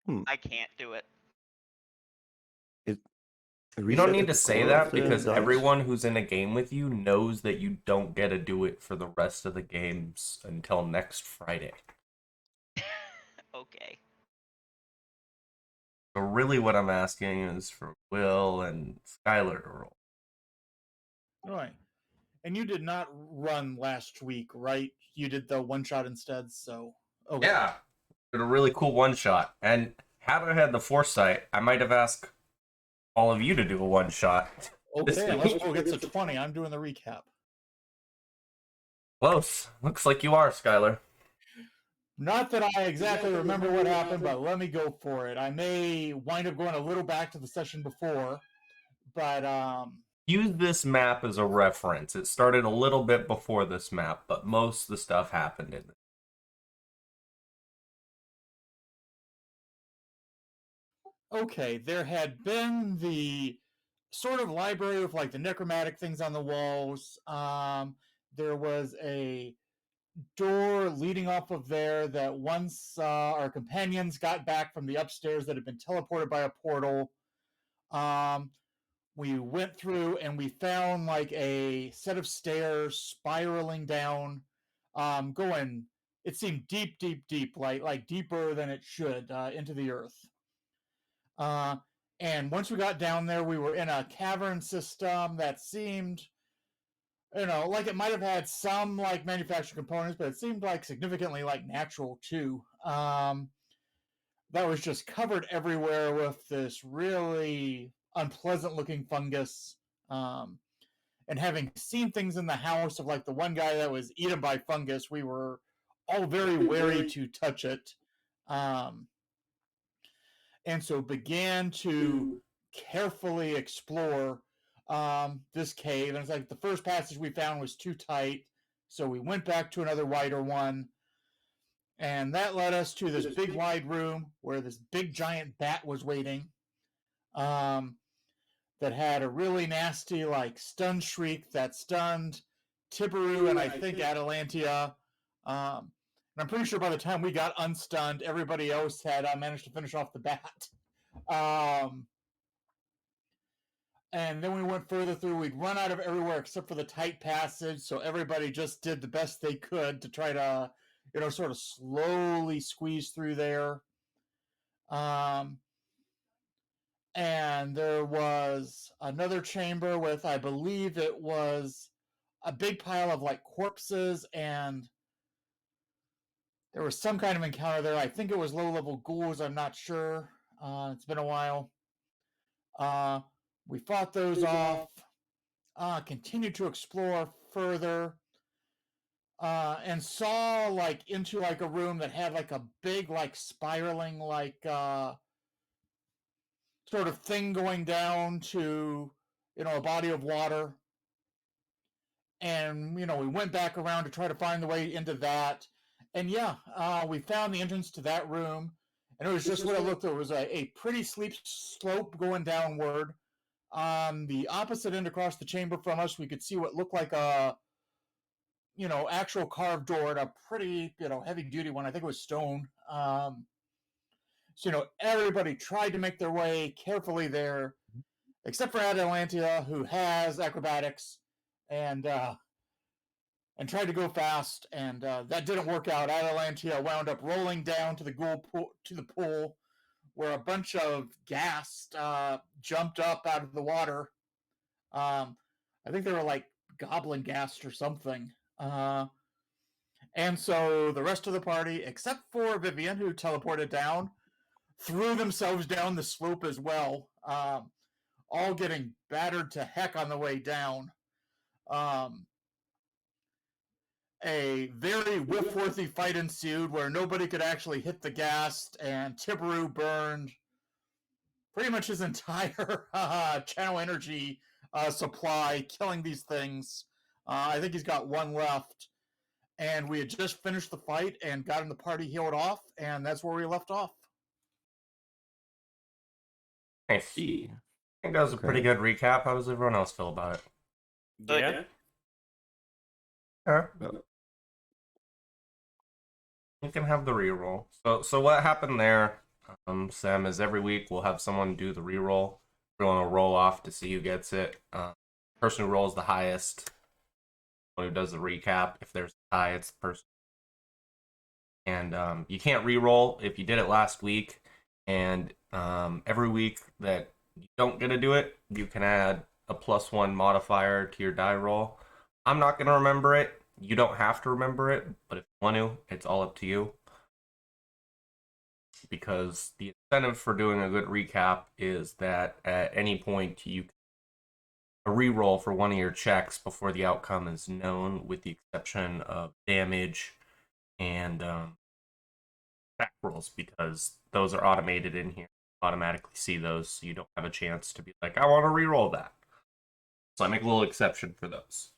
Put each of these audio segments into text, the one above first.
I can't do it. You don't need to say that because everyone who's in a game with you knows that you don't get to do it for the rest of the games until next Friday. Okay. So really what I'm asking is for Will and Skylar to roll. All right. And you did not run last week, right? You did the one shot instead, so okay. Yeah, did a really cool one shot. And had I had the foresight, I might have asked all of you to do a one shot. Okay, unless Will gets a 20, I'm doing the recap. Close. Looks like you are, Skylar. Not that I exactly remember what happened, but let me go for it. I may wind up going a little back to the session before, but use this map as a reference. It started a little bit before this map, but most of the stuff happened in it. Okay, there had been the sort of library with like the necromantic things on the walls. There was a door leading off of there that once our companions got back from the upstairs that had been teleported by a portal, we went through and we found like a set of stairs spiraling down, going. It seemed deep, deep, deep, like deeper than it should into the earth. And once we got down there, we were in a cavern system that seemed, like it might have had some like manufactured components, but it seemed like significantly like natural too. That was just covered everywhere with this really unpleasant looking fungus. And having seen things in the house of like the one guy that was eaten by fungus, we were all very wary to touch it. And so began to carefully explore this cave. And it's like the first passage we found was too tight, so we went back to another wider one. And that led us to this big wide room where this big giant bat was waiting, that had a really nasty like stun shriek that stunned Tiberu and I think Atalantia. And I'm pretty sure by the time we got unstunned, everybody else had managed to finish off the bat. And then we went further through. We'd run out of everywhere except for the tight passage, so everybody just did the best they could to try to, sort of slowly squeeze through there. And there was another chamber with, I believe it was a big pile of like corpses, and there was some kind of encounter there. I think it was low-level ghouls. I'm not sure. It's been a while. We fought those off. Continued to explore further. And saw like into like a room that had like a big like spiraling like sort of thing going down to a body of water. And we went back around to try to find the way into that. And yeah, we found the entrance to that room, and it was just what it looked. There was a pretty steep slope going downward. On the opposite end across the chamber from us, we could see what looked like a actual carved door, and a pretty heavy duty one. I think it was stone. So everybody tried to make their way carefully there, except for Atalantia, who has acrobatics, and tried to go fast, and that didn't work out. Atalantia wound up rolling down to the pool, where a bunch of ghast jumped up out of the water. I think they were like goblin ghast or something. And so the rest of the party, except for Vivian, who teleported down, threw themselves down the slope as well, all getting battered to heck on the way down. A very whiff-worthy fight ensued where nobody could actually hit the ghast, and Tiberu burned pretty much his entire channel energy supply, killing these things. I think he's got one left. And we had just finished the fight and gotten the party healed off, and that's where we left off. I see. I think that was a pretty good recap. How does everyone else feel about it? Yeah. You can have the reroll. So what happened there? Sam, is every week we'll have someone do the reroll. We're going to roll off to see who gets it. Person who rolls the highest, one who does the recap. If there's a tie, it's the person. And you can't reroll if you did it last week. And every week that you don't get to do it, you can add a +1 modifier to your die roll. I'm not going to remember it. You don't have to remember it, but if you want to, it's all up to you. Because the incentive for doing a good recap is that at any point you can a reroll for one of your checks before the outcome is known, with the exception of damage and attack rolls, because those are automated in here. Automatically see those, so you don't have a chance to be like, I want to reroll that. So I make a little exception for those.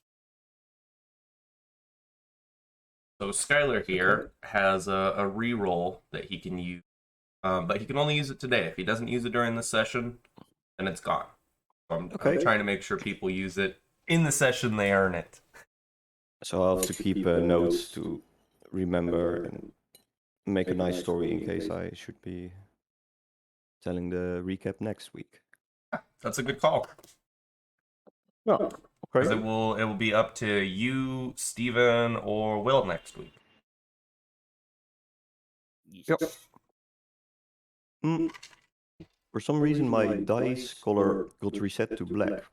So Skylar here has a reroll that he can use, but he can only use it today. If he doesn't use it during the session, then it's gone. So I'm trying to make sure people use it in the session they earn it. So I'll have to keep notes to remember and make a nice story in case I should be telling the recap next week. That's a good call. No, Because okay. it will be up to you, Steven, or Will next week. Yep. For some reason, my dice color got reset to black.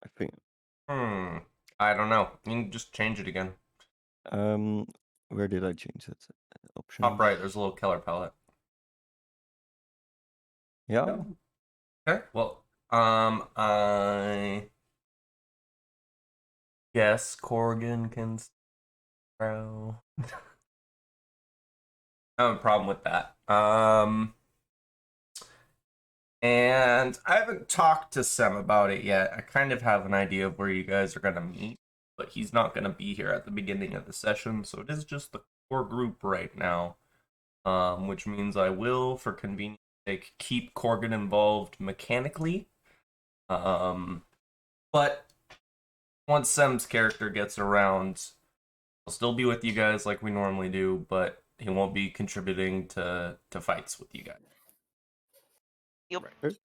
I think. I don't know. You can just change it again. Where did I change that? Options. Top right, there's a little color palette. Yeah. Okay. Well, I guess Corrigan can throw. I have a problem with that. And I haven't talked to Sem about it yet. I kind of have an idea of where you guys are going to meet, but he's not going to be here at the beginning of the session, so it is just the core group right now, which means I will, for convenience sake, keep Corrigan involved mechanically. But once Sem's character gets around, he'll still be with you guys like we normally do, but he won't be contributing to fights with you guys. Yep. Right.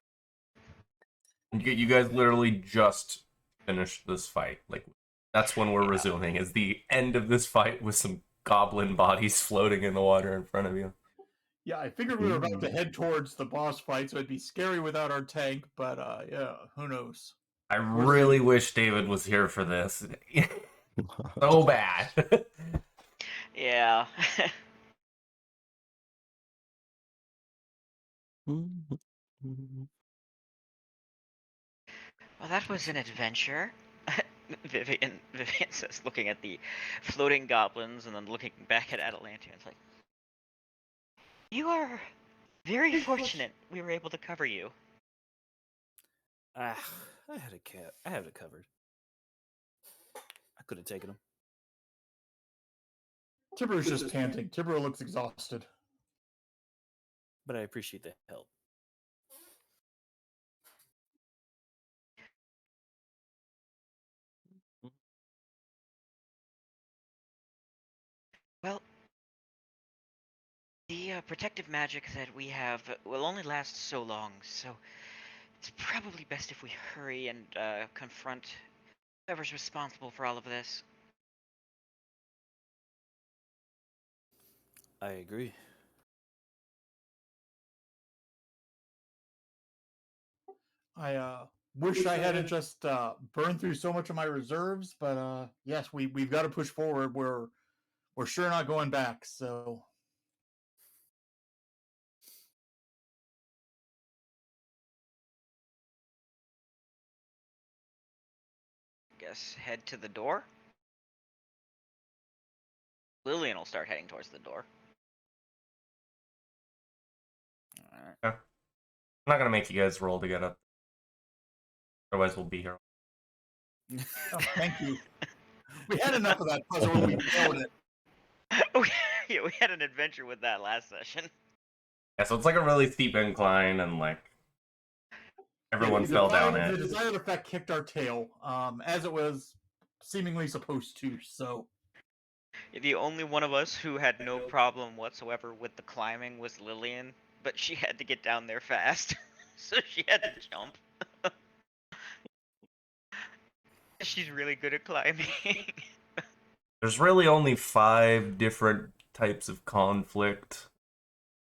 You guys literally just finished this fight. Like, that's when we're resuming, is the end of this fight with some goblin bodies floating in the water in front of you. Yeah, I figured we were about to head towards the boss fight, so it'd be scary without our tank, but yeah, who knows? I really wish David was here for this. So bad. Yeah. Well, that was an adventure. Vivian says, looking at the floating goblins and then looking back at Atalantia. It's like, you are very fortunate we were able to cover you. I had it covered. I could have taken him. Tibber's just panting. Tibber looks exhausted. But I appreciate the help. Well, the protective magic that we have will only last so long, so it's probably best if we hurry and confront whoever's responsible for all of this. I agree. I wish I hadn't just burned through so much of my reserves, but yes, we've got to push forward. We're sure not going back. So Guess head to the door. Lillian will start heading towards the door. Alright. Yeah. I'm not gonna make you guys roll to get up. Otherwise, we'll be here. oh, thank you. We had enough of that puzzle when we failed it. Yeah, we had an adventure with that last session. Yeah, so it's like a really steep incline, and like everyone fell down The it. desired effect kicked our tail, as it was seemingly supposed to. So The only one of us who had no problem whatsoever with the climbing was Lillian, but she had to get down there fast, so she had to jump. She's really good at climbing. There's really only 5 different types of conflict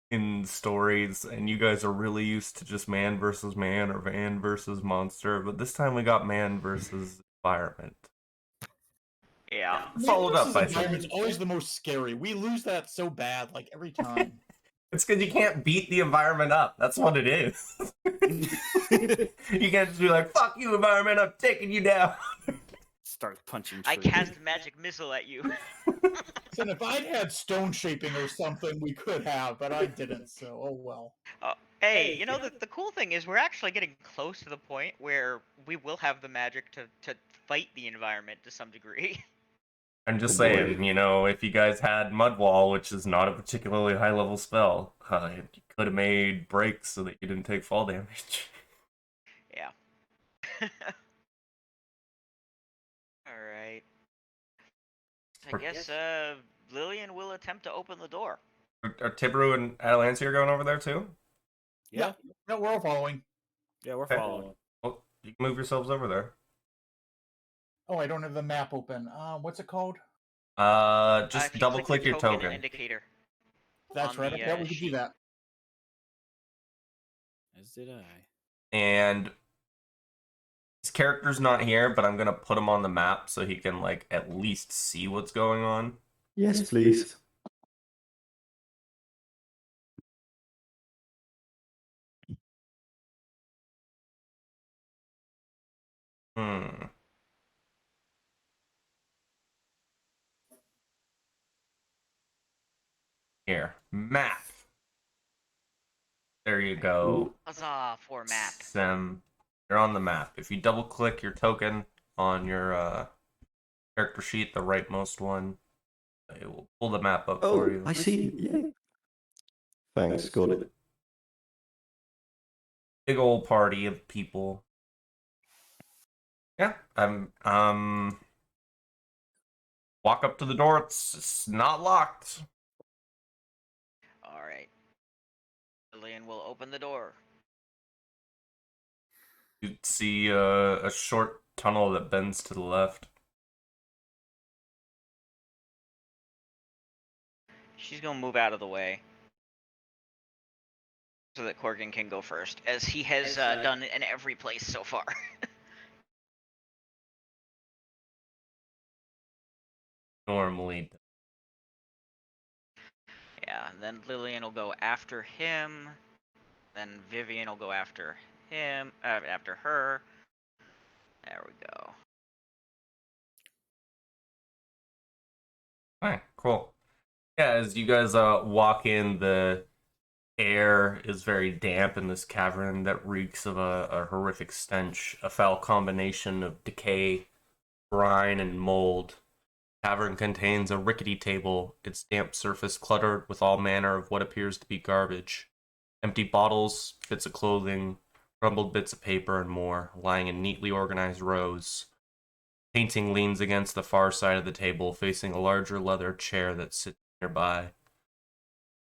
in stories, and you guys are really used to just man versus man or man versus monster, but this time we got man versus environment. Yeah. Followed up by environment's something. always the most scary. We lose that so bad, like every time. It's because you can't beat the environment up. That's what it is. You can't just be like, fuck you, environment, I'm taking you down. Start punching I trees. cast a magic missile at you. So if I'd had stone shaping or something, we could have, but I didn't. So oh well. Hey, you know, the cool thing is we're actually getting close to the point where we will have the magic to fight the environment to some degree. I'm just Oh, boy. saying, you know, if you guys had Mud Wall, which is not a particularly high level spell, you could have made breaks so that you didn't take fall damage. Yeah. Alright. I guess, Lillian will attempt to open the door. Are Tiberu and Atalantier going over there too? Yeah, No, we're all following. yeah, we're Okay. following. Well, you can move yourselves over there. Oh, I don't have the map open. What's it called? Just If you double click your token. indicator. That's On right. the, Yeah, we could do sheet. that. As did I. And his character's not here, but I'm gonna put him on the map so he can like at least see what's going on. Yes, please. Hmm. Here, map. There you go. Huzzah for map. Sem, you're on the map. If you double click your token on your character sheet, the rightmost one, it will pull the map up for Oh, you. I see. Yay. Thanks, got it. Big old party of people. Yeah, I'm walk up to the door. It's not locked. Alright. Lillian will open the door. You see a short tunnel that bends to the left. She's gonna move out of the way. So that Corgan can go first, as he has done in every place so far. Normally, Yeah, and then Lillian will go after him. Then Vivian will go after him, after her. There we go. alright, cool. Yeah, as you guys walk in, the air is very damp in this cavern that reeks of a horrific stench, a foul combination of decay, brine, and mold. Cavern contains a rickety table, its damp surface cluttered with all manner of what appears to be garbage. Empty bottles, bits of clothing, crumbled bits of paper, and more, lying in neatly organized rows. Painting leans against the far side of the table, facing a larger leather chair that sits nearby.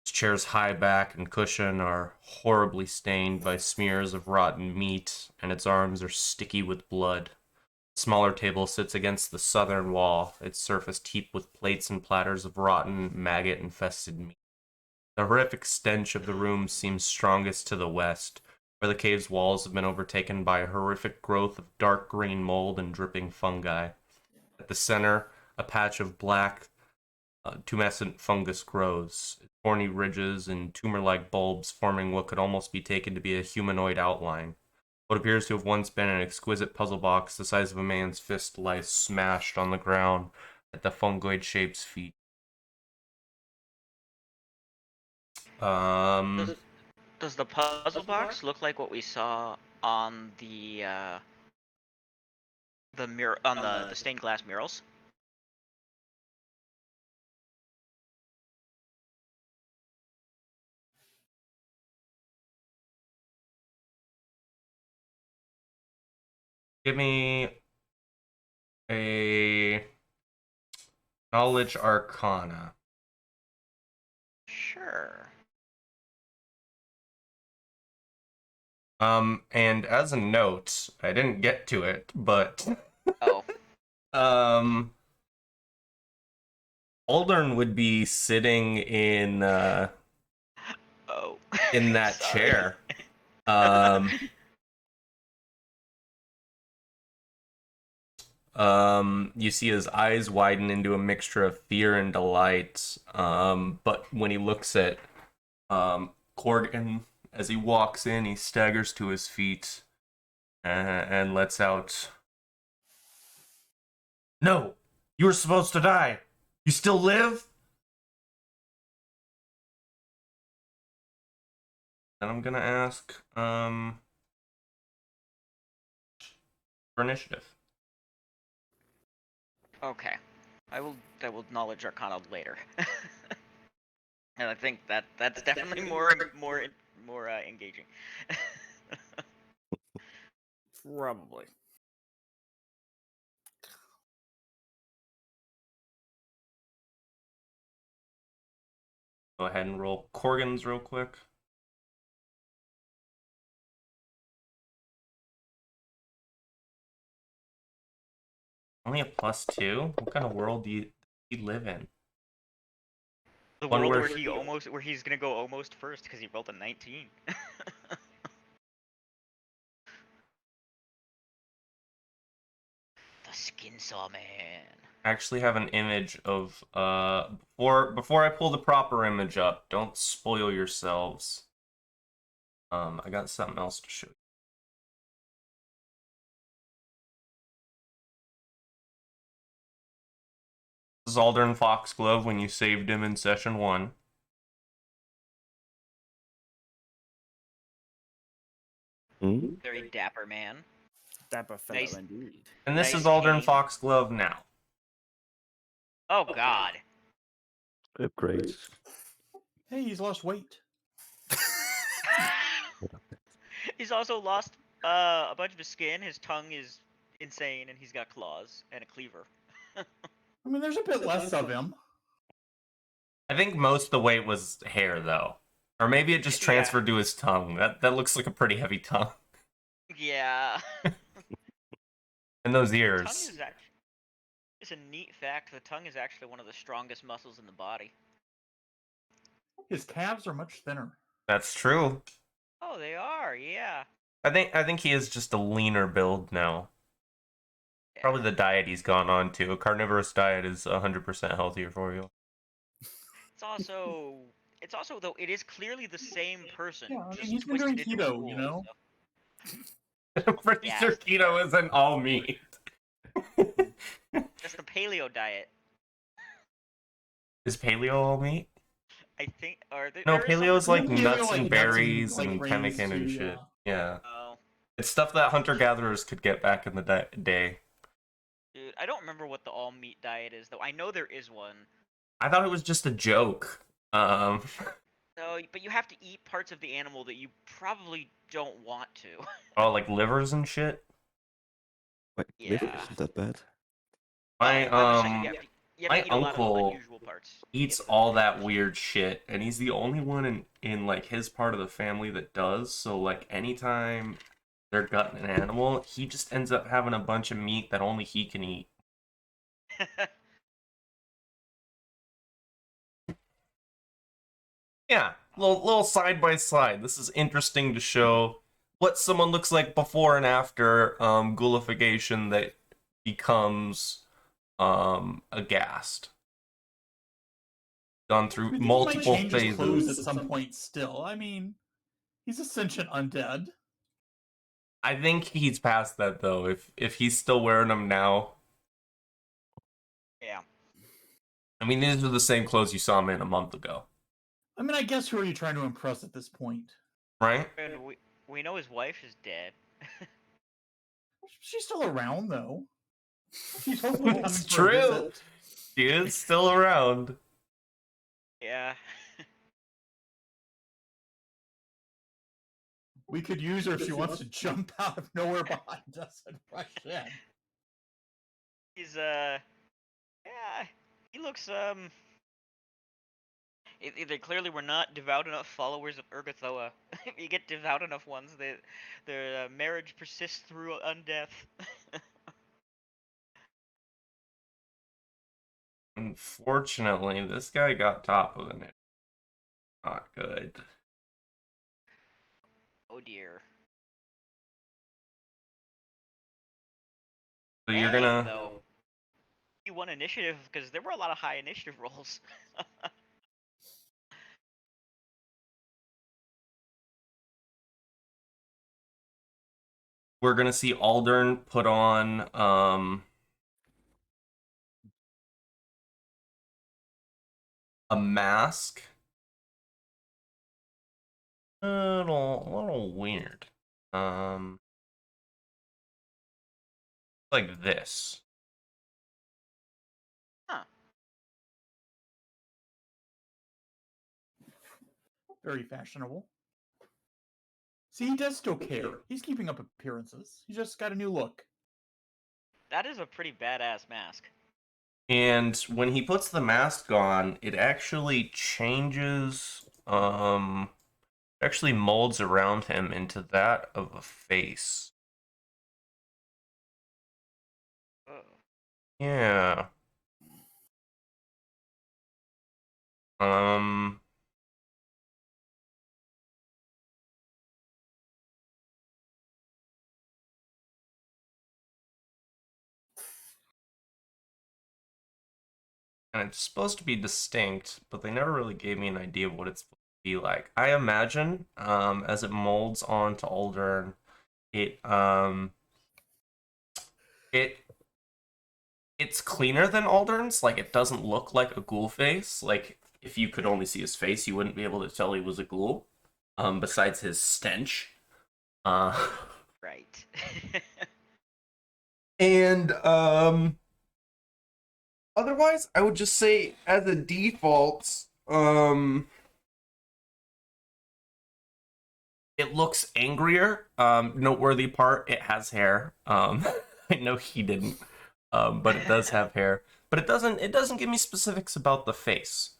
Its chair's high back and cushion are horribly stained by smears of rotten meat, and its arms are sticky with blood. A smaller table sits against the southern wall, its surface heaped with plates and platters of rotten, maggot-infested meat. The horrific stench of the room seems strongest to the west, where the cave's walls have been overtaken by a horrific growth of dark green mold and dripping fungi. At the center, a patch of black, tumescent fungus grows, thorny ridges and tumor-like bulbs forming what could almost be taken to be a humanoid outline. What appears to have once been an exquisite puzzle box the size of a man's fist lies smashed on the ground at the fungoid shape's feet. Does the puzzle box look like what we saw on the mirror, on the stained glass murals? Give me a Knowledge Arcana. Sure. And as a note, I didn't get to it, but Oh. Aldern would be sitting in Oh. in that Sorry. chair. You see his eyes widen into a mixture of fear and delight. But when he looks at Corgan as he walks in, he staggers to his feet and lets out, "No, you were supposed to die. You still live?" And I'm gonna ask for initiative. Okay. I will knowledge arcana later. And I think that's definitely more engaging. Probably. Go ahead and roll Corgan's real quick. Only a +2? What kind of world do you live in? The One world where where he's gonna go almost first because he rolled a 19. The skin saw man. I actually have an image of before I pull the proper image up. Don't spoil yourselves. I got something else to show you. This is Aldern Foxglove when you saved him in session 1. Very dapper man. Dapper fellow Nice. indeed. And this Nice is Aldern cane. Foxglove now. Oh God. Upgrades. Hey, he's lost weight. He's also lost a bunch of his skin. His tongue is insane, and he's got claws and a cleaver. I mean, there's a bit less of him. I think most of the weight was hair, though. Or maybe it just transferred to his tongue. That looks like a pretty heavy tongue. Yeah. And those Tongue ears. is actually. It's a neat fact. The tongue is actually one of the strongest muscles in the body. His calves are much thinner. That's true. Oh, they are. Yeah. I think he is just a leaner build now. Yeah. Probably the diet he's gone on to. A carnivorous diet is 100% healthier for you. It's also though it is clearly the same person. Yeah, I mean, just he's been doing twisted into a keto, you fool, know? so. I'm pretty Yeah. sure keto isn't all meat. That's the paleo diet. Is paleo all meat? I think. Or No, there is paleo is like Paleo, nuts like, and nuts berries and, and like, pemmican grains and too, shit. yeah. Yeah. Oh, It's stuff that hunter-gatherers could get back in the day. dude, I don't remember what the all meat diet is though. I know there is one. I thought it was just a joke. No, but you have to eat parts of the animal that you probably don't want to. Oh, like livers and shit? Wait, liver Yeah. isn't that bad. My, I'm just saying you have my to eat a lot of the uncle unusual parts. eats all that weird shit, and he's the only one in like his part of the family that does. So like anytime they're gutting an animal, he just ends up having a bunch of meat that only he can eat. Yeah, little side by side. This is interesting to show what someone looks like before and after ghoulification that becomes aghast. Gone I through mean, he might multiple change his clothes phases. at some point still. I mean, he's a sentient undead. I think he's past that though. If he's still wearing them now, Yeah. I mean these are the same clothes you saw him in a month ago, I mean, I guess who are you trying to impress at this point? right? And we know his wife is dead. She's still around, though. She's hopefully coming It's for a true. visit. She is still around. Yeah. We could use her if she wants to jump out of nowhere behind us and rush in. He's yeah. He looks they clearly were not devout enough followers of Urgathoa. If you get devout enough ones, their marriage persists through undeath. Unfortunately, this guy got top of it. Not good. Oh dear. So you're Dang, gonna. though. You won initiative because there were a lot of high initiative rolls. We're gonna see Aldern put on a mask. A little weird. Like this. Huh. Very fashionable. See, he does still care. He's keeping up appearances. He just got a new look. That is a pretty badass mask. And when he puts the mask on, it actually changes, actually molds around him into that of a face. Oh. Yeah. Um, and it's supposed to be distinct, but they never really gave me an idea of what it's supposed to be like. I imagine, as it molds onto Aldern, it it it's cleaner than Aldern's. Like, it doesn't look like a ghoul face. Like, if you could only see his face, you wouldn't be able to tell he was a ghoul. Besides his stench. Right. And otherwise, I would just say as a default, it looks angrier. Noteworthy part, it has hair. I know he didn't, but it does have hair. But it doesn't give me specifics about the face,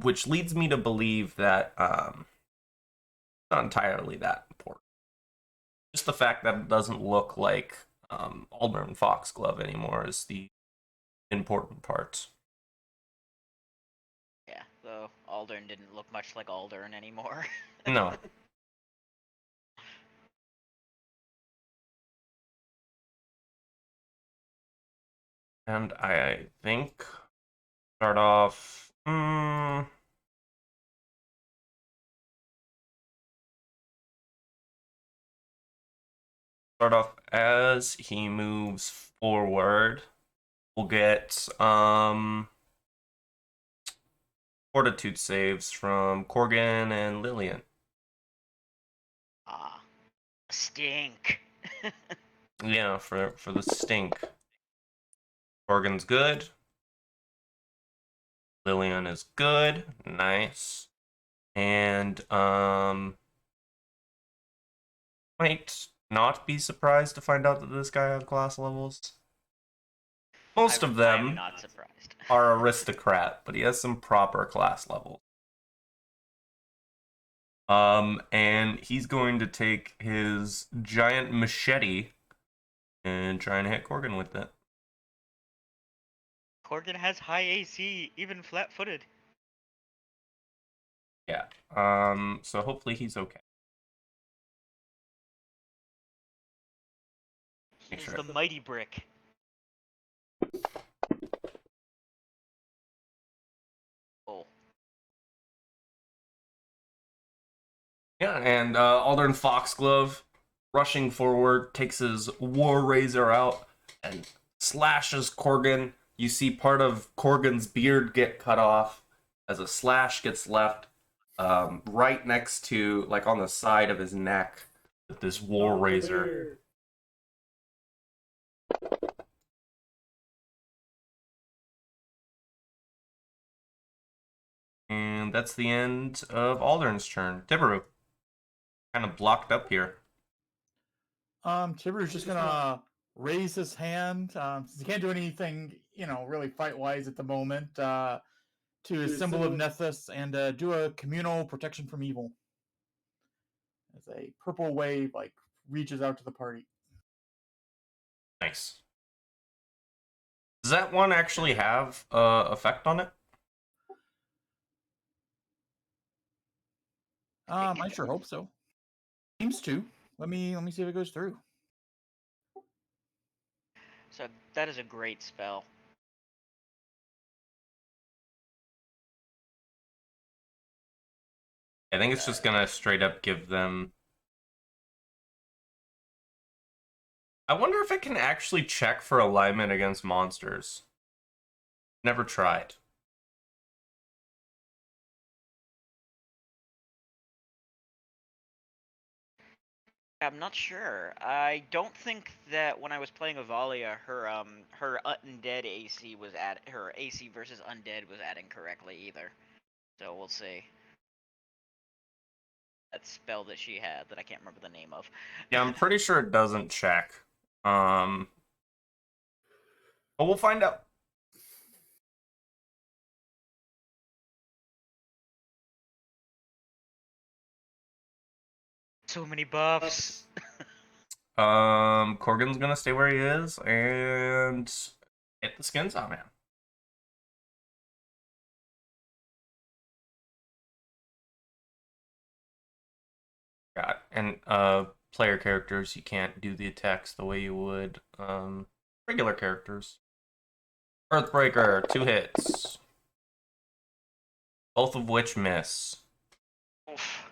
which leads me to believe that not entirely that important. Just the fact that it doesn't look like Aldern Foxglove anymore is the important part. Yeah, though Aldern didn't look much like Aldern anymore. No. And I think start off. Start off as he moves forward. We'll get fortitude saves from Corgan and Lillian. Ah, stink. Yeah, for the stink. Corgan's good. Lillian is good. Nice. And might not be surprised to find out that this guy has class levels. Most of I'm them not surprised. are aristocrat, but he has some proper class levels. And he's going to take his giant machete and try and hit Corgan with it. Corgan has high AC, even flat-footed. Yeah. So hopefully he's okay. Make He's sure. the mighty brick. Oh. Yeah, and Aldern Foxglove, rushing forward, takes his war razor out and slashes Corgan. You see part of Corgan's beard get cut off as a slash gets left right next to, like, on the side of his neck with this war razor. And that's the end of Aldern's turn. Tibaru, kind of blocked up here. Tiber's just gonna raise his hand. Since he can't do anything, really fight-wise at the moment, to his symbol of Nethys and do a communal protection from evil. As a purple wave reaches out to the party. Nice. Does that one actually have effect on it? I sure hope so. Seems to. Let me see if it goes through. So that is a great spell. I think it's just gonna straight up give them. I wonder if it can actually check for alignment against monsters. Never tried. I'm not sure. I don't think that when I was playing Avalia, her undead AC was her AC versus undead was adding correctly either. So we'll see. That spell that she had that I can't remember the name of. Yeah, I'm pretty sure it doesn't check. But we'll find out. So many buffs. Corgan's gonna stay where he is and hit the skins on man. Got and player characters you can't do the attacks the way you would regular characters. Earthbreaker, 2 hits. Both of which miss. Oof.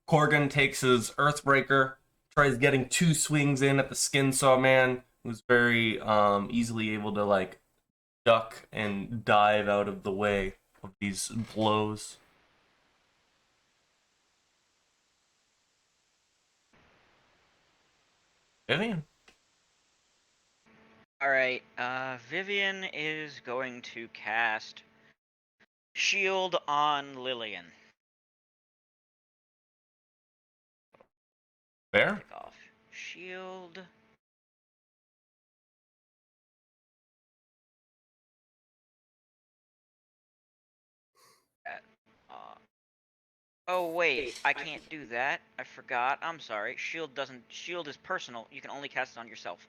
Corgan takes his Earthbreaker, tries getting 2 swings in at the Skin Saw Man, who's very easily able to duck and dive out of the way of these blows. Vivian. Alright, Vivian is going to cast Shield on Lillian. Fair. Take off Shield. Oh wait, I can't do that. I forgot. I'm sorry. Shield is personal. You can only cast it on yourself.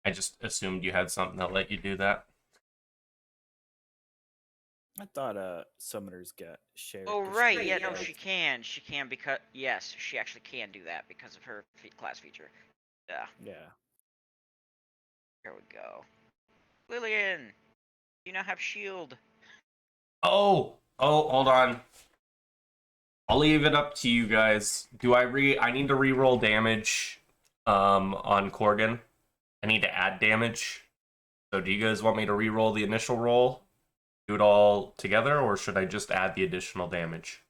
I just assumed you had something that let you do that. I thought summoners got shared. Oh right, yeah, no, she can. She can because yes, she actually can do that because of her class feature. Yeah. Yeah. Here we go. Lillian, you now have shield. Oh, hold on. I'll leave it up to you guys. I need to re-roll damage on Corgan. I need to add damage. So do you guys want me to re-roll the initial roll? Do it all together, or should I just add the additional damage?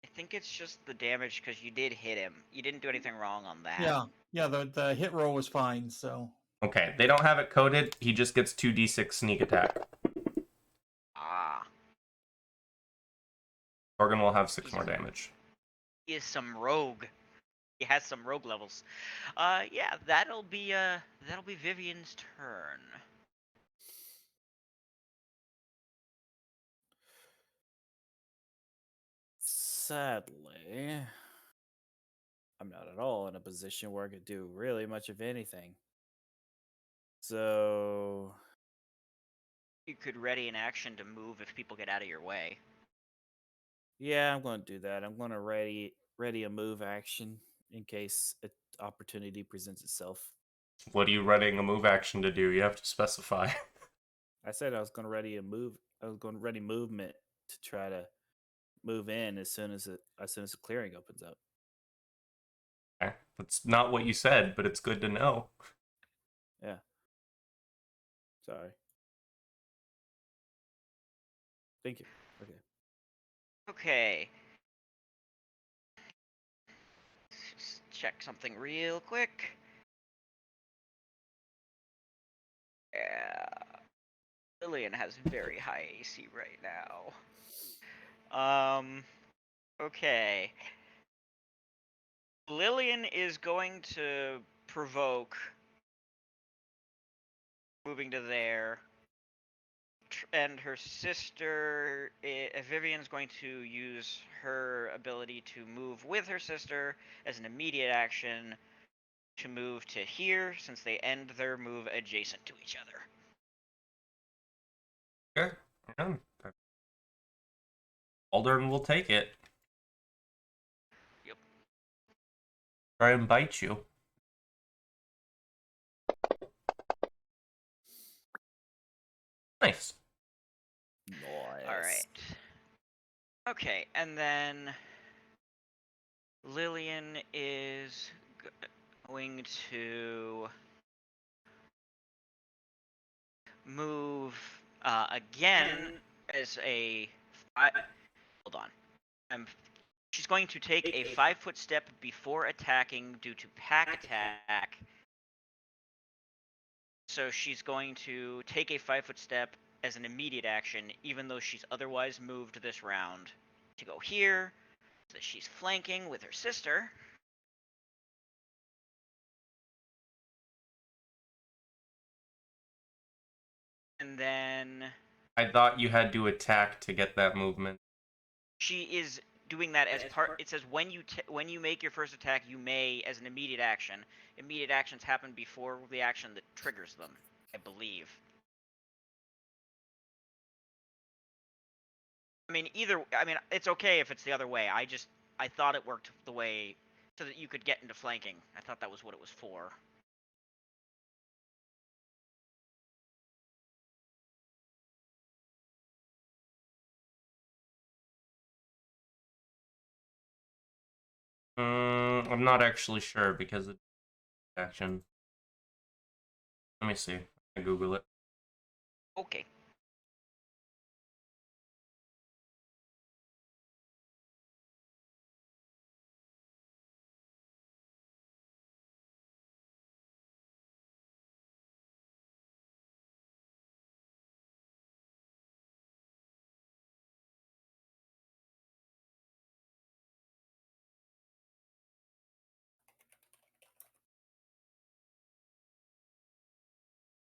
I think it's just the damage because you did hit him. You didn't do anything wrong on that. Yeah. The hit roll was fine. So Okay, they don't have it coded. He just gets 2d6 sneak attack. Ah. Corgan will have 6 more damage. He is some rogue. He has some rogue levels. Yeah, that'll be Vivian's turn. Sadly, I'm not at all in a position where I could do really much of anything. So You could ready an action to move if people get out of your way. yeah, I'm going to do that. I'm going to ready a move action in case an opportunity presents itself. What are you readying a move action to do? You have to specify. I said I was going to ready a move. I was going to ready movement to try to move in as soon as the clearing opens up. Okay. That's not what you said, but it's good to know. Yeah. Sorry. Thank you. Okay. Okay. Let's just check something real quick. Yeah. Lillian has very high AC right now. Okay. Lillian is going to provoke, moving to there, and her sister, Vivian's going to use her ability to move with her sister as an immediate action to move to here, since they end their move adjacent to each other. Okay. Yeah. Aldern will take it. Yep. Try and bite you. Nice. Nice. All right. Okay, and then Lillian is going to move again as a. Hold on. She's going to take a 5-foot step before attacking due to pack attack. So she's going to take a 5-foot step as an immediate action, even though she's otherwise moved this round, to go here, so that she's flanking with her sister. And then I thought you had to attack to get that movement. she is doing that as part. It says when you make your first attack, you may, as an immediate action. Immediate actions happen before the action that triggers them, I believe. I mean, it's okay if it's the other way. I thought it worked the way so that you could get into flanking. I thought that was what it was for. I'm not actually sure because of action. Let me see. I can Google it. Okay.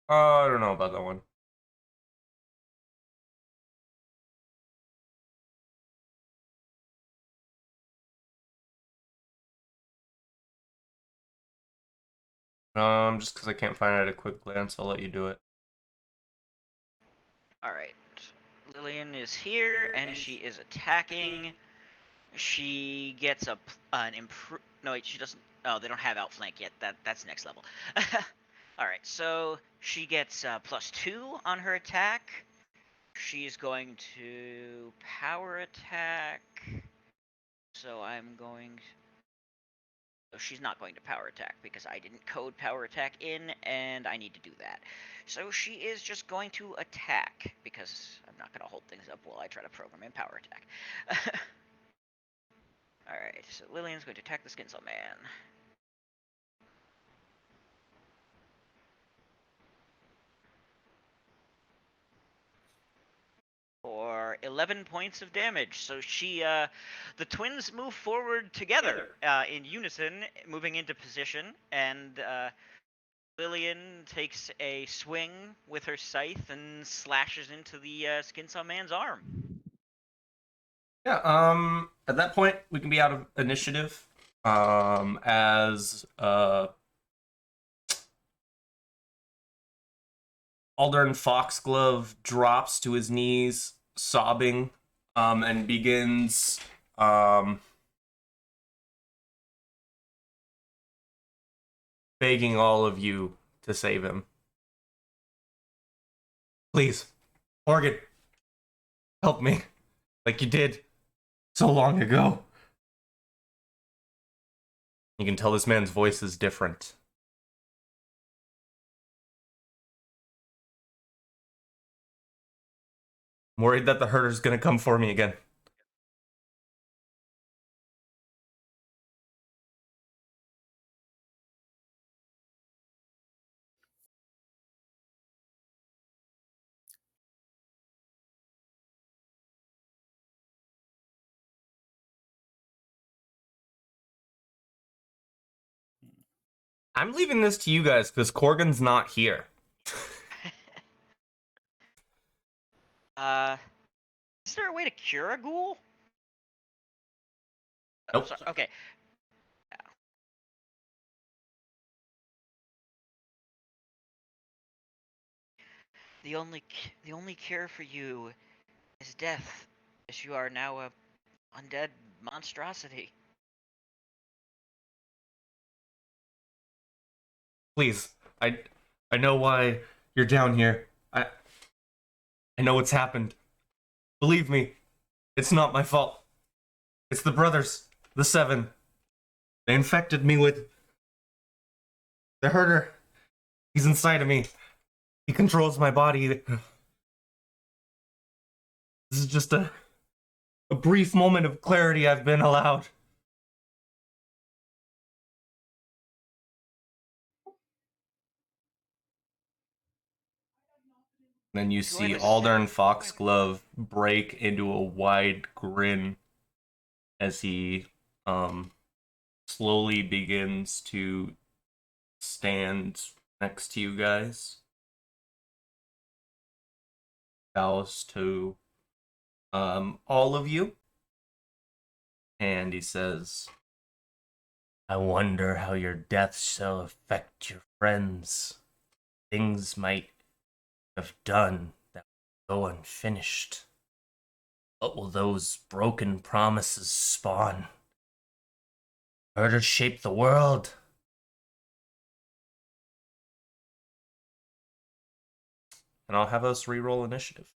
I don't know about that one. Just because I can't find it at a quick glance, I'll let you do it. All right. Lillian is here, and she is attacking. She gets an improve. No, wait, she doesn't. Oh, they don't have outflank yet. That's next level. All right, so she gets +2 on her attack. She's going to power attack. So I'm going. So she's not going to power attack because I didn't code power attack in, and I need to do that. So she is just going to attack because I'm not going to hold things up while I try to program in power attack. Alright, so Lillian's going to attack the Skinsaw Man. For 11 points of damage. So the twins move forward together in unison, moving into position, and Lillian takes a swing with her scythe and slashes into the Skinsaw Man's arm. Yeah, at that point, we can be out of initiative. As Aldern Foxglove drops to his knees, sobbing, and begins begging all of you to save him. Please, Morgan, help me, like you did so long ago. You can tell this man's voice is different. I'm worried that the herder's gonna come for me again. I'm leaving this to you guys because Corgan's not here. Is there a way to cure a ghoul? Nope. Sorry, okay. The only cure for you is death, as you are now a undead monstrosity. Please, I know why you're down here. I know what's happened. Believe me, it's not my fault. It's the brothers, the 7. They infected me with the herder. He's inside of me. He controls my body. This is just a brief moment of clarity I've been allowed. Then you see Aldern Foxglove break into a wide grin as he slowly begins to stand next to you guys. Bows to all of you. And he says, I wonder how your death shall affect your friends. Things might have done that will go unfinished. What will those broken promises spawn? Murder shape the world. And I'll have us reroll initiative.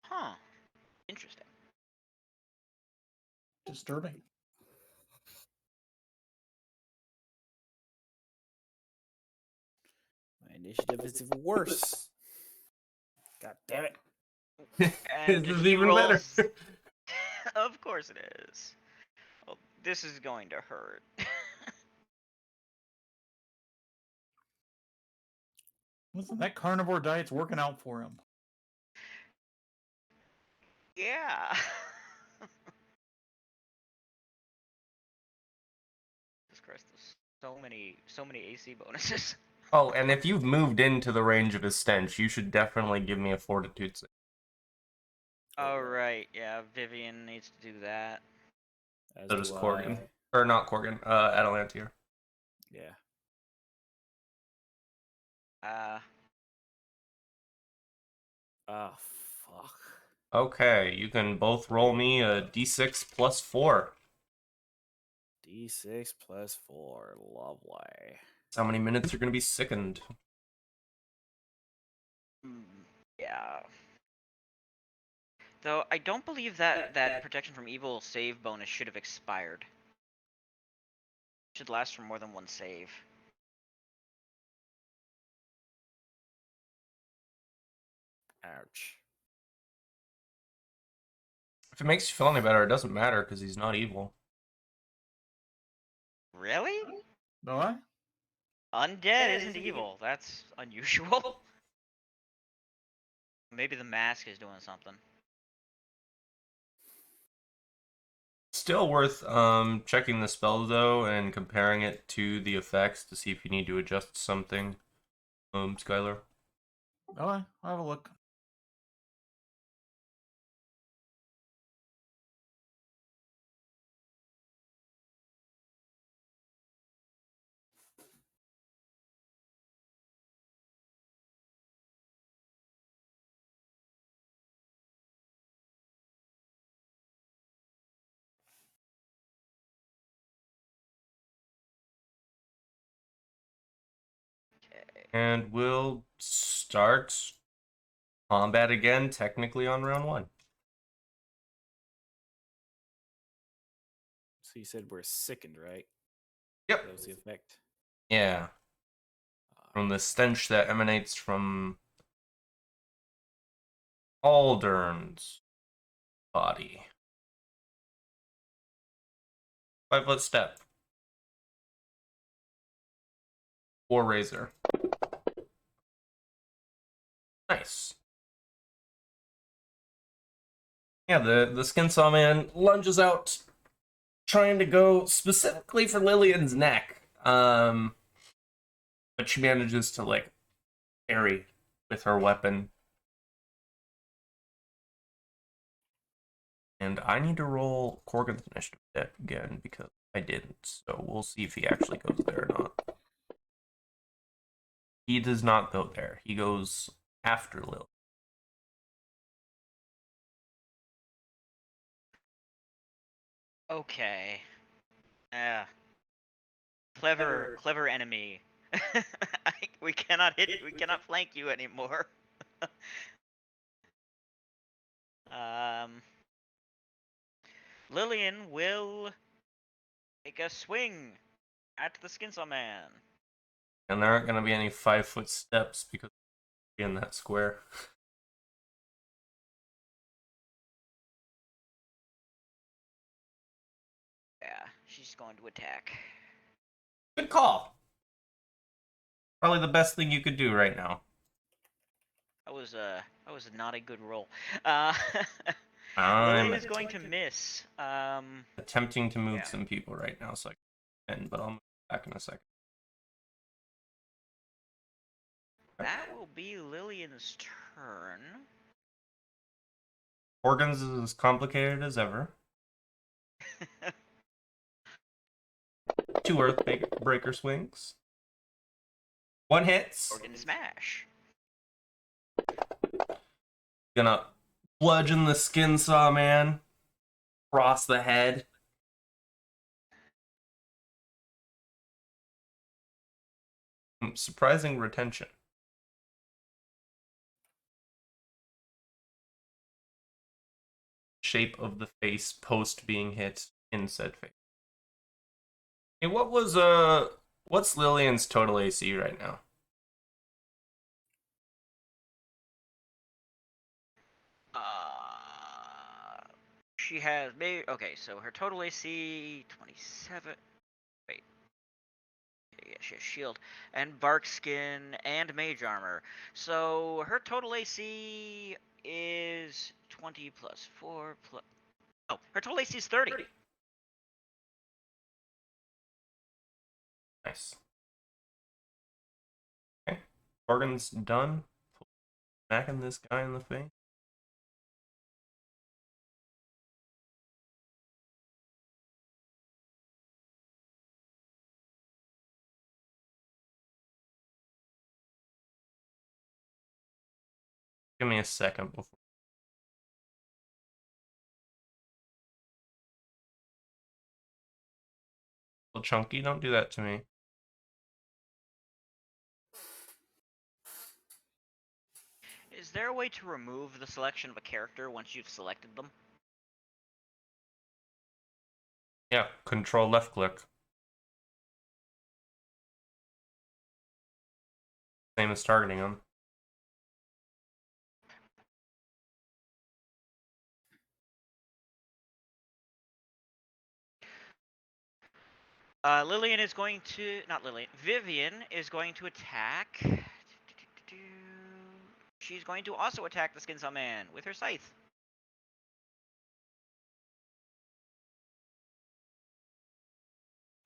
Huh. Interesting. Disturbing. My initiative is even worse. God damn it. And This is he even rolls. better. Of course it is. Well, this is going to hurt. Listen, that carnivore diet's working out for him. Yeah. Jesus Christ, there's so many AC bonuses. Oh, and if you've moved into the range of his stench, you should definitely give me a fortitude save. All right, yeah, Vivian needs to do that. As So does do Corgan. I. Or not Corgan, Atalantier. Yeah. Oh, fuck. Okay, you can both roll me a d6 plus 4. D6 plus 4. Lovely. How many minutes you're going to be sickened? Yeah. Though I don't believe that protection from evil save bonus should have expired. Should last for more than one save. Ouch. If it makes you feel any better, it doesn't matter because he's not evil. Really? No, I? Undead isn't evil. That's unusual. Maybe the mask is doing something. Still worth checking the spell though and comparing it to the effects to see if you need to adjust something. Skylar. No, I'll have a look. And we'll start combat again, technically on round 1. So you said we're sickened, right? Yep. That was the effect. Yeah. From the stench that emanates from Aldern's body. 5-foot step. 4 razor. Nice. Yeah, the skin saw man lunges out, trying to go specifically for Lillian's neck. But she manages to like parry with her weapon. And I need to roll Corgan's initiative deck again because I didn't. So we'll see if he actually goes there or not. He does not go there. He goes after Lil. Okay. Yeah. Clever enemy. We cannot flank you anymore. Lillian will take a swing at the Skinsaw Man. And there aren't going to be any 5-foot steps because we're in that square. Yeah, she's going to attack. Good call. Probably the best thing you could do right now. That was not a good roll. I'm Lillian is going to miss. attempting to move Yeah. some people right now, so I can, but I'll move back in a second. That will be Lillian's turn. Organs is as complicated as ever. 2 Earthbreaker swings. 1 hits. Organ smash. Gonna bludgeon the skin saw man across the head. Surprising retention. Shape of the face post being hit in said face. Hey, what's Lillian's total AC right now? She has maybe okay. So her total AC 27. Wait. Yeah, she has shield and bark skin and mage armor. So her total AC is 20 plus 4 plus. Oh, her total AC is 30. Nice. Okay. Organ's done. Smacking this guy in the face. Give me a second before. Little chunky, don't do that to me. Is there a way to remove the selection of a character once you've selected them? Yeah, control left click. Same as targeting him. Lillian is going to not Lillian. Vivian is going to attack. She's going to also attack the Skinsaw Man with her scythe.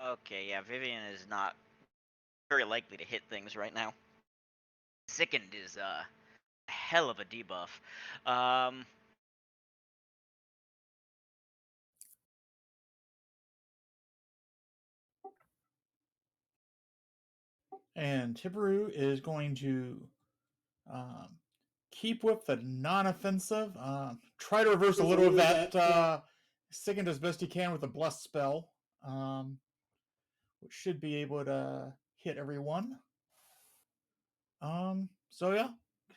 Okay, yeah, Vivian is not very likely to hit things right now. Sickened is a hell of a debuff. And Tibaru is going to keep with the non-offensive. Try to reverse a little of that. Sickened as best he can with a bless spell, which should be able to hit everyone. So yeah,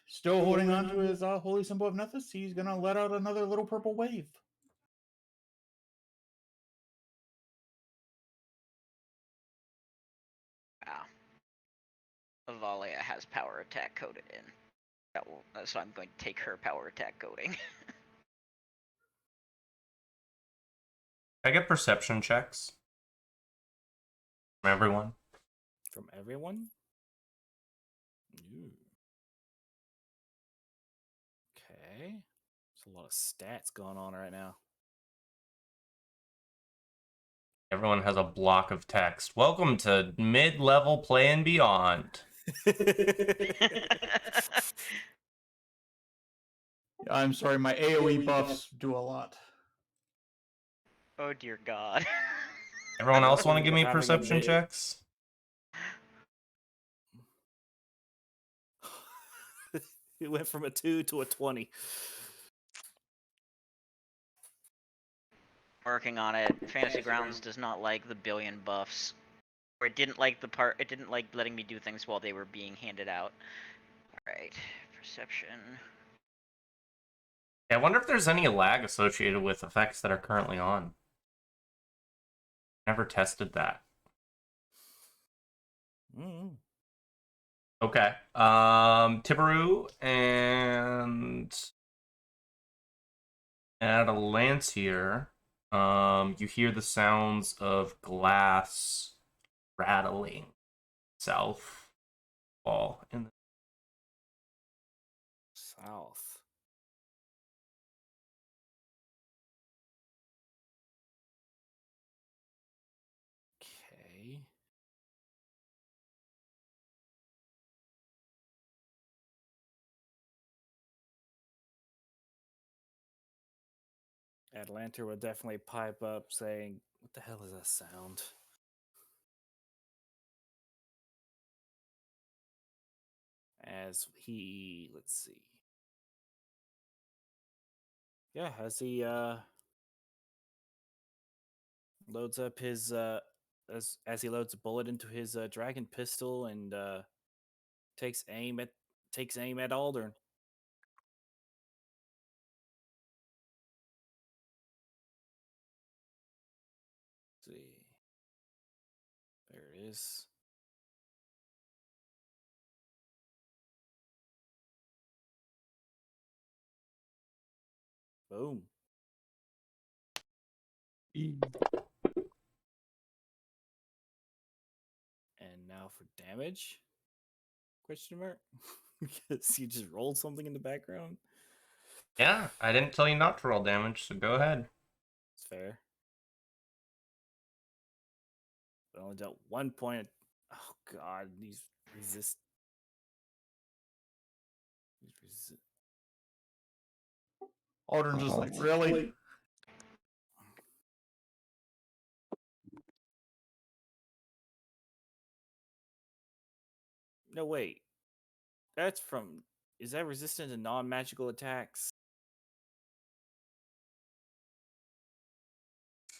still holding on to his holy symbol of Nethys. He's gonna let out another little purple wave. Wow. Avalia has power attack coded in. So I'm going to take her power attack coding. I get perception checks from everyone. From everyone? Ooh. Okay. a lot of stats going on right now. Everyone has a block of text. Welcome to mid-level play and beyond. I'm sorry, my AoE buffs do a lot. Oh dear God. Everyone else want to You're give me having a perception bit- checks? It went from a 2 to a 20. Working on it. Fantasy Grounds does not like the billion buffs. Or it didn't like it didn't like letting me do things while they were being handed out. Alright. Perception. Yeah, I wonder if there's any lag associated with effects that are currently on. Never tested that. Mm-hmm. Okay. Tibaru and Atalantier. You hear the sounds of glass rattling south wall in the South. Okay. Atlanta would definitely pipe up saying, "What the hell is that sound?" As he, let's see. Yeah, as he loads up his as he loads a bullet into his dragon pistol and takes aim at Aldern. See. There it is. Boom. And now for damage? Question mark? Because you just rolled something in the background. Yeah, I didn't tell you not to roll damage, so go ahead. It's fair. But only dealt 1 point. Oh god, these resist. Aldrin's just like, really? No, wait. That's from. Is that resistant to non-magical attacks?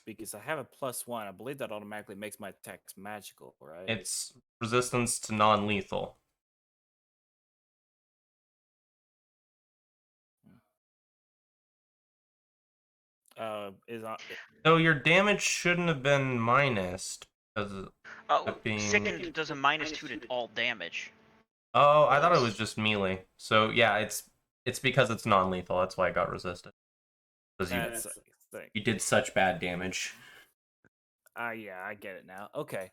Because I have a +1. I believe that automatically makes my attacks magical, right? It's resistance to non-lethal. Is on. So your damage shouldn't have been minused because of Oh, it being. Sickened does a -2 to all damage. Oh, I thought it was just melee. So yeah, it's because it's non-lethal. That's why it got resisted. Because That's the thing. you did such bad damage. Yeah, I get it now. Okay.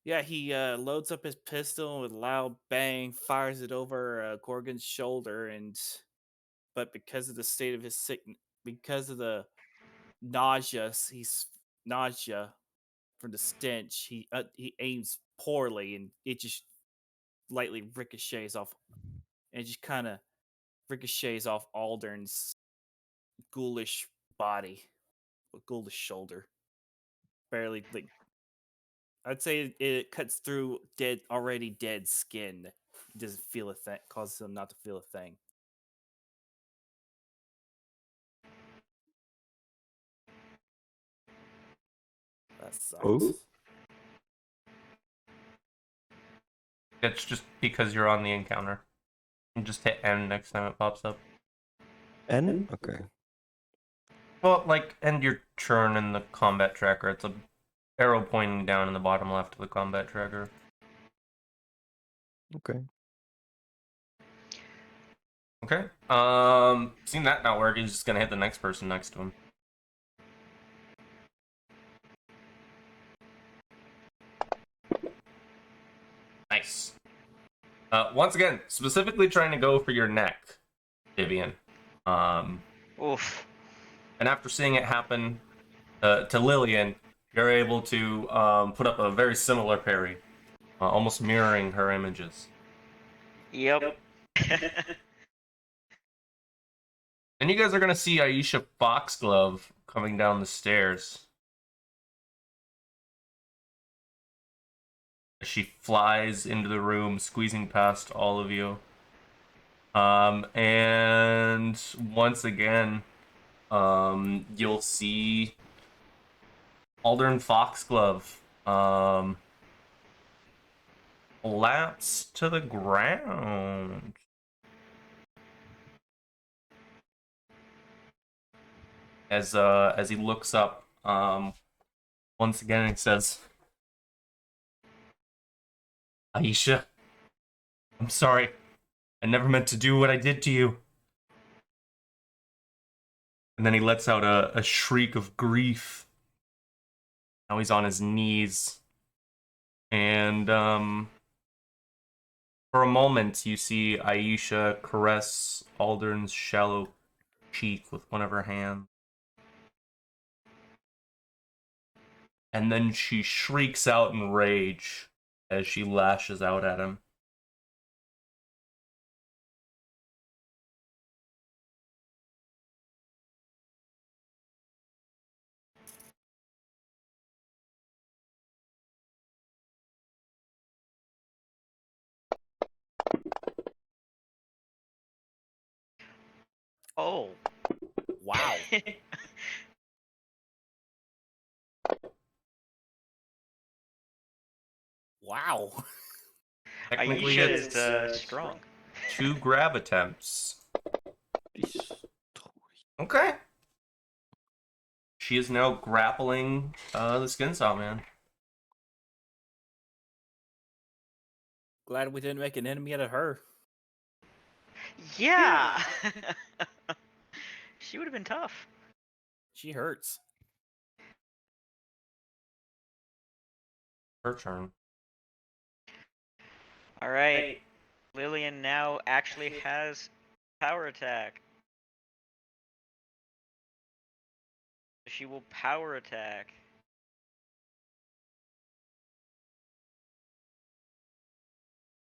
Yeah, he loads up his pistol with a loud bang, fires it over Corgan's shoulder, but because of the state of his sickness, because of the nausea from the stench, he aims poorly, and it just lightly ricochets off, and it just kind of ricochets off Aldern's ghoulish body, ghoulish shoulder, barely like. I'd say it cuts through already dead skin. It doesn't feel a thing, causes him not to feel a thing. That sucks. Oh. It's just because you're on the encounter. You just hit N next time it pops up. N? Okay. Well, like, end your churn in the combat tracker. It's a arrow pointing down in the bottom left of the combat tracker. Okay. Okay. Seeing that not work, he's just gonna hit the next person next to him. Nice. Once again, specifically trying to go for your neck, Vivian. Oof. And after seeing it happen to Lillian, you're able to put up a very similar parry, almost mirroring her images. Yep. And you guys are gonna see Aisha Foxglove coming down the stairs. She flies into the room, squeezing past all of you. And once again, you'll see Aldern Foxglove collapse to the ground. As he looks up, once again he says, Aisha, I'm sorry. I never meant to do what I did to you. And then he lets out a shriek of grief. Now he's on his knees. And for a moment, you see Aisha caress Aldern's shallow cheek with one of her hands. And then she shrieks out in rage as she lashes out at him. Oh. Wow. Wow. Technically, Aisha it's is strong. 2 grab attempts. Destroy. Okay. She is now grappling the Skin Saw Man. Glad we didn't make an enemy out of her. Yeah. She would have been tough. She hurts. Her turn. All right. Lillian now actually has power attack. She will power attack.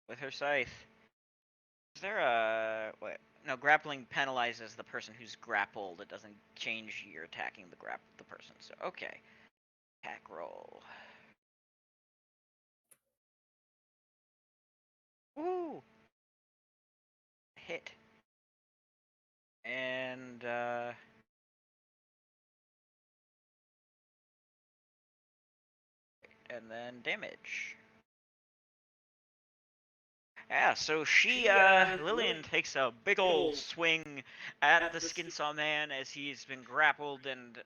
With her scythe. Is there a... what? No, grappling penalizes the person who's grappled. It doesn't change you're attacking the person. So, okay. Attack roll. Woo! Hit. And, and then damage. Yeah, so Lillian takes a big old swing at the Skin Saw Man as he's been grappled, and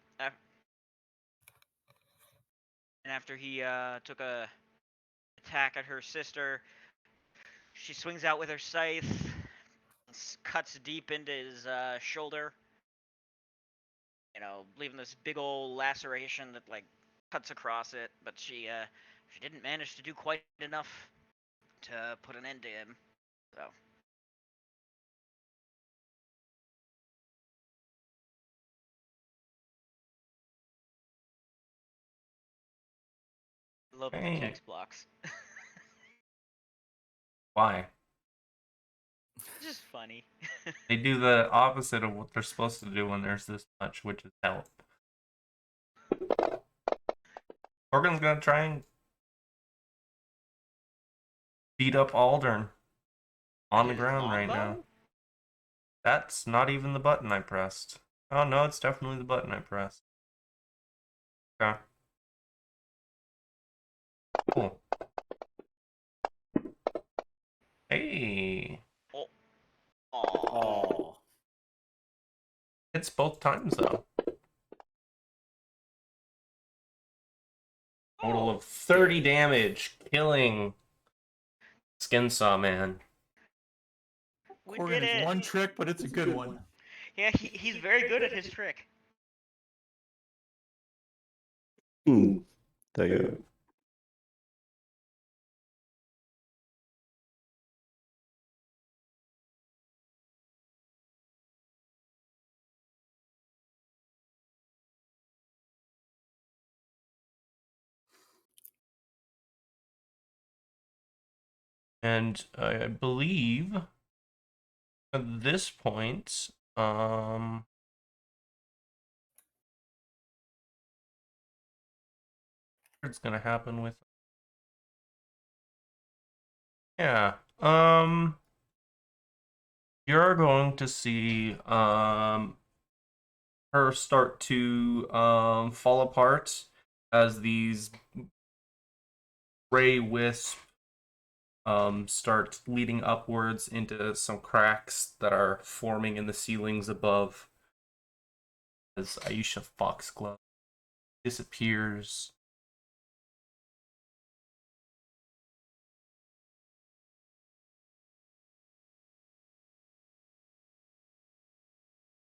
after he took a attack at her sister, she swings out with her scythe, cuts deep into his shoulder, leaving this big old laceration that like cuts across it. But she didn't manage to do quite enough to put an end to him. So. Love the Dang. text blocks. Why? It's just funny. They do the opposite of what they're supposed to do when there's this much, which is help. Morgan's gonna try and beat up Aldern on the ground right now. That's not even the button I pressed. Oh no, it's definitely the button I pressed. Okay. Cool. Hey. Oh. It's both times though. Total of 30 damage, killing Skin Saw Man. We Corgan did is it. one trick, but it's a good one. Yeah, he's very good at his trick. There you go. And I believe at this point, what's gonna happen with? Yeah, you're going to see her start to fall apart as these gray wisps start leading upwards into some cracks that are forming in the ceilings above. As Aisha Foxglove disappears.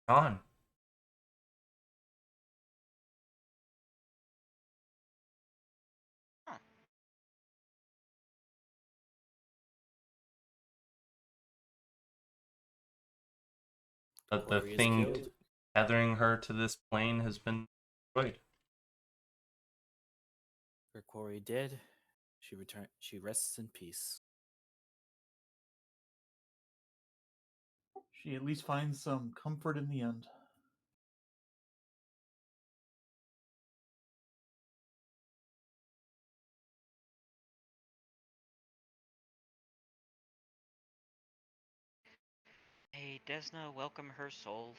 Gone. Huh. But the Corey is thing killed. tethering her to this plane has been destroyed. Her Corey dead. She rests in peace. She at least finds some comfort in the end. May Desna welcome her soul.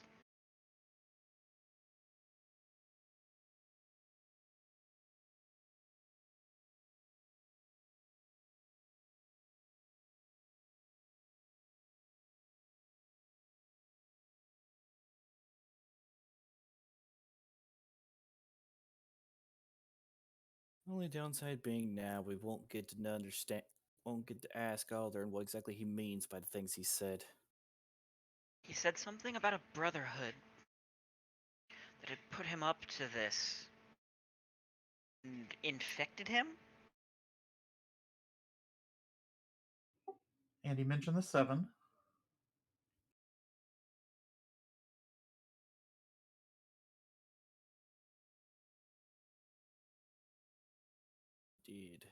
Only downside being now we won't get to won't get to ask Aldern what exactly he means by the things he said. He said something about a brotherhood that had put him up to this and infected him. And he mentioned the 7. Indeed.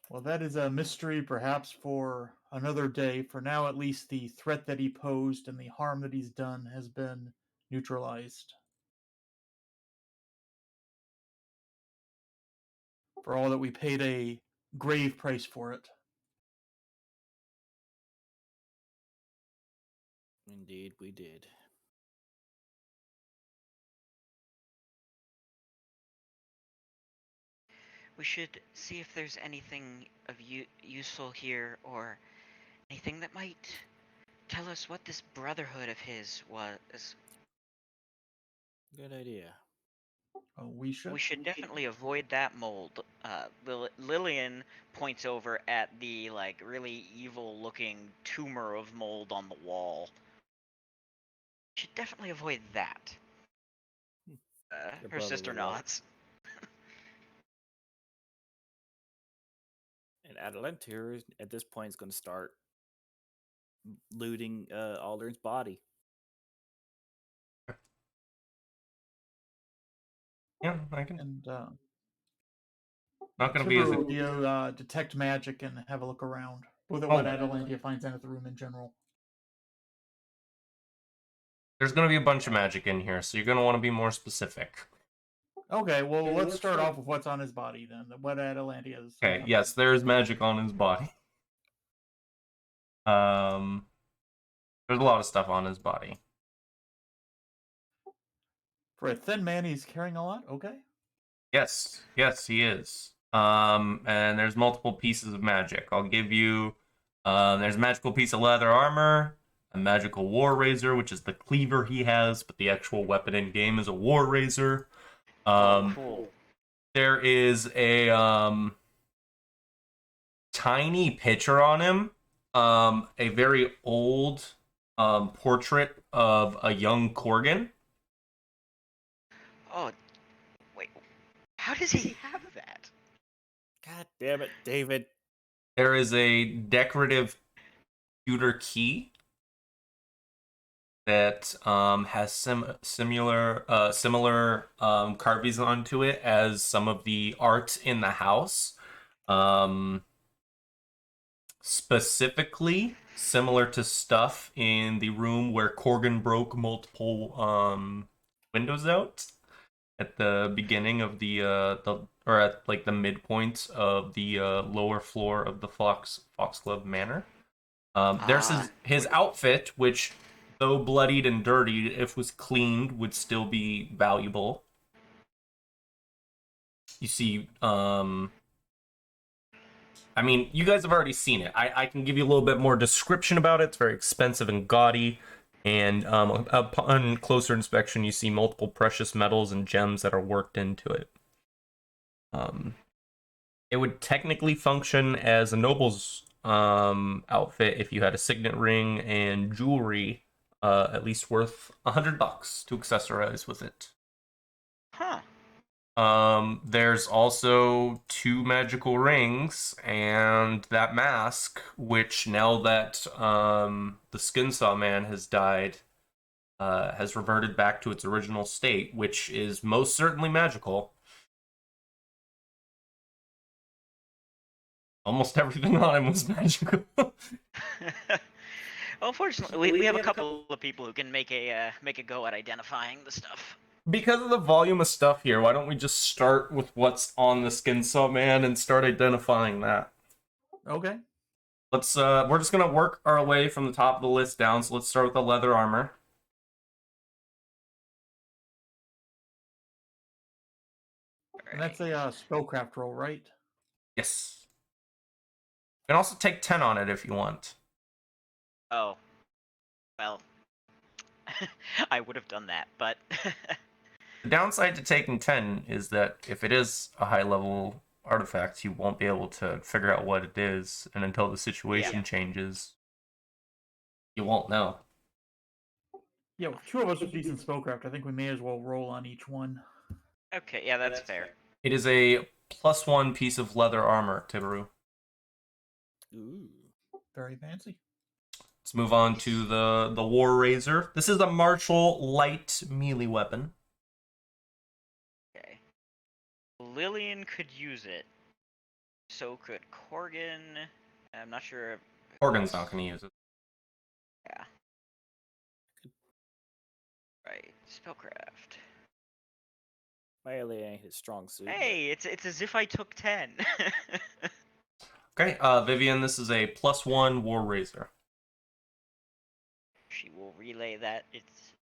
Well, that is a mystery perhaps for another day. For now, at least, the threat that he posed and the harm that he's done has been neutralized. For all that we paid a grave price for it. Indeed, we did. We should see if there's anything of useful here, or anything that might tell us what this brotherhood of his was. Good idea. We should. We should definitely avoid that mold. Lillian points over at the really evil-looking tumor of mold on the wall. Should definitely avoid that. Your Her brother sister would like. nods. And Atalantir at this point is going to start looting Aldern's body. Yeah, I can. And Not gonna be as. Tibber will detect magic and have a look around. Both at Oh. what Atalantia finds and at the room in general. There's gonna be a bunch of magic in here, so you're gonna want to be more specific. Okay, well, let's start off with what's on his body then. What Atalantia is. Okay, yes, there's magic on his body. There's a lot of stuff on his body. For a thin man, he's carrying a lot. Okay. Yes, he is. And there's multiple pieces of magic. I'll give you. There's a magical piece of leather armor, a magical war razor, which is the cleaver he has, but the actual weapon in game is a war razor. Cool. There is a tiny picture on him, a very old portrait of a young Korgan. Oh, wait. How does he have that? God damn it, David. There is a decorative pewter key that has similar carvings onto it as some of the art in the house. Specifically similar to stuff in the room where Corgan broke multiple windows out at the beginning of the or at like the midpoint of the lower floor of the Foxglove Manor. There's his outfit, which though bloodied and dirty, if was cleaned, would still be valuable. You see, I mean, you guys have already seen it. I can give you a little bit more description about it. It's very expensive and gaudy. And upon closer inspection, you see multiple precious metals and gems that are worked into it. It would technically function as a noble's outfit if you had a signet ring and jewelry, at least worth $100 to accessorize with it. Huh. There's also 2 magical rings and that mask, which now that the Skinsaw Man has died, has reverted back to its original state, which is most certainly magical. Almost everything on him was magical. Unfortunately, we have a couple of people who can make a go at identifying the stuff. Because of the volume of stuff here, why don't we just start with what's on the Skinsaw Man and start identifying that? Okay. Let's we're just gonna work our way from the top of the list down, so let's start with the leather armor. And that's a spellcraft roll, right? Yes. You can also take 10 on it if you want. Oh. Well. I would have done that, but... The downside to taking 10 is that if it is a high level artifact, you won't be able to figure out what it is, and until the situation changes, you won't know. Yeah, with 2 of us with decent spellcraft, I think we may as well roll on each one. Okay, yeah, that's fair. It is a +1 piece of leather armor, Tibaru. Ooh. Very fancy. Let's move on to the War Razor. This is a martial light melee weapon. Okay. Lillian could use it. So could Corgan. I'm not sure. Corgan's not going to use it. Yeah. Right. Spellcraft. Melee ain't his strong suit. Hey, it's as if I took 10. Okay, Vivian, this is a +1 War Razor. She will relay that it's.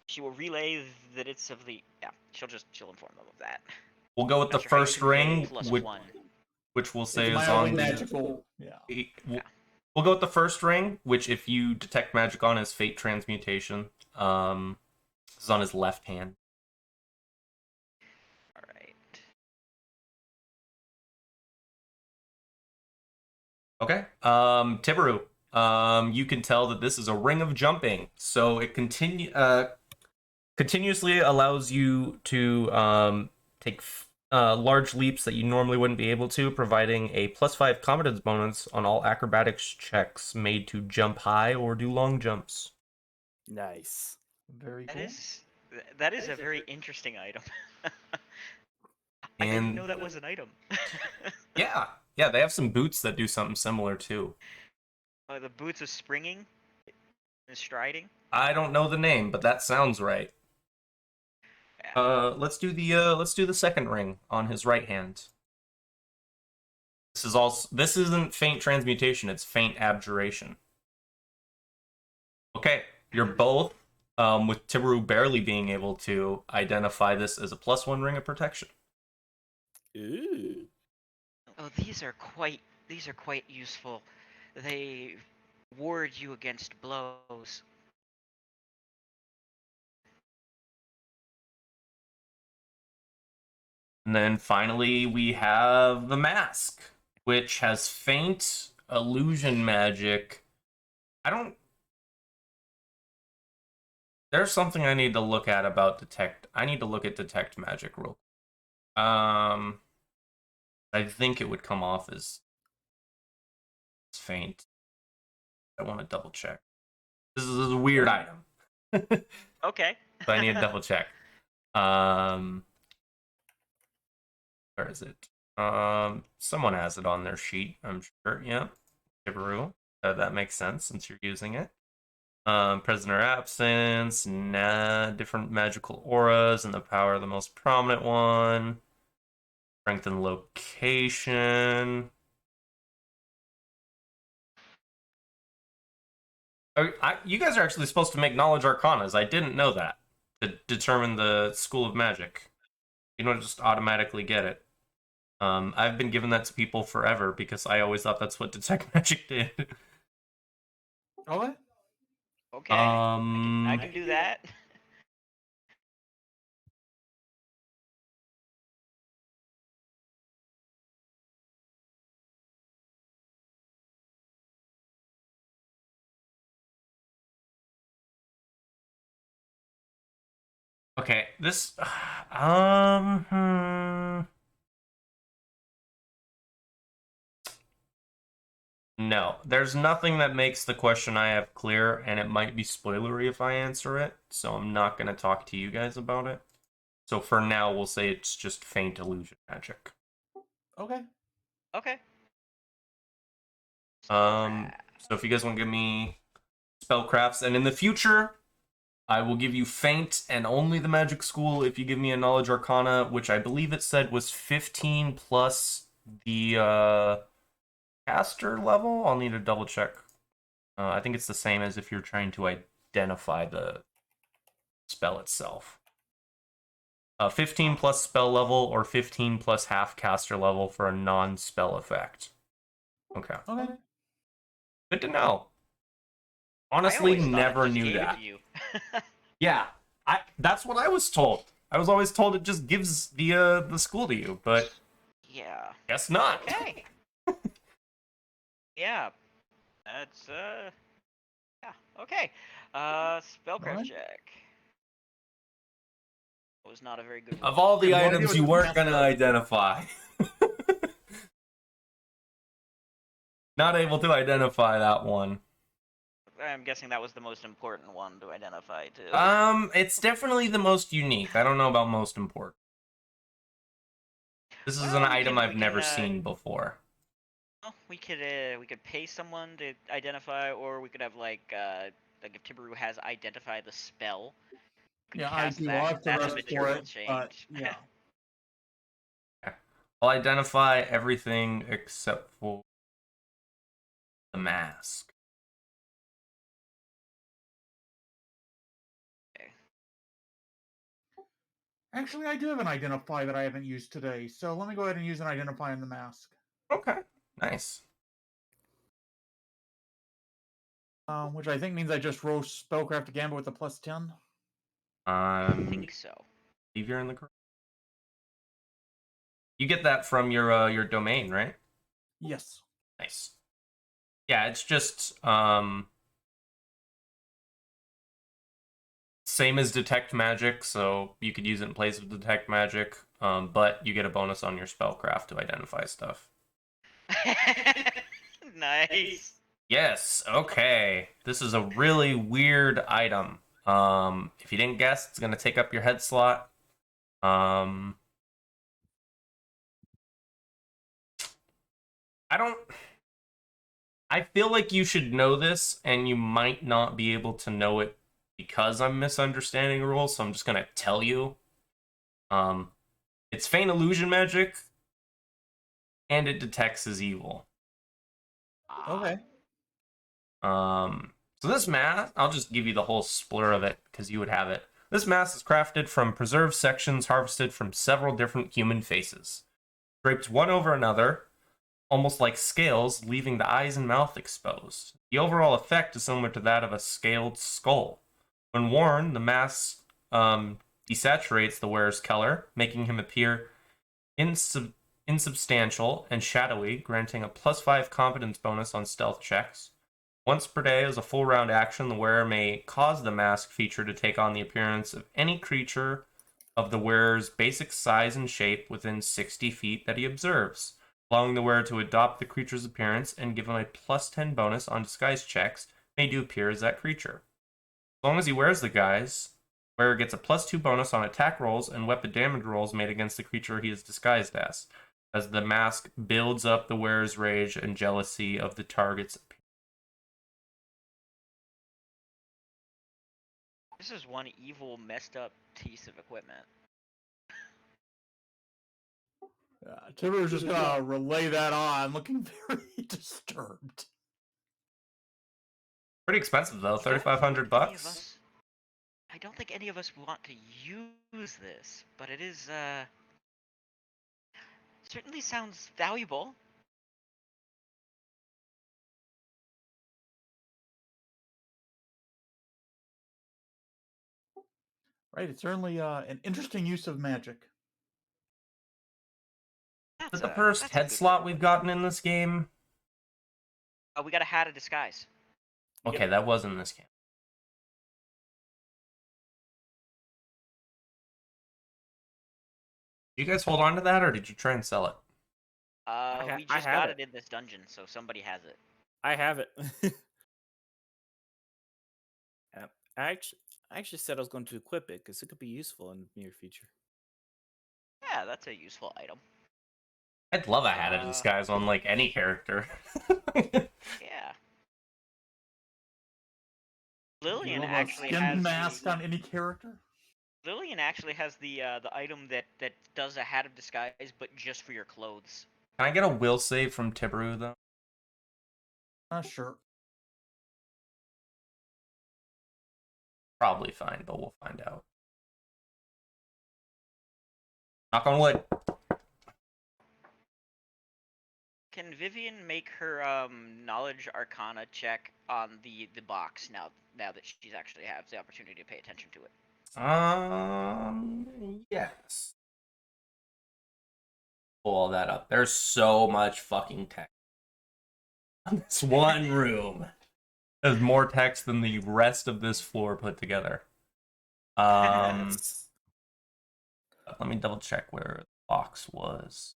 She will relay that it's of the. Yeah, she'll inform them of that. We'll go with the Not sure how you first convey ring, +1. which we'll say It's is mildly on magical. Yeah. We'll go with the first ring, which if you detect magic on is Fate Transmutation. This is on his left hand. Alright. Okay. Tibaru. You can tell that this is a ring of jumping, so it continuously allows you to take large leaps that you normally wouldn't be able to, providing a +5 competence bonus on all acrobatics checks made to jump high or do long jumps. Nice. Very cool. That is a very interesting item. I And didn't know that was an item. yeah, they have some boots that do something similar too. The boots of springing and striding. I don't know the name, but that sounds right. Yeah. Let's do the second ring on his right hand. This isn't Faint Transmutation, it's Faint Abjuration. Okay, you're both with Tibaru barely being able to identify this as a +1 ring of protection. Ooh. Oh, these are quite useful. They ward you against blows. And then finally we have the mask, which has faint illusion magic. There's something I need to look at about detect. I need to look at detect magic real. I think it would come off as faint. I want to double check. This is a weird item. Okay. So I need to double check. Where is it? Someone has it on their sheet, I'm sure. Yeah, Tibaru. That makes sense since you're using it. Prisoner absence, different magical auras, and the power of the most prominent one. Strength and location. You guys are actually supposed to make knowledge arcanas. I didn't know that. To determine the school of magic. You don't just automatically get it. I've been giving that to people forever because I always thought that's what detect magic did. Okay. Okay. I can do that. Okay, this No, there's nothing that makes the question I have clear, and it might be spoilery if I answer it, so I'm not going to talk to you guys about it. So for now, we'll say it's just faint illusion magic. Okay. Okay. So if you guys want to give me spellcrafts, and in the future, I will give you faint and only the magic school if you give me a knowledge arcana, which I believe it said was 15 plus the caster level. I'll need to double check. I think it's the same as if you're trying to identify the spell itself. 15 plus spell level or 15 plus half caster level for a non-spell effect. Okay. Okay. Good to know. I Honestly, always thought it never just knew gave it that. to you. Yeah, that's what I was told. I was always told it just gives the school to you, but Yeah. guess not. Okay. Yeah. That's yeah. Okay. Spellcraft Alright. check. Was not a very good Of roll. all the Yeah, what items do you you weren't have gonna to- identify. Not able to identify that one. I'm guessing that was the most important one to identify too. It's definitely the most unique. I don't know about most important. This is an Well, we item can- I've we never can, seen before. Well, we could pay someone to identify, or we could have like if Tibaru has identify the spell. we could Yeah, I cast do. that. I'll have to That's a rest for material it, but change. yeah. I'll identify everything except for the mask. Actually, I do have an identify that I haven't used today, so let me go ahead and use an identify on the mask. Okay, nice. Which I think means I just roll spellcraft again, but with a plus 10. I think so. Believe you're in the correct. You get that from your domain, right? Yes. Nice. Yeah, it's just same as detect magic, so you could use it in place of detect magic, but you get a bonus on your spellcraft to identify stuff. Nice. Yes, okay. This is a really weird item. If you didn't guess, it's gonna take up your head slot. I feel like you should know this, and you might not be able to know it because I'm misunderstanding rules, so I'm just gonna tell you. It's faint illusion magic, and it detects as evil. Okay. So this mask, I'll just give you the whole splur of it, because you would have it. This mask is crafted from preserved sections harvested from several different human faces, draped one over another, almost like scales, leaving the eyes and mouth exposed. The overall effect is similar to that of a scaled skull. When worn, the mask desaturates the wearer's color, making him appear insubstantial and shadowy, granting a +5 confidence bonus on stealth checks. Once per day, as a full round action, the wearer may cause the mask feature to take on the appearance of any creature of the wearer's basic size and shape within 60 feet that he observes, allowing the wearer to adopt the creature's appearance and give him a +10 bonus on disguise checks made to appear as that creature. long as he wears the guise, wearer gets a +2 bonus on attack rolls and weapon damage rolls made against the creature he is disguised as the mask builds up the wearer's rage and jealousy of the target's appearance. This is one evil, messed up piece of equipment. Timber's just gonna relay that on, looking very disturbed. Pretty expensive though, I don't think any of $3,500. us- I don't think any of us want to use this, but it is, certainly sounds valuable. Right, it's certainly an interesting use of magic. Is That's it the first that's a head good slot word. we've gotten in this game? We got a hat of disguise. Okay, that was in this game. You guys hold on to that, or did you try and sell it? We just have got it. it in this dungeon, so somebody has it. I have it. Yeah, I actually said I was going to equip it because it could be useful in the near future. Yeah, that's a useful item. I'd love a hat of disguise on like any character. Yeah. Would you Lillian love a actually skin has mask on any character? Lillian actually has the item that does a hat of disguise, but just for your clothes. Can I get a will save from Tibaru though? Sure. Probably fine, but we'll find out. Knock on wood. Can Vivian make her knowledge arcana check on the box now that she's actually has the opportunity to pay attention to it? Yes. Pull all that up. There's so much fucking text on this one room. There's more text than the rest of this floor put together. Let me double check where the box was.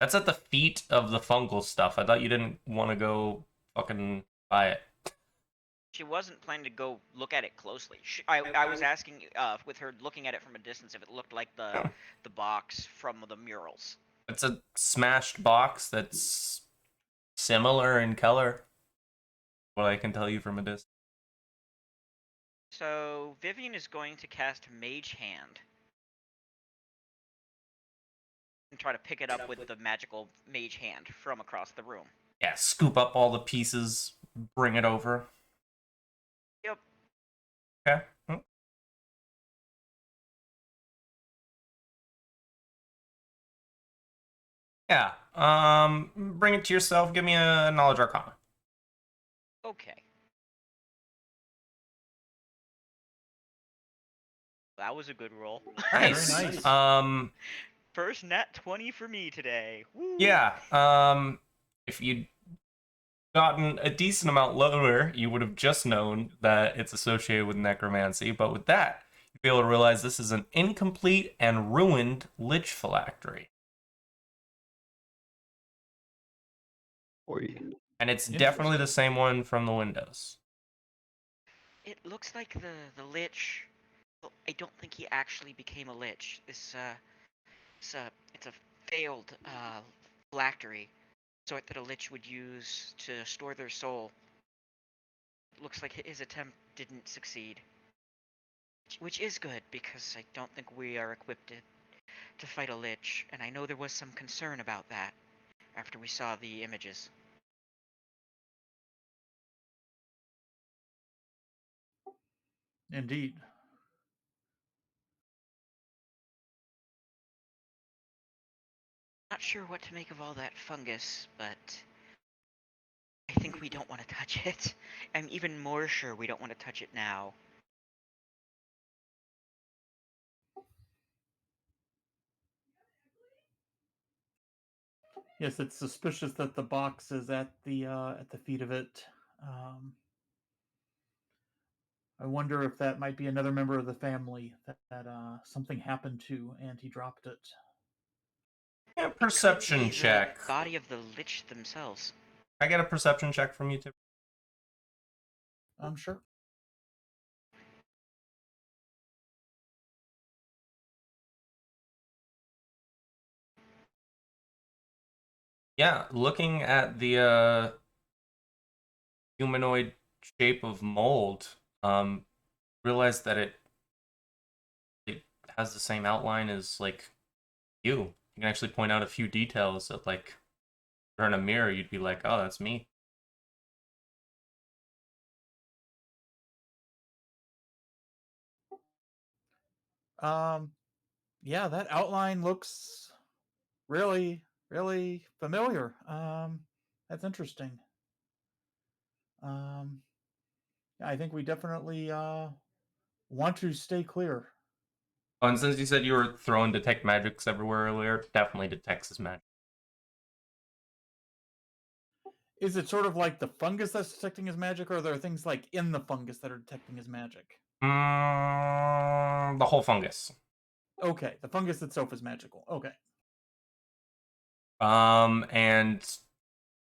That's at the feet of the fungal stuff. I thought you didn't want to go fucking buy it. She wasn't planning to go look at it closely. I was asking with her looking at it from a distance if it looked like the box from the murals. It's a smashed box that's similar in color. What I can tell you from a distance. So Vivian is going to cast Mage Hand and try to pick it up with the magical Mage Hand from across the room. Yeah, scoop up all the pieces, bring it over. Yep. Okay. Yeah. Bring it to yourself. Give me a knowledge arcana. Okay. That was a good roll. Nice. Very nice. First nat 20 for me today. Woo! Yeah. If you'd gotten a decent amount lower, you would have just known that it's associated with necromancy. But with that, you'd be able to realize this is an incomplete and ruined lich phylactery. Oi. And it's definitely the same one from the windows. It looks like the lich. Well, I don't think he actually became a lich. It's a failed phylactery, sort that a lich would use to store their soul. It looks like his attempt didn't succeed, which is good because I don't think we are equipped to fight a lich, and I know there was some concern about that after we saw the images. Indeed. Not sure what to make of all that fungus, but I think we don't want to touch it. I'm even more sure we don't want to touch it now. Yes, it's suspicious that the box is at the feet of it. I wonder if that might be another member of the family that something happened to, and he dropped it. Yeah, perception Be the check. body of the lich themselves. Can I get a perception check from you, Tip? I'm sure. Yeah, looking at the humanoid shape of mold, realize that it has the same outline as like you. You can actually point out a few details that like if you're in a mirror, you'd be like, oh, that's me. Yeah, that outline looks really, really familiar. That's interesting. I think we definitely want to stay clear. Oh, and since you said you were throwing detect magics everywhere earlier, definitely detects his magic. Is it sort of like the fungus that's detecting his magic, or are there things like in the fungus that are detecting his magic? The whole fungus. Okay, the fungus itself is magical. Okay. And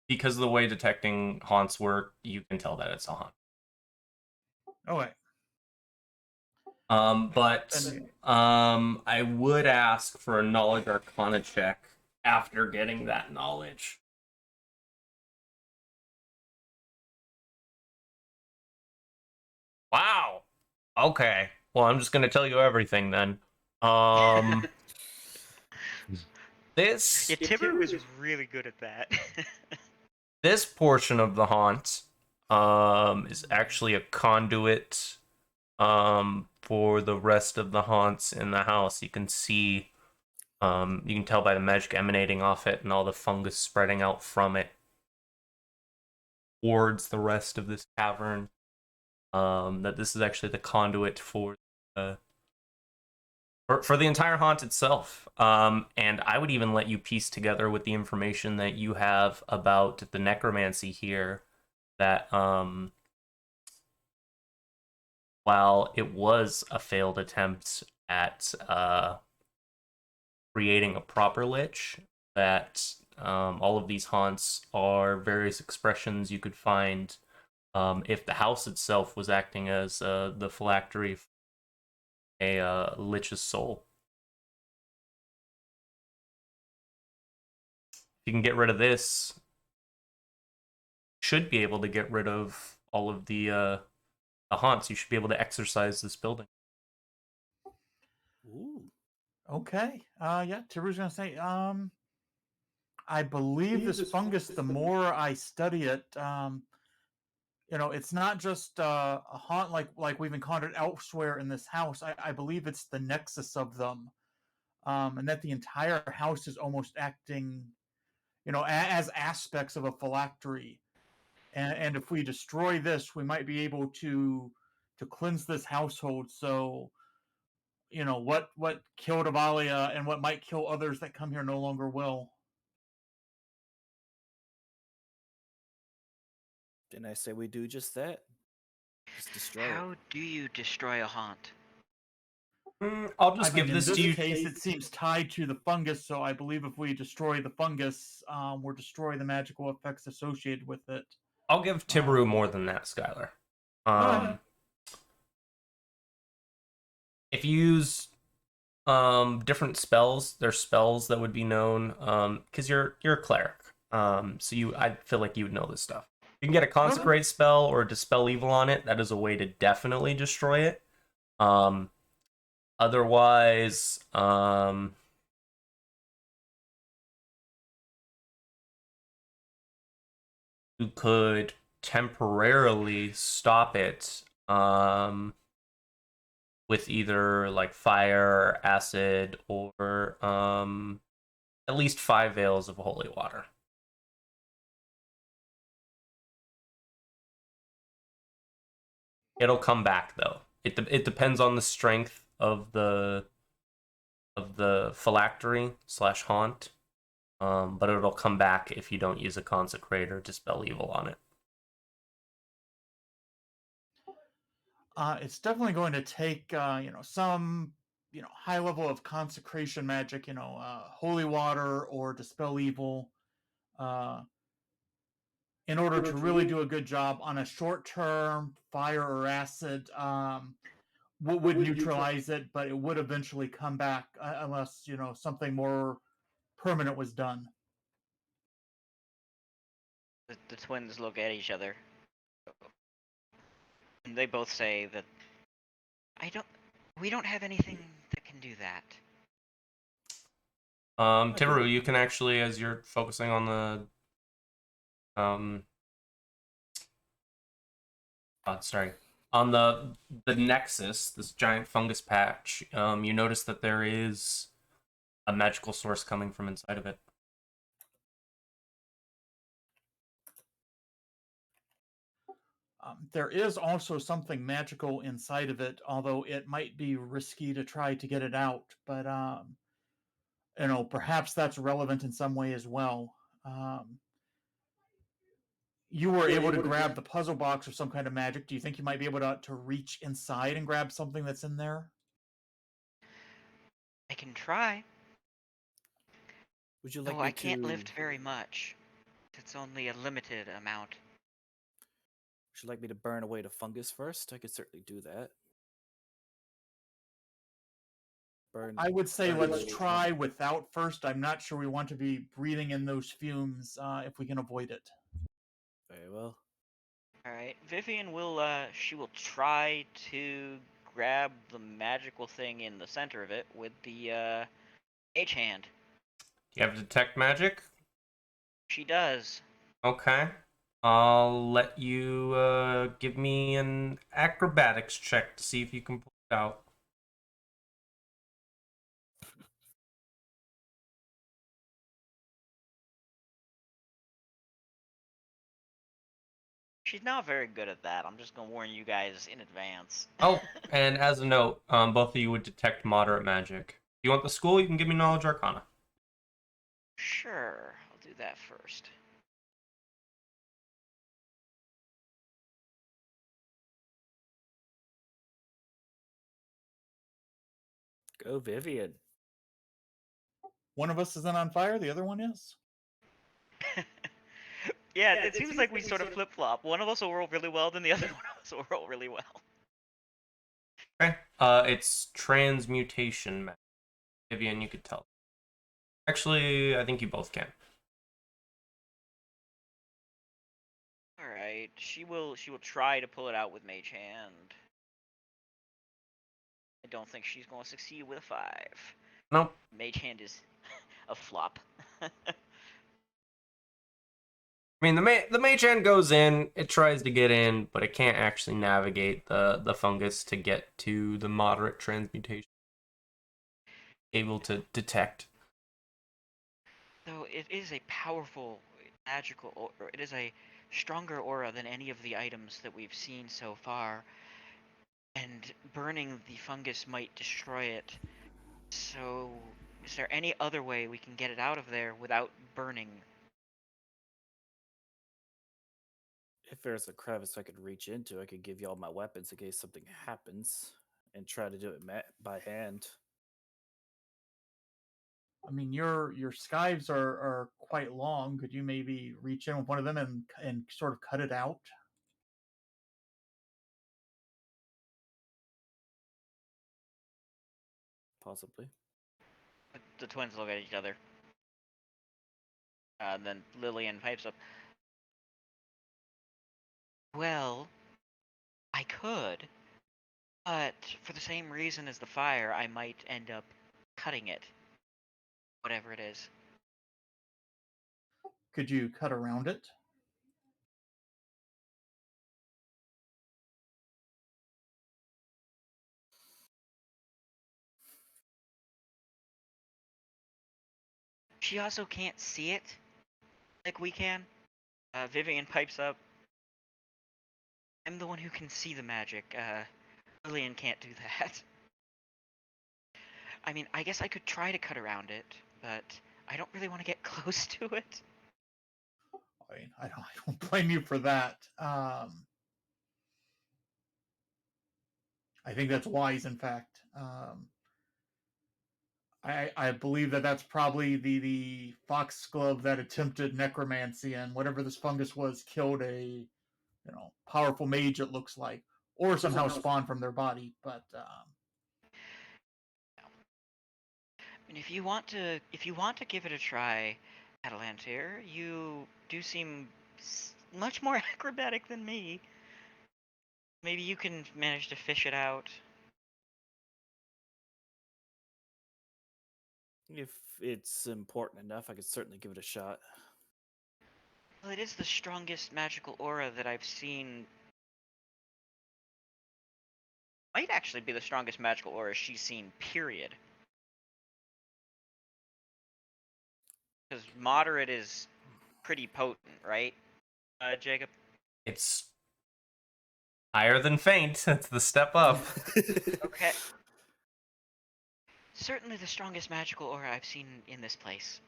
because of the way detecting haunts work, you can tell that it's a haunt. Okay. But I would ask for a knowledge arcana check after getting that knowledge. Wow. Okay. Well, I'm just gonna tell you everything then. This Yeah, Tibber was really good at that. this portion of the haunt is actually a conduit for the rest of the haunts in the house. You can see you can tell by the magic emanating off it and all the fungus spreading out from it towards the rest of this cavern. That this is actually the conduit for the entire haunt itself. And I would even let you piece together with the information that you have about the necromancy here that while it was a failed attempt at creating a proper lich, that all of these haunts are various expressions you could find if the house itself was acting as the phylactery for a lich's soul. If you can get rid of this, should be able to get rid of all of the haunts. You should be able to exorcise this building. Ooh. Okay. Yeah, Tibber's gonna say, I believe this fungus, the more I study it, it's not just a haunt like we've encountered elsewhere in this house. I believe it's the nexus of them, and that the entire house is almost acting, as aspects of a phylactery. And if we destroy this, we might be able to cleanse this household. So, what killed Avalia and what might kill others that come here no longer will. Then I say we do just that. Just destroy it. How do you destroy a haunt? I'll just I give think this in to this you. case, it seems tied to the fungus. So I believe if we destroy the fungus, we're destroying the magical effects associated with it. I'll give Tibaru more than that, Skylar. Alright. If you use different spells, there's spells that would be known because you're a cleric. So I feel like you would know this stuff. You can get a consecrate spell or dispel evil on it. That is a way to definitely destroy it. Otherwise, you could temporarily stop it with either like fire, acid, or at least 5 veils of holy water. It'll come back though. It depends on the strength of the phylactery / haunt. But it'll come back if you don't use a consecrate or dispel evil on it. It's definitely going to take, some high level of consecration magic, holy water or dispel evil, in order to really do a good job on a short term fire or acid, would neutralize it, but it would eventually come back unless something more permanent was done. The twins look at each other. And they both say that we don't have anything that can do that. Timaru, you can actually, as you're focusing on the on the nexus, this giant fungus patch, you notice that there is a magical source coming from inside of it. There is also something magical inside of it, although it might be risky to try to get it out. But perhaps that's relevant in some way as well. You were able to grab the puzzle box or some kind of magic. Do you think you might be able to reach inside and grab something that's in there? I can try. Would you like No, me I can't to lift very much. It's only a limited amount. Would you like me to burn away the fungus first? I could certainly do that. I would say let's try without first. I'm not sure we want to be breathing in those fumes if we can avoid it. Very well. Alright, Vivian will try to grab the magical thing in the center of it with the mage hand. You have detect magic? She does. Okay. I'll let you give me an acrobatics check to see if you can pull it out. She's not very good at that. I'm just gonna warn you guys in advance. Oh, and as a note, both of you would detect moderate magic. If you want the school, you can give me Knowledge Arcana. Sure, I'll do that first. Go, Vivian. One of us isn't on fire, the other one is? Yeah, it seems like we sort of flip-flop. One of us will roll really well, then the other one of us will roll really well. Okay. It's transmutation magic. Vivian, you could tell. Actually, I think you both can. Alright, she will try to pull it out with Mage Hand. I don't think she's going to succeed with a 5. No. Mage Hand is a flop. I mean, the mage hand goes in, it tries to get in, but it can't actually navigate the fungus to get to the moderate transmutation. Able to detect. Though it is a powerful, magical aura. It is a stronger aura than any of the items that we've seen so far. And burning the fungus might destroy it. So, is there any other way we can get it out of there without burning? If there's a crevice I could reach into, I could give y'all my weapons in case something happens, and try to do it by hand. I mean, your skives are quite long. Could you maybe reach in with one of them and sort of cut it out? Possibly. The twins look at each other. And then Lillian pipes up. Well, I could, but for the same reason as the fire, I might end up cutting it. Whatever it is. Could you cut around it? She also can't see it like we can. Vivian pipes up. I'm the one who can see the magic. Lillian can't do that. I mean, I guess I could try to cut around it, but I don't really want to get close to it. I mean, I don't blame you for that. I think that's wise, in fact. I believe that's probably the foxglove that attempted necromancy, and whatever this fungus was killed a powerful mage. It looks like, or somehow spawned from their body. But And if you want to give it a try, Atalantir, you do seem much more acrobatic than me. Maybe you can manage to fish it out. If it's important enough, I could certainly give it a shot. Well, it is the strongest magical aura that I've seen. Might actually be the strongest magical aura she's seen, period. Because moderate is pretty potent, right, Jacob? It's higher than faint. It's the step up. Okay. Certainly the strongest magical aura I've seen in this place.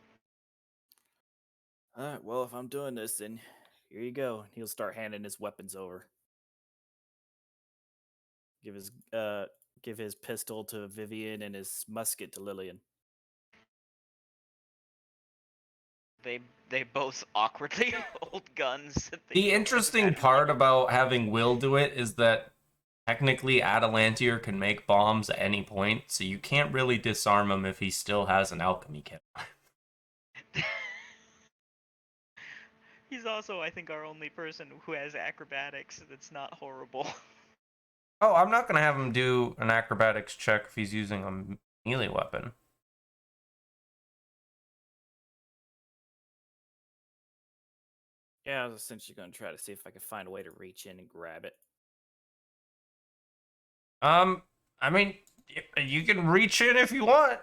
All right, well, if I'm doing this, then here you go. He'll start handing his weapons over. Give his pistol to Vivian and his musket to Lillian. They both awkwardly hold guns. That they The don't interesting imagine part like- about having Will do it is that technically Atalantir can make bombs at any point, so you can't really disarm him if he still has an alchemy kit. He's also, I think, our only person who has acrobatics that's not horrible. Oh, I'm not going to have him do an acrobatics check if he's using a melee weapon. Yeah, I was essentially going to try to see if I could find a way to reach in and grab it. I mean, you can reach in if you want.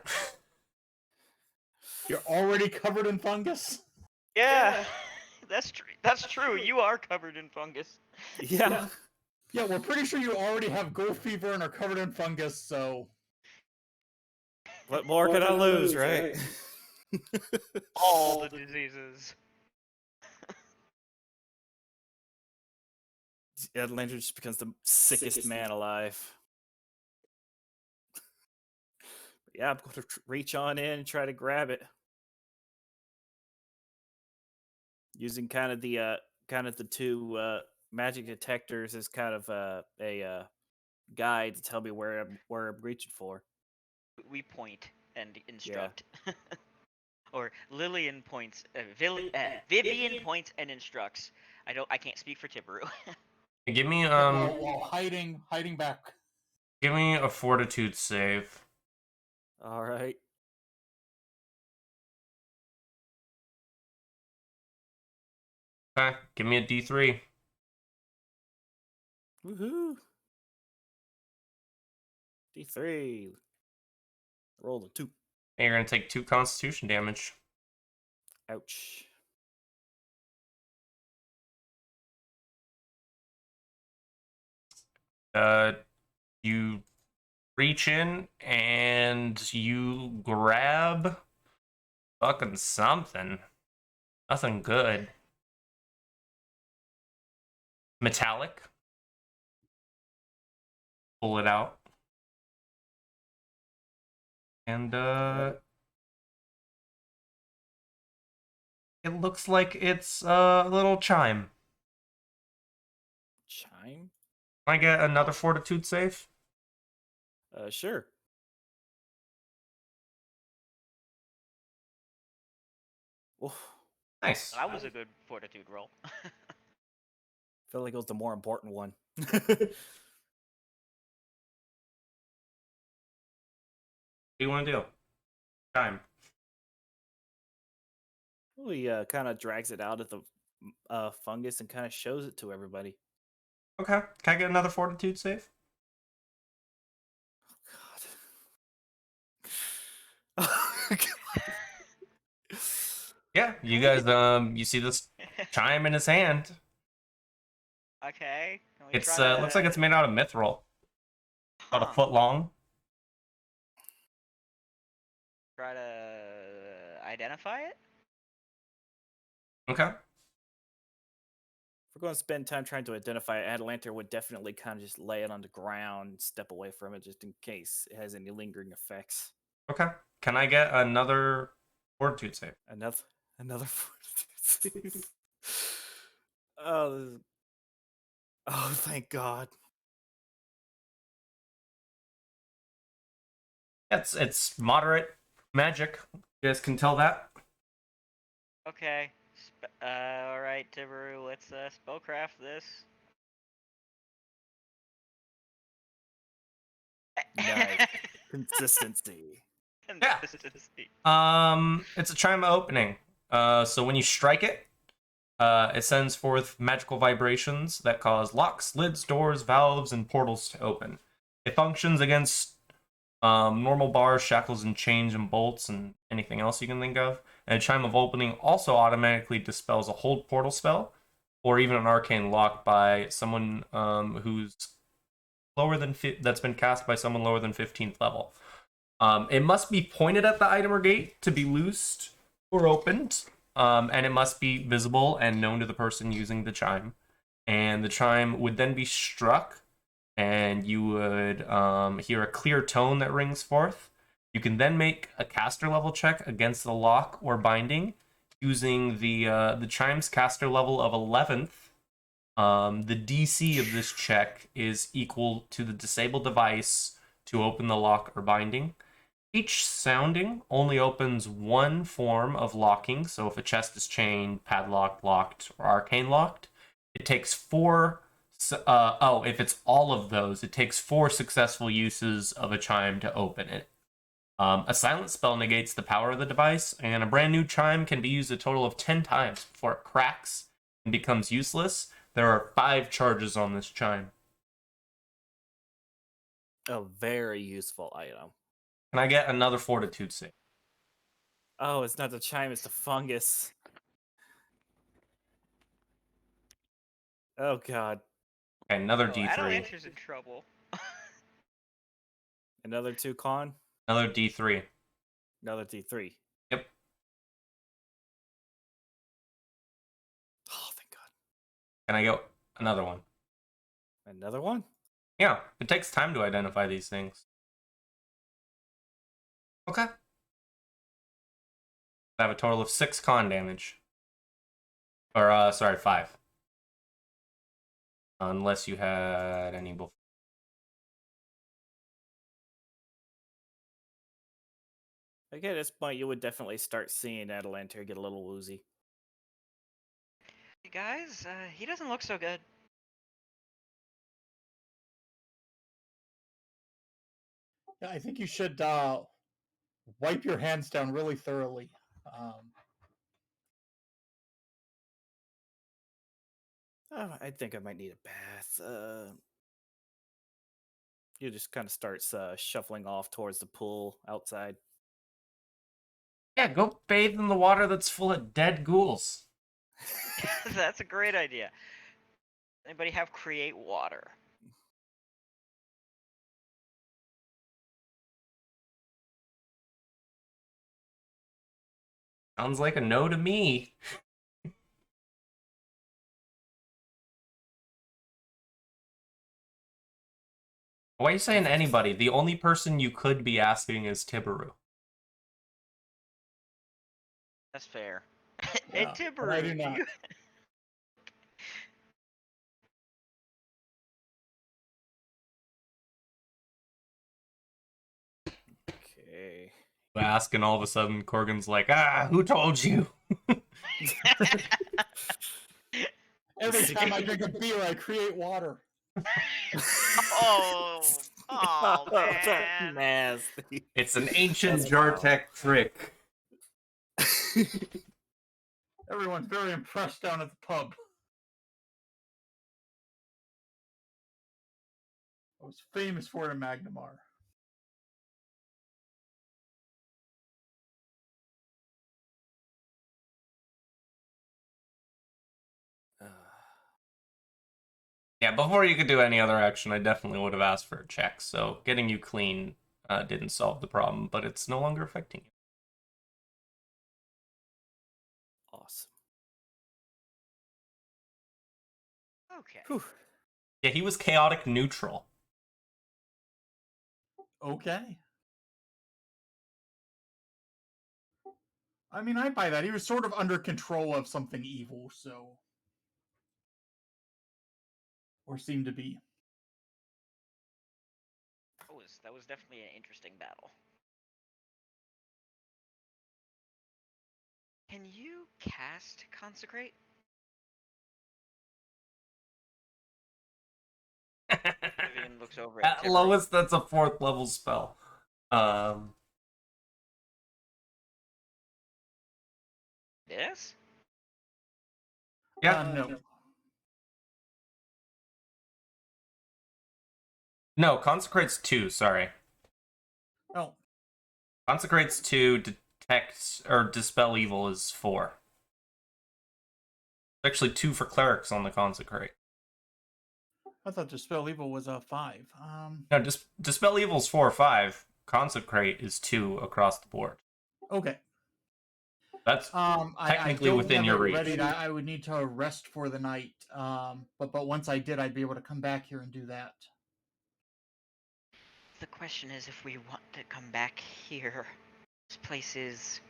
you're already covered in fungus. Yeah, that's true. That's true. You are covered in fungus. Yeah. Yeah, we're pretty sure you already have gold fever and are covered in fungus. So What more could I lose, right? All the diseases. Atlanta just becomes the sickest man alive. But yeah, I'm going to reach on in and try to grab it. Using kind of the two magic detectors as kind of a guide to tell me where I'm reaching for. We point and instruct. Or Lillian points. Vivian points and instructs. I can't speak for Tibaru. Give me while hiding back. give me a fortitude save. All right. Okay, give me a D3. Woohoo! D3. Roll a 2. And you're gonna take 2 Constitution damage. Ouch. You reach in and you grab fucking something. Nothing good. Metallic. Pull it out. And it looks like it's a little chime. Chime? Can I get another fortitude save? Sure. Oof. Nice. That was a good fortitude roll. Feel like it was the more important one. What do you want to do? Chime. Well, he kind of drags it out of the fungus and kind of shows it to everybody. Okay. Can I get another fortitude save? Oh, God. Yeah, you guys you see this chime in his hand. Okay. Can we It's try to- looks like it's made out of mithril. About a foot long. Try to identify it. Okay. If we're going to spend time trying to identify it, Atalanta would definitely kind of just lay it on the ground, step away from it just in case it has any lingering effects. Okay. Can I get another fortitude save? Another fortitude. Oh, oh, thank God. It's moderate magic. You guys can tell that. Okay. All right, Tibaru. Let's spellcraft this. Nice. Consistency. Yeah. Consistency. It's a chime opening. So when you strike it, it sends forth magical vibrations that cause locks, lids, doors, valves, and portals to open. It functions against normal bars, shackles, and chains and bolts, and anything else you can think of. And a chime of opening also automatically dispels a hold portal spell, or even an arcane lock by someone who's lower than that's been cast by someone lower than 15th level. It must be pointed at the item or gate to be loosed or opened, and it must be visible and known to the person using the chime. And the chime would then be struck, and you would hear a clear tone that rings forth. You can then make a caster level check against the lock or binding using the chime's caster level of 11th. The DC of this check is equal to the disabled device to open the lock or binding. Each sounding only opens one form of locking, so if a chest is chained, padlocked, locked, or arcane locked, it takes 4. If it's all of those, it takes 4 successful uses of a chime to open it. A silent spell negates the power of the device, and a brand new chime can be used a total of 10 times before it cracks and becomes useless. There are 5 charges on this chime. A very useful item. Can I get another fortitude save? Oh, it's not the chime, it's the fungus. Oh, God. Okay, another Oh, D3. Atalanta's in trouble. Another 2 con? Another D3. Another D3. Yep. Oh, thank God. Can I get another one? Another one? Yeah, it takes time to identify these things. Okay. I have a total of 6 con damage. Or, 5. Unless you had any before. Like at this point, you would definitely start seeing Atalanta get a little woozy. Hey guys, he doesn't look so good. Yeah, I think you should wipe your hands down really thoroughly. Oh, I think I might need a bath. You just kind of starts shuffling off towards the pool outside. Yeah, go bathe in the water that's full of dead ghouls. That's a great idea. Anybody have create water? Sounds like a no to me. Why are you saying anybody? The only person you could be asking is Tibaru. That's fair. Yeah, And but I Tibaru, do not. Okay. Ask, and all of a sudden Corgan's like, who told you? Every time I drink a beer, I create water. oh, oh That's man. nasty. It's an ancient That's Jartek trick. Everyone's very impressed down at the pub. I was famous for it in Magnamar. Yeah, before you could do any other action, I definitely would have asked for a check. So getting you clean didn't solve the problem, but it's no longer affecting you. Awesome. Okay. Whew. Yeah, he was chaotic neutral. Okay. I mean, I buy that. He was sort of under control of something evil, so. Or seemed to be. That was definitely an interesting battle. Can you cast Consecrate? Vivian looks over at At Tibbert. lowest, that's a 4th level spell. Yes? Yeah. No. No, Consecrate's 2, sorry. Oh. Consecrate's 2, detect or dispel evil is 4. Actually 2 for clerics on the Consecrate. I thought Dispel Evil was a 5. No, dispel evil is 4 or 5. Consecrate is 2 across the board. Okay. That's technically I don't within have your it reach. ready. I would need to rest for the night. But once I did, I'd be able to come back here and do that. The question is if we want to come back here. This place is...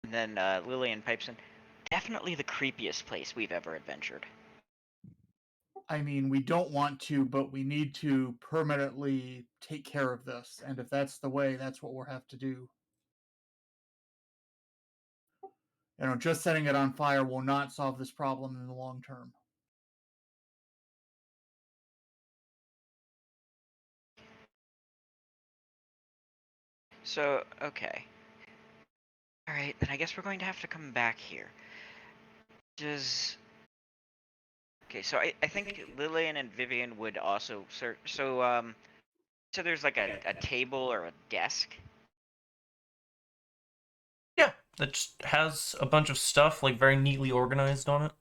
And then Lillian pipes in. Definitely the creepiest place we've ever adventured. I mean, we don't want to, but we need to permanently take care of this. And if that's the way, that's what we'll have to do. Just setting it on fire will not solve this problem in the long term. So, okay. Alright, then I guess we're going to have to come back here. Okay, so I think Lillian and Vivian would also... So there's like a table or a desk? Yeah, that just has a bunch of stuff, like, very neatly organized on it.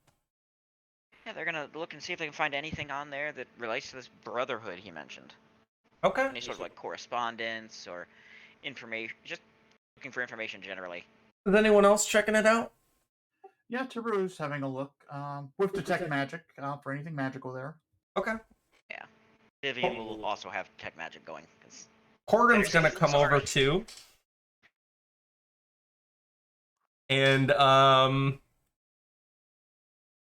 Yeah, they're gonna look and see if they can find anything on there that relates to this brotherhood he mentioned. Okay. Any sort of like correspondence or information, just looking for information generally. Is anyone else checking it out? Yeah, Taru's having a look with Detect Magic for anything magical there. Okay. Yeah. Vivian will also have tech magic going. Corgan's gonna come over too. And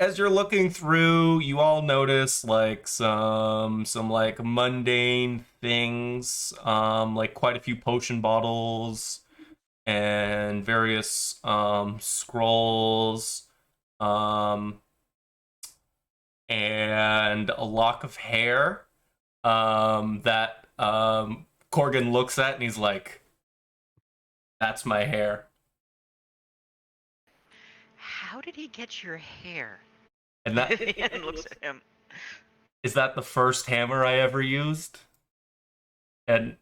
as you're looking through, you all notice like some like mundane things, like quite a few potion bottles and various scrolls, and a lock of hair that Corgan looks at and he's like, "That's my hair." How did he get your hair? And that Vivian looks at him. is that the first hammer I ever used? And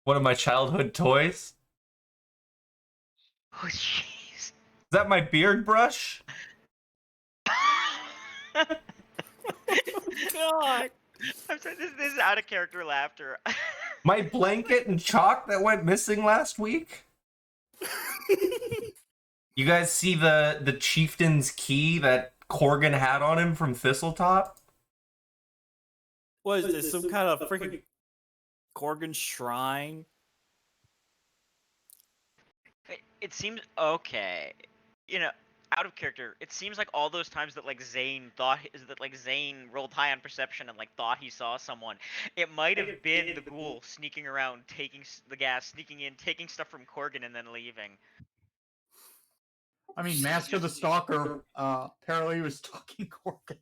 one of my childhood toys? Oh, jeez. Is that my beard brush? God. I'm sorry, this is out of character laughter. My blanket and chalk that went missing last week? You guys see the chieftain's key that Corgan had on him from Thistletop? What is this? Some kind of freaking Corgan shrine? It seems okay. Out of character. It seems like all those times that Zane rolled high on perception and thought he saw someone. It might have been the ghoul sneaking around, taking the gas, sneaking in, taking stuff from Corgan, and then leaving. I mean, Mask of the Stalker apparently was stalking Corgan.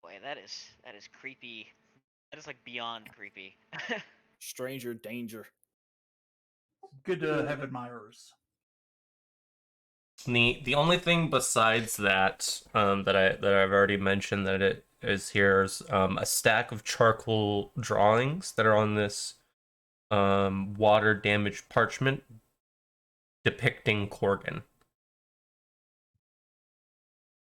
Boy, that is creepy. That is beyond creepy. Stranger danger. Good to have admirers. The only thing besides that that I've already mentioned that it is here is a stack of charcoal drawings that are on this water damaged parchment depicting Corgan.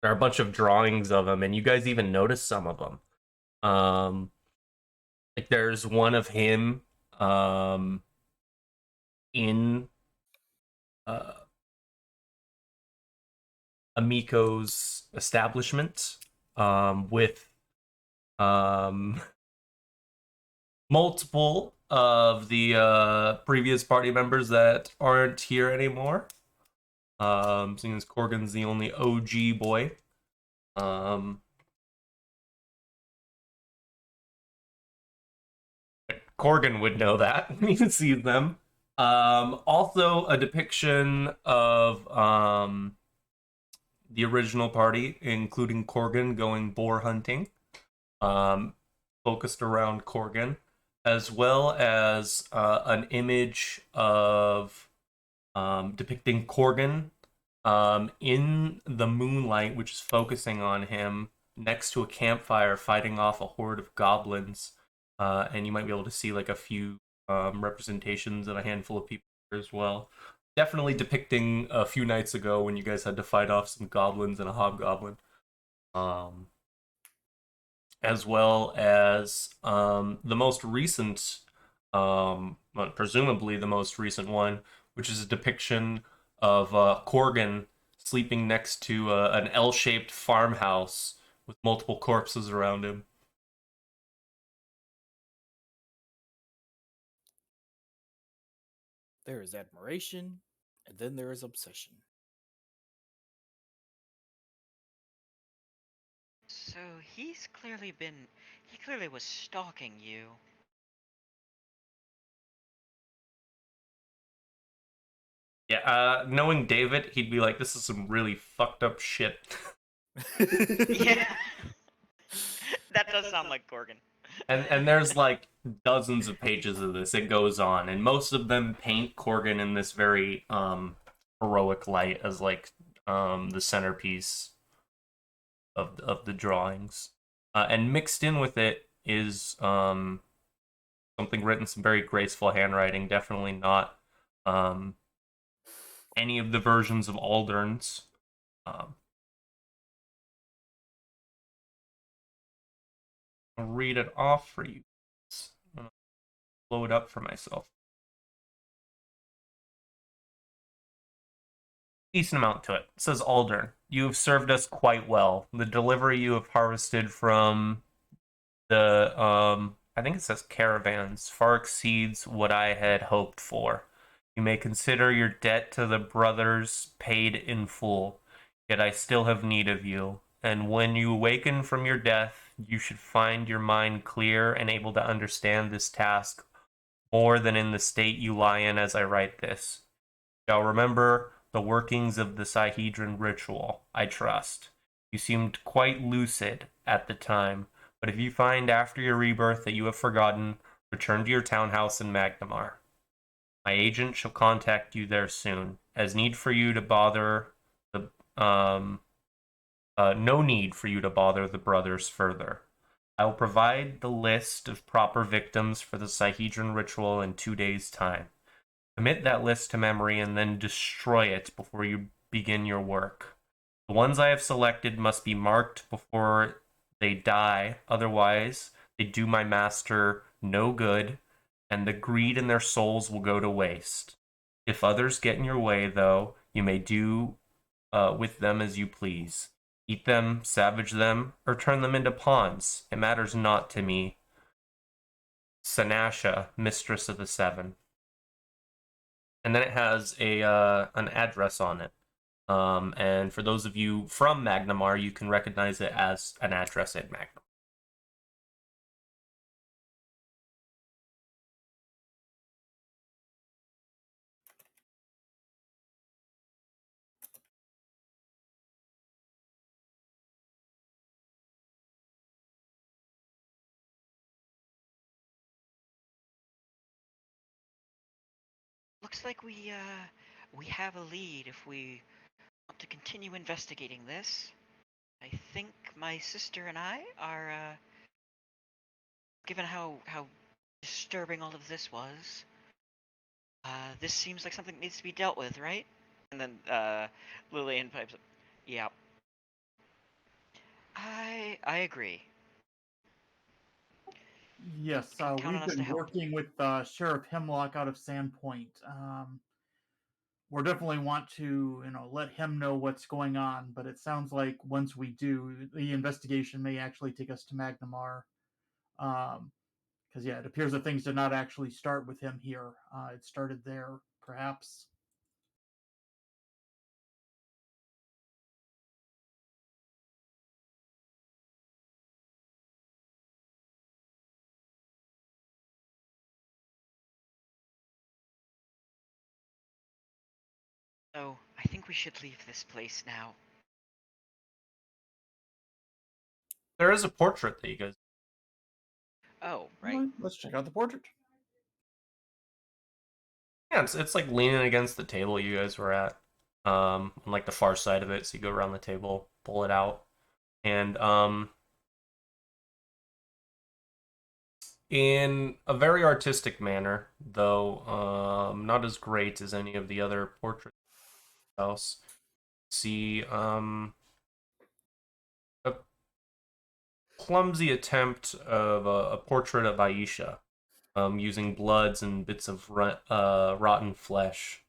There are a bunch of drawings of him, and you guys even notice some of them. Like there's one of him in Amiko's establishment, with multiple of the previous party members that aren't here anymore. Seeing as Corgan's the only OG boy. Corgan would know that when he sees them. Also, a depiction of the original party, including Corgan going boar hunting, focused around Corgan, as well as an image of depicting Corgan in the moonlight, which is focusing on him next to a campfire fighting off a horde of goblins. And you might be able to see like a few representations of a handful of people as well. Definitely depicting a few nights ago when you guys had to fight off some goblins and a hobgoblin. As well as the most recent, well, presumably the most recent one, which is a depiction of Corgan sleeping next to an L-shaped farmhouse with multiple corpses around him. There is admiration, and then there is obsession. So he clearly was stalking you. Yeah, knowing David, he'd be like, this is some really fucked up shit. Yeah. That does sound like Gorgon. And there's like dozens of pages of this. It goes on, and most of them paint Corgan in this very heroic light as like the centerpiece of the drawings. And mixed in with it is something written, some very graceful handwriting. Definitely not any of the versions of Aldern's. I'll read it off for you. I'm gonna blow it up for myself. Decent amount to it. It says, Aldern, you have served us quite well. The delivery you have harvested from the I think it says caravans far exceeds what I had hoped for. You may consider your debt to the brothers paid in full, yet I still have need of you. And when you awaken from your death, you should find your mind clear and able to understand this task more than in the state you lie in as I write this. You shall remember the workings of the Sihedron ritual, I trust. You seemed quite lucid at the time, but if you find after your rebirth that you have forgotten, return to your townhouse in Magnamar. My agent shall contact you there soon. As need for you to bother the no need for you to bother the brothers further. I will provide the list of proper victims for the Sihedron ritual in 2 days' time. Commit that list to memory and then destroy it before you begin your work. The ones I have selected must be marked before they die, otherwise they do my master no good, and the greed in their souls will go to waste. If others get in your way, though, you may do with them as you please. Eat them, savage them, or turn them into pawns. It matters not to me. Sanasha, Mistress of the Seven. And then it has a an address on it. And for those of you from Magnamar, you can recognize it as an address in Magnamar. Looks like we have a lead if we want to continue investigating this. I think my sister and I are given how disturbing all of this was. This seems like something that needs to be dealt with, right? And then Lillian pipes up. Yeah. I agree. Yes, Count on we've us to been help. working with Sheriff Hemlock out of Sandpoint. we'll definitely want to, let him know what's going on. But it sounds like once we do, the investigation may actually take us to Magnamar. Because yeah, it appears that things did not actually start with him here. It started there, perhaps. So, I think we should leave this place now. There is a portrait that you guys. Oh, right. Well, let's check out the portrait. Yeah, it's like leaning against the table you guys were at, on like the far side of it. So you go around the table, pull it out, and in a very artistic manner, though not as great as any of the other portraits in the house. See a clumsy attempt of a portrait of Aisha, using bloods and bits of rotten flesh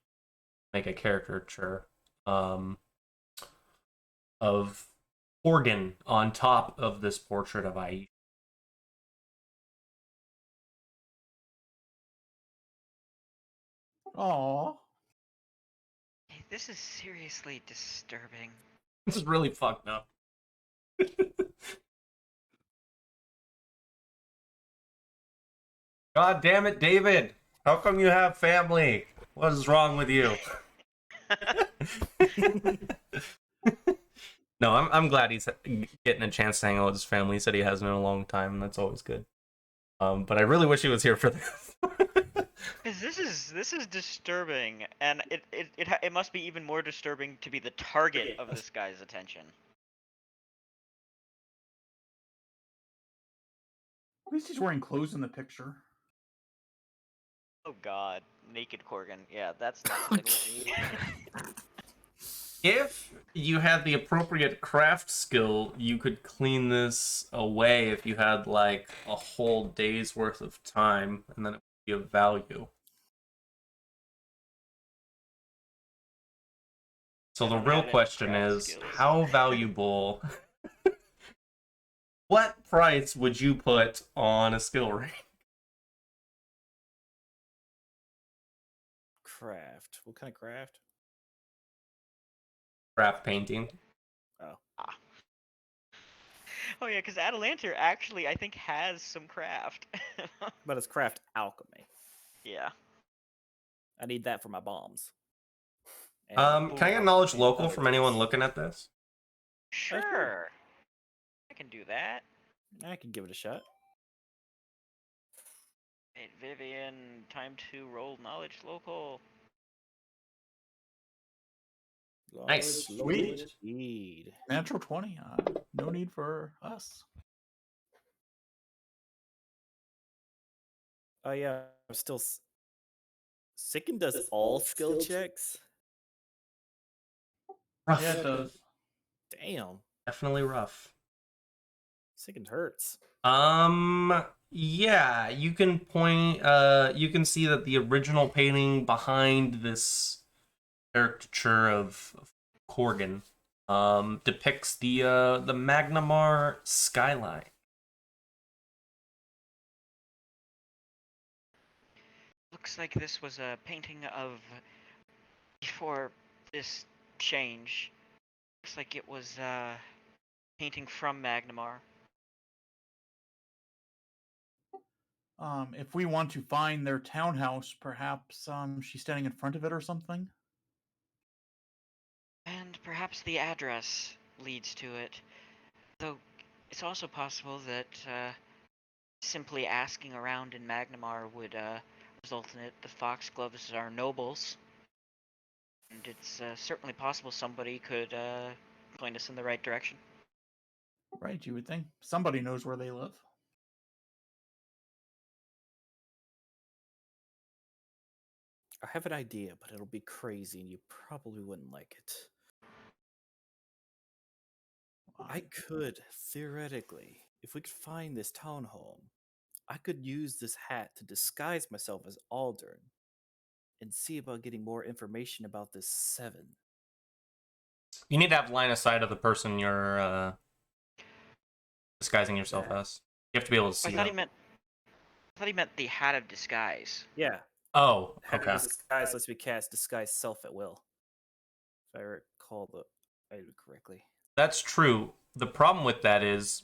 to make a caricature of Organ on top of this portrait of Aisha. Aww. Hey, this is seriously disturbing. This is really fucked up. God damn it, David! How come you have family? What is wrong with you? No, I'm glad he's getting a chance to hang out with his family. He said he hasn't in a long time, and that's always good. But I really wish he was here for this. Because this is disturbing, and it must be even more disturbing to be the target of this guy's attention. At least he's wearing clothes in the picture. Oh God, naked Corgan. Yeah, that's not something we need. If you had the appropriate craft skill, you could clean this away if you had like a whole day's worth of time, and then it would be of value. So I the don't real have any question craft is, skills. how valuable? What price would you put on a skill ring? Craft. What kind of craft? Craft painting. Oh yeah, because Atalantir actually I think has some craft. But it's craft alchemy. Yeah. I need that for my bombs. And Can I get knowledge and local other from anyone things. looking at this? Sure. I can do that. I can give it a shot. Hey, Vivian, time to roll knowledge local. Nice. Sweet. Indeed. Natural 20. No need for us. Oh yeah, I'm still. Sicken does all skill checks. Rough. Yeah, it does. Damn, Definitely rough. Sicken hurts. Yeah, you can point, you can see that the original painting behind this caricature of Corgan, depicts the Magnamar skyline. Looks like this was a painting of before this change. Looks like it was a painting from Magnamar. If we want to find their townhouse, perhaps she's standing in front of it or something. And perhaps the address leads to it. Though it's also possible that simply asking around in Magnamar would result in it. The Foxgloves are nobles. And it's certainly possible somebody could point us in the right direction. Right, you would think. Somebody knows where they live. I have an idea, but it'll be crazy, and you probably wouldn't like it. I could theoretically, if we could find this townhome, I could use this hat to disguise myself as Aldern. and see about getting more information about this 7. You need to have line of sight of the person you're disguising yourself Yeah. as. You have to be able to I see thought he them. meant. I thought he meant the hat of disguise. Yeah. Oh, Having okay. disguise lets me cast disguise self at will. If I recall the item correctly. That's true. The problem with that is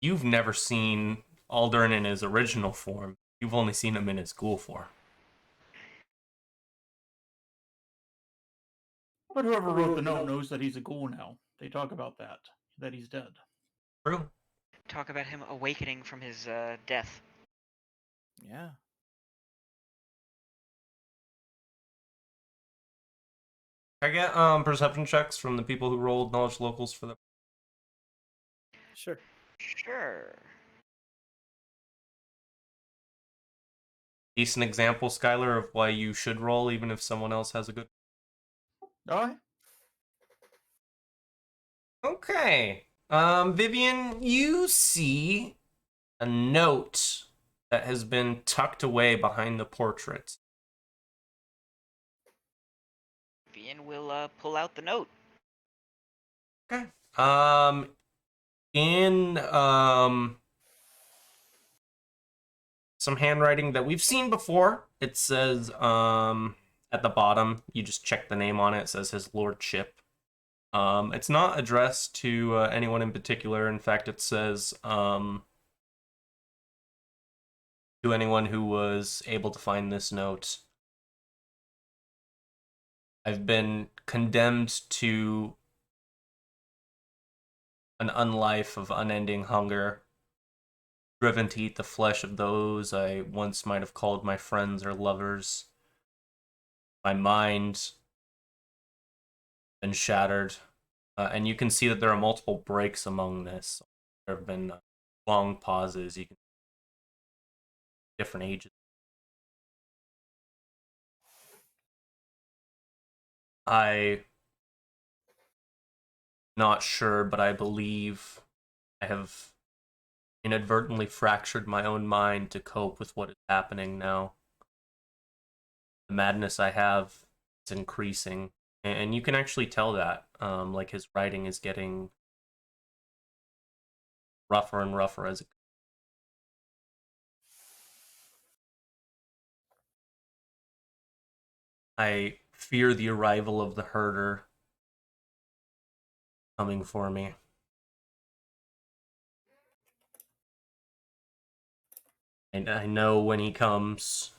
you've never seen Aldern in his original form. You've only seen him in his ghoul form. But whoever wrote the note knows that he's a ghoul now. They talk about that he's dead. True. Talk about him awakening from his death. Yeah. I get perception checks from the people who rolled knowledge locals for the. Sure. Sure. Decent example, Skylar, of why you should roll even if someone else has a good. All right. Okay. Vivian, you see a note that has been tucked away behind the portrait. Vian will pull out the note. Okay. In some handwriting that we've seen before, it says at the bottom, you just check the name on it, it says his lordship. It's not addressed to anyone in particular. In fact, it says to anyone who was able to find this note, I've been condemned to an unlife of unending hunger, driven to eat the flesh of those I once might have called my friends or lovers. My mind been shattered, and you can see that there are multiple breaks among this. There have been long pauses. You can different ages. I not sure, but I believe I have inadvertently fractured my own mind to cope with what is happening now. The madness I have is increasing, and you can actually tell that. Like his writing is getting rougher and rougher as it. I fear the arrival of the herder coming for me. And I know when he comes,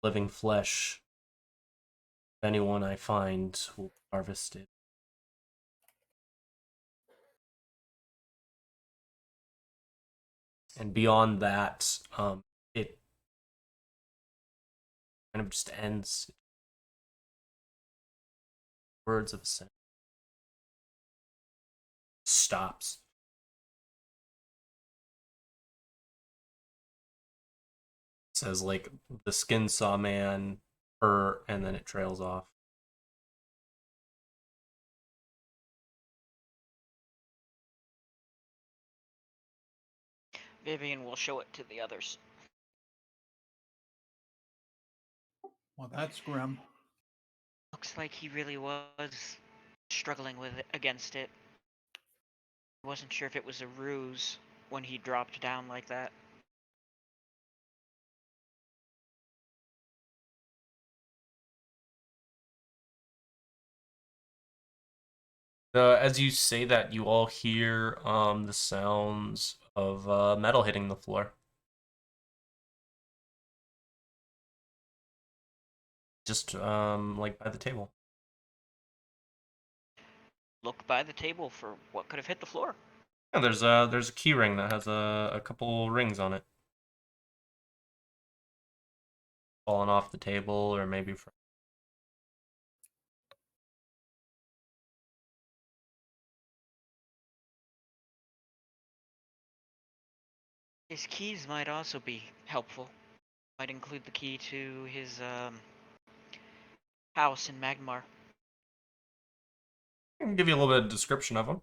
living flesh, anyone I find will be harvested. And beyond that, it kind of just ends. Words of a sentence. Stops. It says like the skin saw man, and then it trails off. Vivian will show it to the others. Well, that's grim. Looks like he really was struggling with it, against it. I wasn't sure if it was a ruse when he dropped down like that. As you say that, you all hear the sounds of metal hitting the floor. Just like by the table. Look by the table for what could have hit the floor. Yeah, there's a key ring that has a couple rings on it. Fallen off the table, or maybe from. His keys might also be helpful. Might include the key to his house in Magmar. I can give you a little bit of description of them.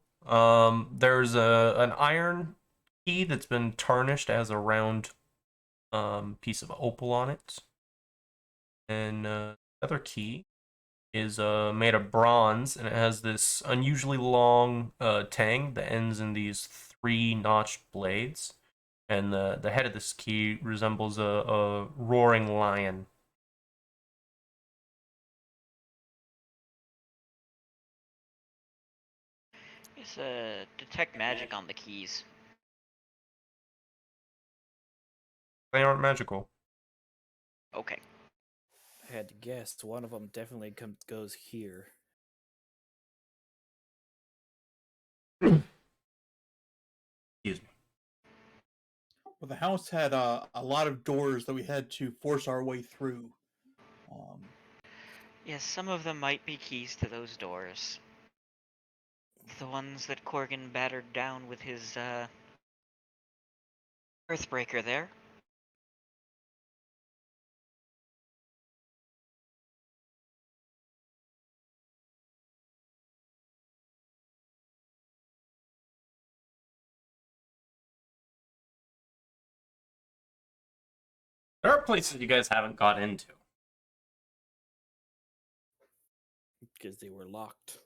There's an iron key that's been tarnished. It has a round piece of opal on it. And other key is made of bronze, and it has this unusually long tang that ends in these 3-notched blades. And the head of this key resembles a roaring lion. It's detect magic on the keys. They aren't magical. Okay. I had to guess. One of them definitely goes here. Excuse me. Well, the house had a lot of doors that we had to force our way through. Yes, some of them might be keys to those doors. The ones that Corgan battered down with his Earthbreaker there. There are places you guys haven't got into. Because they were locked.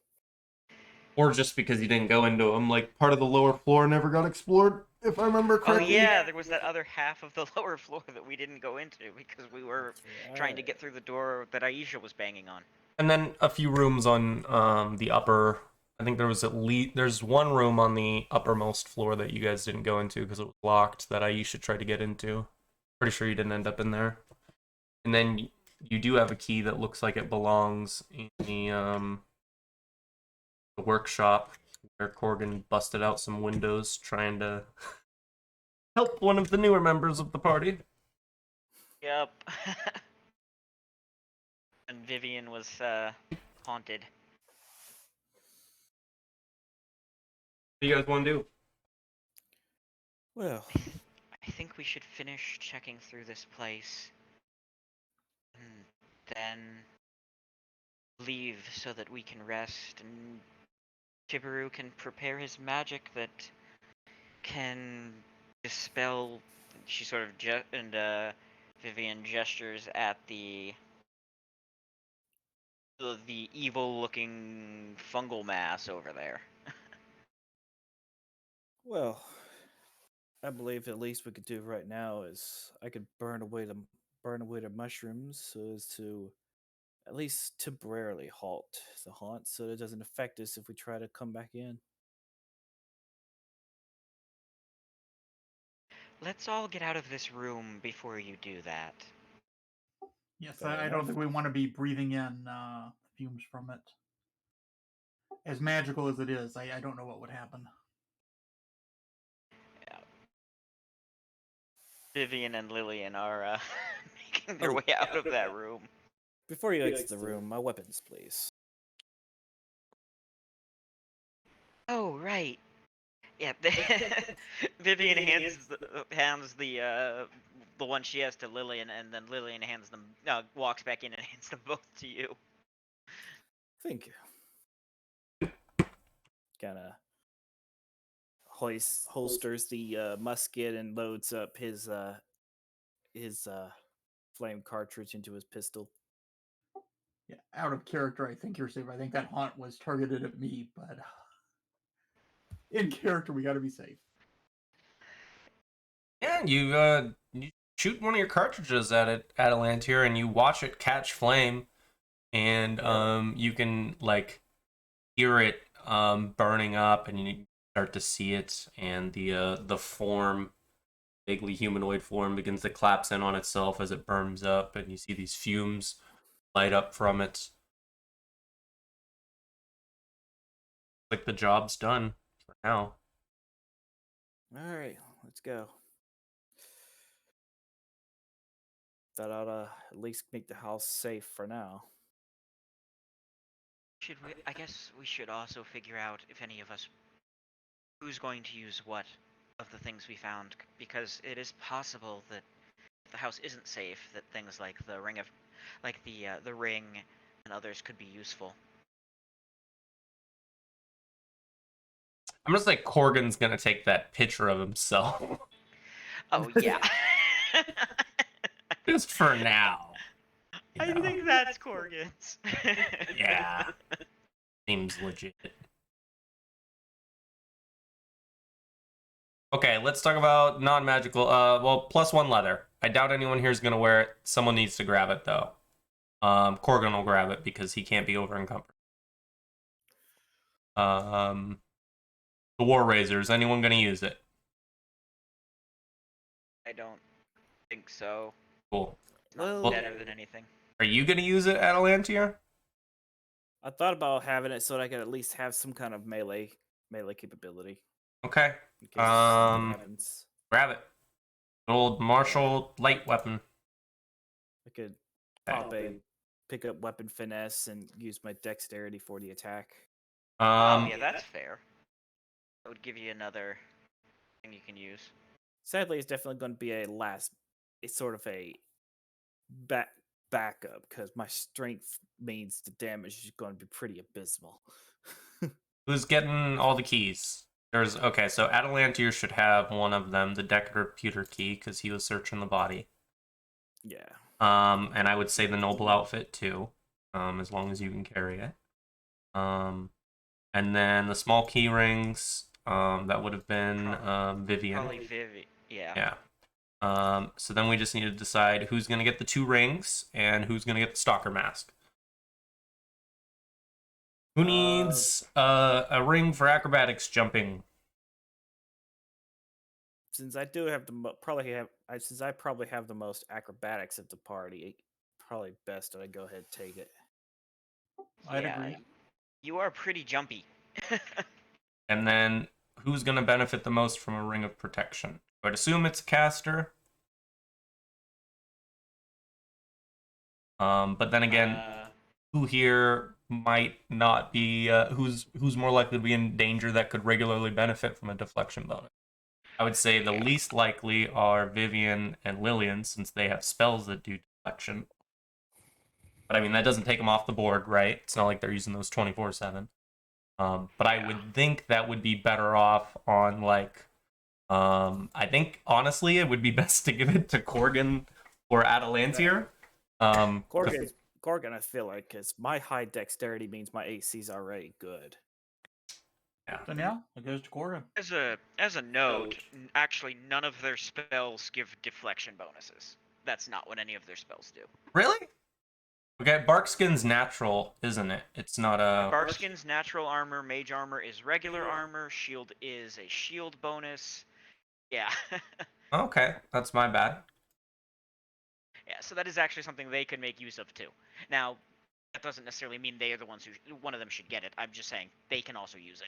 Or just because you didn't go into them, like part of the lower floor never got explored, if I remember Oh correctly. yeah, there was that other half of the lower floor that we didn't go into because we were That's trying to right. get through the door that Aisha was banging on. And then a few rooms on the upper. I think there's one room on the uppermost floor that you guys didn't go into because it was locked that Aisha tried to get into. Pretty sure you didn't end up in there. And then you do have a key that looks like it belongs in the workshop where Corgan busted out some windows trying to help one of the newer members of the party. Yep. And Vivian was haunted. What do you guys want to do? Well, I think we should finish checking through this place. And then leave so that we can rest and Shibaru can prepare his magic that can dispel. She sort of Vivian gestures at the evil-looking fungal mass over there. well, I believe at least we could do right now is I could burn away the mushrooms so as to at least temporarily halt the haunt so it doesn't affect us if we try to come back in. Let's all get out of this room before you do that. Yes, Fair I don't enough. think we want to be breathing in fumes from it. As magical as it is, I don't know what would happen. Yeah. Vivian and Lillian are making their Oh, way out of that room. Before you exit the room, my weapons, please. Oh, right. Yeah, Vivian hands the one she has to Lillian, and then Lillian walks back in and hands them both to you. Thank you. Kind of holsters the musket and loads up his flame cartridge into his pistol. Yeah, out of character, I think you're safe. I think that haunt was targeted at me, but in character, we got to be safe. Yeah, you shoot one of your cartridges at it, at Atlantir, and you watch it catch flame, and you can like hear it burning up, and you start to see it, and the form, vaguely humanoid form, begins to collapse in on itself as it burns up, and you see these fumes light up from it. Like the job's done for now. All right, let's go. That ought to at least make the house safe for now. I guess we should also figure out if any of us who's going to use what of the things we found, because it is possible that if the house isn't safe, that things like the ring and others could be useful. I'm just like Corgan's gonna take that picture of himself. Oh yeah. Just for now. I know. think that's Corgan's. Yeah. Seems legit. Okay, let's talk about non-magical. Well, +1 leather. I doubt anyone here is gonna wear it. Someone needs to grab it though. Corgan will grab it because he can't be over encumbered. The War Razor. Is anyone gonna use it? I don't think so. Cool. Not Well- better than anything. Are you gonna use it, Atalantier? I thought about having it so that I could at least have some kind of melee capability. Okay. In case something Um, happens. Grab it. Old martial light weapon. I could Okay. pick up weapon finesse and use my dexterity for the attack. Oh, yeah, that's fair. That would give you another thing you can use. Sadly, it's definitely going to be it's sort of a backup because my strength means the damage is going to be pretty abysmal. Who's getting all the keys? Okay, so Atalantier should have one of them, the Decatur key, because he was searching the body. Yeah. And I would say the noble outfit too, as long as you can carry it. And then the small key rings, that would have been Vivian. Probably Vivi. Yeah. Yeah. So then we just need to decide who's gonna get the 2 rings and who's gonna get the stalker mask. Who needs a ring for acrobatics jumping? Since I do have since I probably have the most acrobatics at the party, probably best that I go ahead and take it. I'd Yeah, agree. You are pretty jumpy. And then who's gonna benefit the most from a ring of protection? I'd assume it's a caster. But then again, who here might not be who's more likely to be in danger that could regularly benefit from a deflection bonus? I would say the least likely are Vivian and Lillian, since they have spells that do deflection. But I mean, that doesn't take them off the board, right? It's not like they're using those 24/7. But I would think that would be better off on like I think honestly it would be best to give it to Corgan or Atalantier. Corgan, I feel like, because my high dexterity means my AC's already good. Then yeah, it goes to Corgan. As a note, actually none of their spells give deflection bonuses. That's not what any of their spells do. Really? Okay, Barkskin's natural, isn't it? It's not a... Barkskin's natural armor, mage armor is regular armor, shield is a shield bonus. Yeah. Okay, that's my bad. Yeah, so that is actually something they could make use of too. Now, that doesn't necessarily mean they are the ones who one of them should get it. I'm just saying they can also use it.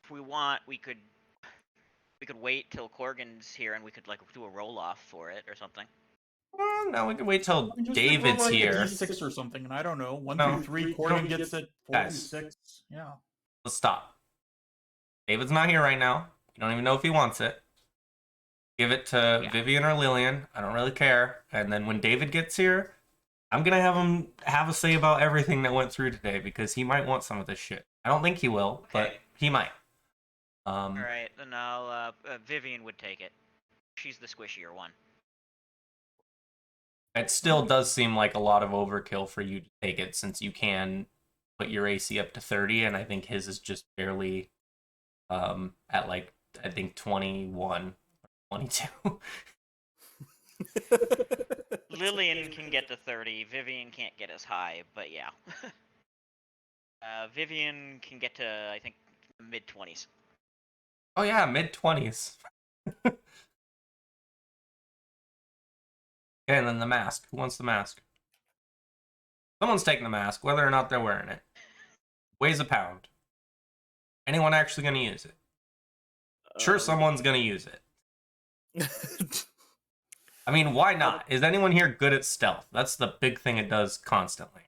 If we want, we could wait till Corgan's here and we could like do a roll off for it or something. No, we can wait till I mean, just David's roll like here. a D6 or something, and I don't know. 1 No. through 3, Corgan gets it. 4 through Guys. 6. Yeah. Let's stop. David's not here right now. You don't even know if he wants it. Give it to Vivian or Lillian. I don't really care. And then when David gets here, I'm gonna have him have a say about everything that went through today because he might want some of this shit. I don't think he will, but he might. All right, then I'll. Vivian would take it. She's the squishier one. It still does seem like a lot of overkill for you to take it since you can put your AC up to 30, and I think his is just barely at like I think 21 or 22. Lillian can get to 30. Vivian can't get as high, but yeah. Vivian can get to I think mid 20s. Oh yeah, mid 20s. Okay, and then the mask. Who wants the mask? Someone's taking the mask, whether or not they're wearing it. Weighs a pound. Anyone actually going to use it? Sure, someone's going to use it. I mean, why not? Is anyone here good at stealth? That's the big thing it does constantly.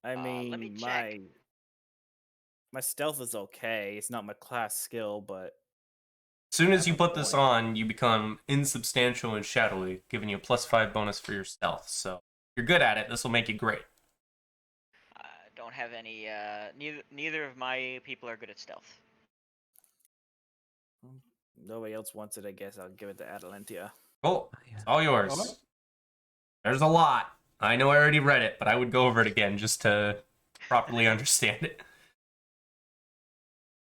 I mean, let me check. my stealth is okay. It's not my class skill, but As soon as you put this on, you become insubstantial and shadowy, giving you a +5 bonus for your stealth. So if you're good at it, this will make you great. Don't have any. Neither of my people are good at stealth. Nobody else wants it, I guess I'll give it to Atalantia. Cool. It's all yours. Alright. There's a lot. I know I already read it, but I would go over it again just to properly understand it.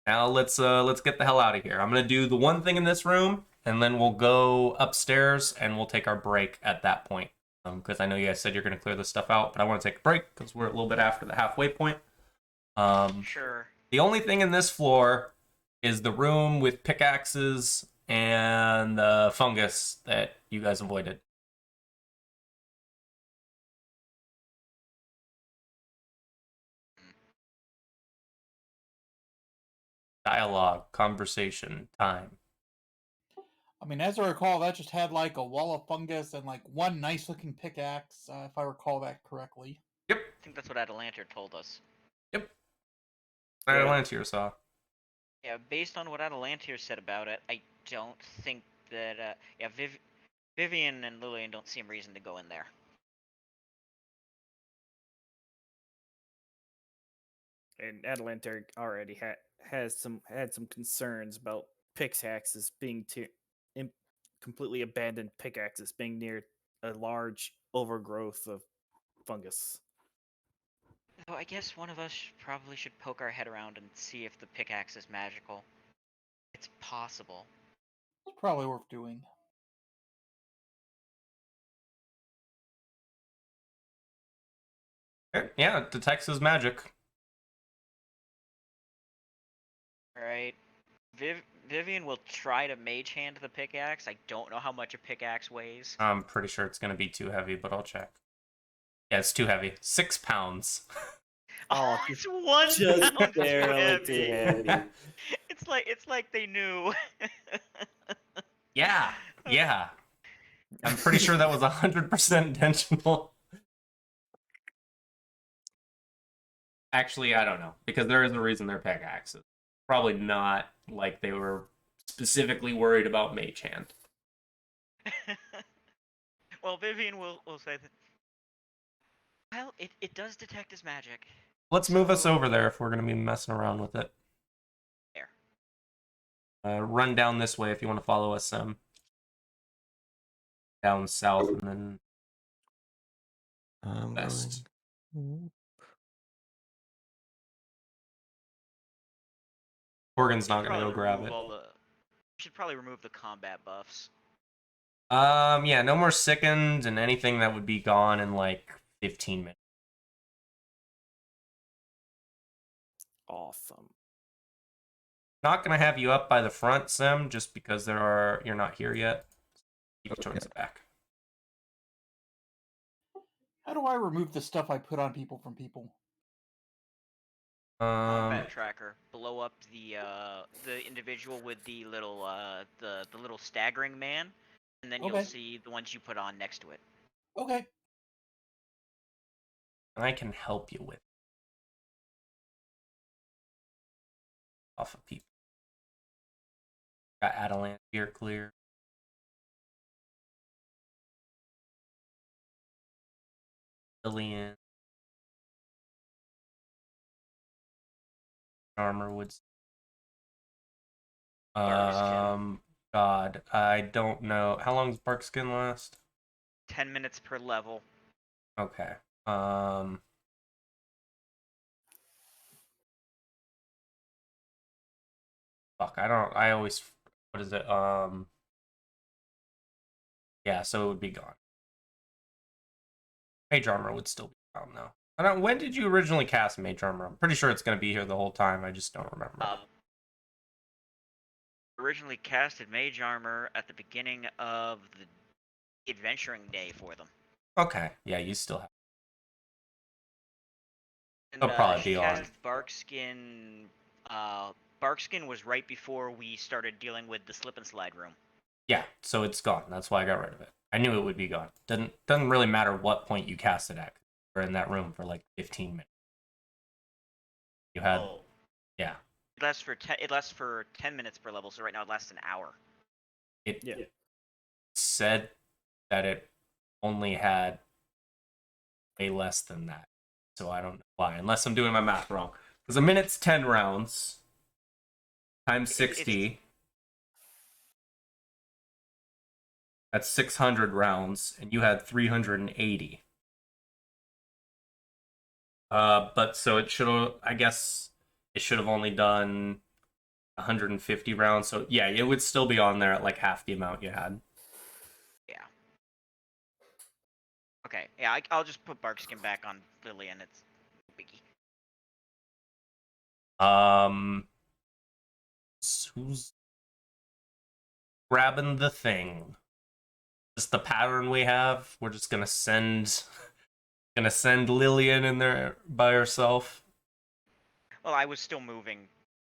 Now let's get the hell out of here. I'm gonna do the one thing in this room, and then we'll go upstairs and we'll take our break at that point. Because I know you guys said you're gonna clear this stuff out, but I want to take a break because we're a little bit after the halfway point. Sure. The only thing in this floor is the room with pickaxes and the fungus that you guys avoided. Dialogue, conversation, time. I mean, as I recall, that just had like a wall of fungus and like one nice looking pickaxe, if I recall that correctly. Yep. I think that's what Atalantia told us. Yep. Yeah. Atalantia saw. Yeah, based on what Atalantir said about it, I don't think that. Vivian and Lillian don't see a reason to go in there. And Atalantia already had some concerns about pickaxes being completely abandoned pickaxes being near a large overgrowth of fungus. So I guess one of us probably should poke our head around and see if the pickaxe is magical. It's possible. It's probably worth doing. Yeah, it detects his magic. Alright. Vivian will try to mage hand the pickaxe. I don't know how much a pickaxe weighs. I'm pretty sure it's going to be too heavy, but I'll check. Yeah, it's too heavy. 6 pounds. Oh, It's 1 just pound too barely too heavy. It's like they knew. Yeah. I'm pretty sure that was 100% intentional. Actually, I don't know, because there is a reason they're pickaxes. Probably not like they were specifically worried about mage hand. Well, Vivian will say that. Well, it does detect his magic. Let's move us So- over there if we're going to be messing around with it. There. Run down this way if you want to follow us, down south and then I'm west. going. Morgan's not going to Probably go grab remove it. all the- We should probably remove the combat buffs. Yeah, no more sickened and anything that would be gone in like 15 minutes. Awesome. Not gonna have you up by the front, Sim, just because you're not here yet. Keep it towards the back. How do I remove the stuff I put on people from people? Combat tracker. Blow up the individual with the little the little staggering man, and then you'll Okay. see the ones you put on next to it. Okay. I can help you with off of people. Got Atalant here clear. Lillian. Armor would. Barkskin. God, I don't know. How long does Barkskin last? 10 minutes per level. Okay. Fuck, I always, what is it? Yeah, so it would be gone. Mage Armor would still be gone, though. I don't, when did you originally cast Mage Armor? I'm pretty sure it's going to be here the whole time, I just don't remember. Originally casted Mage Armor at the beginning of the adventuring day for them. Okay, yeah, you still have. And, It'll probably she be on. cast Barkskin. Barkskin was right before we started dealing with the slip and slide room. Yeah, so it's gone. That's why I got rid of it. I knew it would be gone. Doesn't really matter what point you cast it at. We're in that room for like 15 minutes. You had, yeah. It lasts for 10 minutes per level, so right now it lasts an hour. It said that it only had way less than that. So I don't know why, unless I'm doing my math wrong. Because a minute's 10 rounds times 60. That's 600 rounds, and you had 380. But so it should have, I guess, it should have only done 150 rounds. So yeah, it would still be on there at like half the amount you had. Yeah. Okay. Yeah, I'll just put Barkskin back on Lillian. It's no biggie. Who's grabbing the thing? Just the pattern we have. We're just gonna send Lillian in there by herself. Well, I was still moving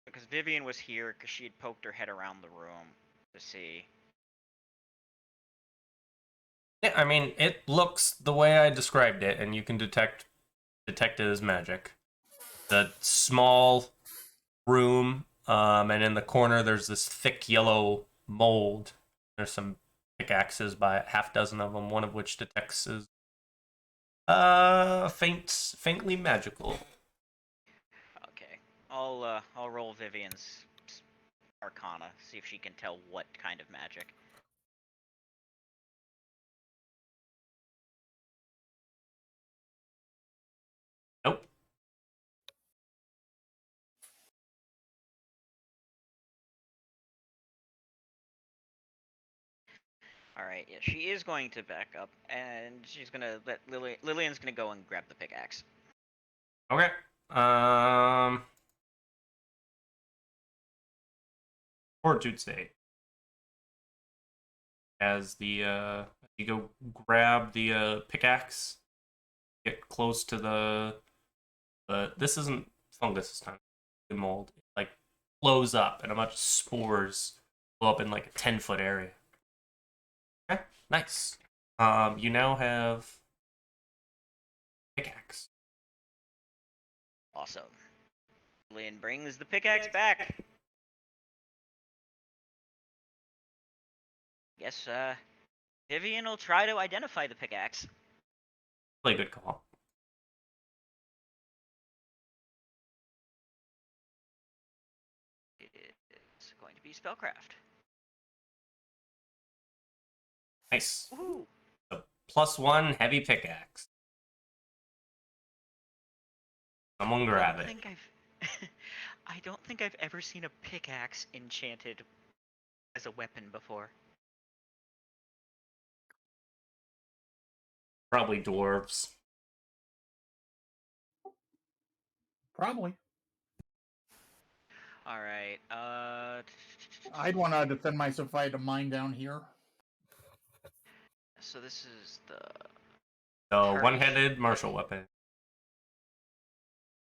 because Vivian was here because she had poked her head around the room to see. Yeah, I mean, it looks the way I described it, and you can detect it as magic. The small room, and in the corner there's this thick yellow mold. There's some pickaxes by a half dozen of them, one of which detects as faintly magical. Okay. I'll roll Vivian's Arcana, see if she can tell what kind of magic. Nope. Alright, yeah, she is going to back up, and she's gonna let Lillian's gonna go and grab the pickaxe. Okay. Fortitude save. As the you go grab the pickaxe, get close to the this isn't fungus this time. The mold, it, like, blows up, and a bunch of spores blow up in like a 10-foot area. Okay, nice. You now have pickaxe. Awesome. Lillian brings the pickaxe back. Guess, Vivian will try to identify the pickaxe. Really good call. It's going to be spellcraft. Nice. Woohoo! So +1 heavy pickaxe. Someone grab it. I don't think I've ever seen a pickaxe enchanted as a weapon before. Probably dwarves. Probably. Alright, I'd want to defend myself if I had a mine down here. so this is the... So Curse. one-handed martial weapon.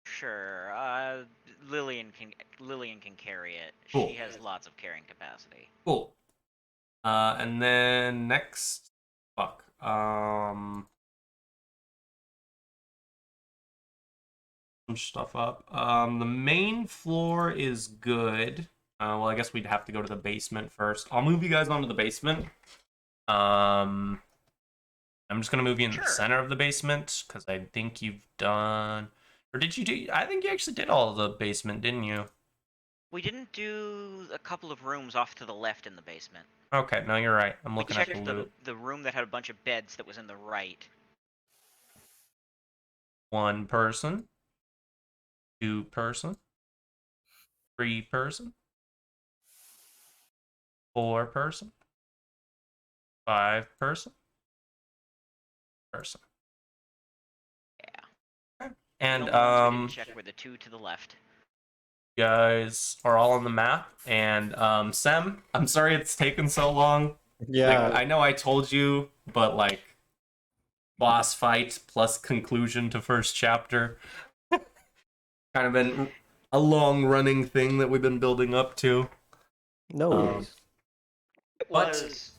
Sure, Lillian can carry it. Cool. She has lots of carrying capacity. Cool. And then next, some stuff up. The main floor is good. Well, I guess we'd have to go to the basement first. I'll move you guys onto the basement. I'm just gonna move you in the Sure. center of the basement because I think you've done, or did you do? I think you actually did all of the basement, didn't you? We didn't do a couple of rooms off to the left in the basement. Okay, no, you're right. I'm We looking at checked the loot. the room that had a bunch of beds that was in the right. 1 person, 2 person, 3 person, 4 person, 5 person. Yeah. And The only ones we didn't check were the 2 to the left. you guys are all on the map. And Sem, I'm sorry it's taken so long. Yeah, Like, I know I told you, but like, boss fight plus conclusion to first chapter. Kind of been a long running thing that we've been building up to. no worries.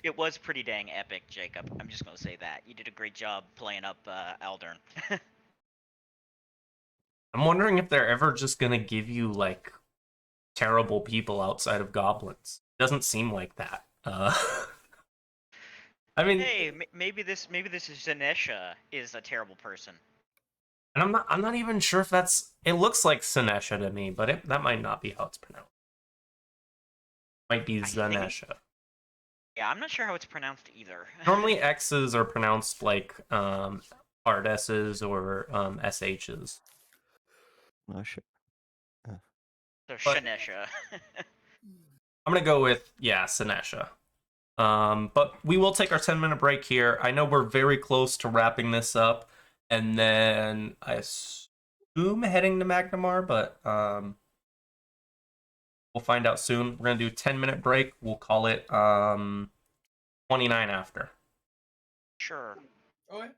It was pretty dang epic, Jacob. I'm just gonna say that. You did a great job playing up Aldern. I'm wondering if they're ever just gonna give you like terrible people outside of goblins. Doesn't seem like that. I mean, Hey, maybe this is Zanesha is a terrible person. and I'm not even sure if that's. It looks like Sinesha to me, but that might not be how it's pronounced. Might be I think- Zanesha. Yeah, I'm not sure how it's pronounced either. Normally X's are pronounced like hard S's or SH's. Oh shit. So But- Shanesha. I'm gonna go with Sinesha. But we will take our 10-minute break here. I know we're very close to wrapping this up, and then I assume heading to Magnamar, but we'll find out soon. We're gonna do a 10-minute break. We'll call it 29 after. Sure. Okay.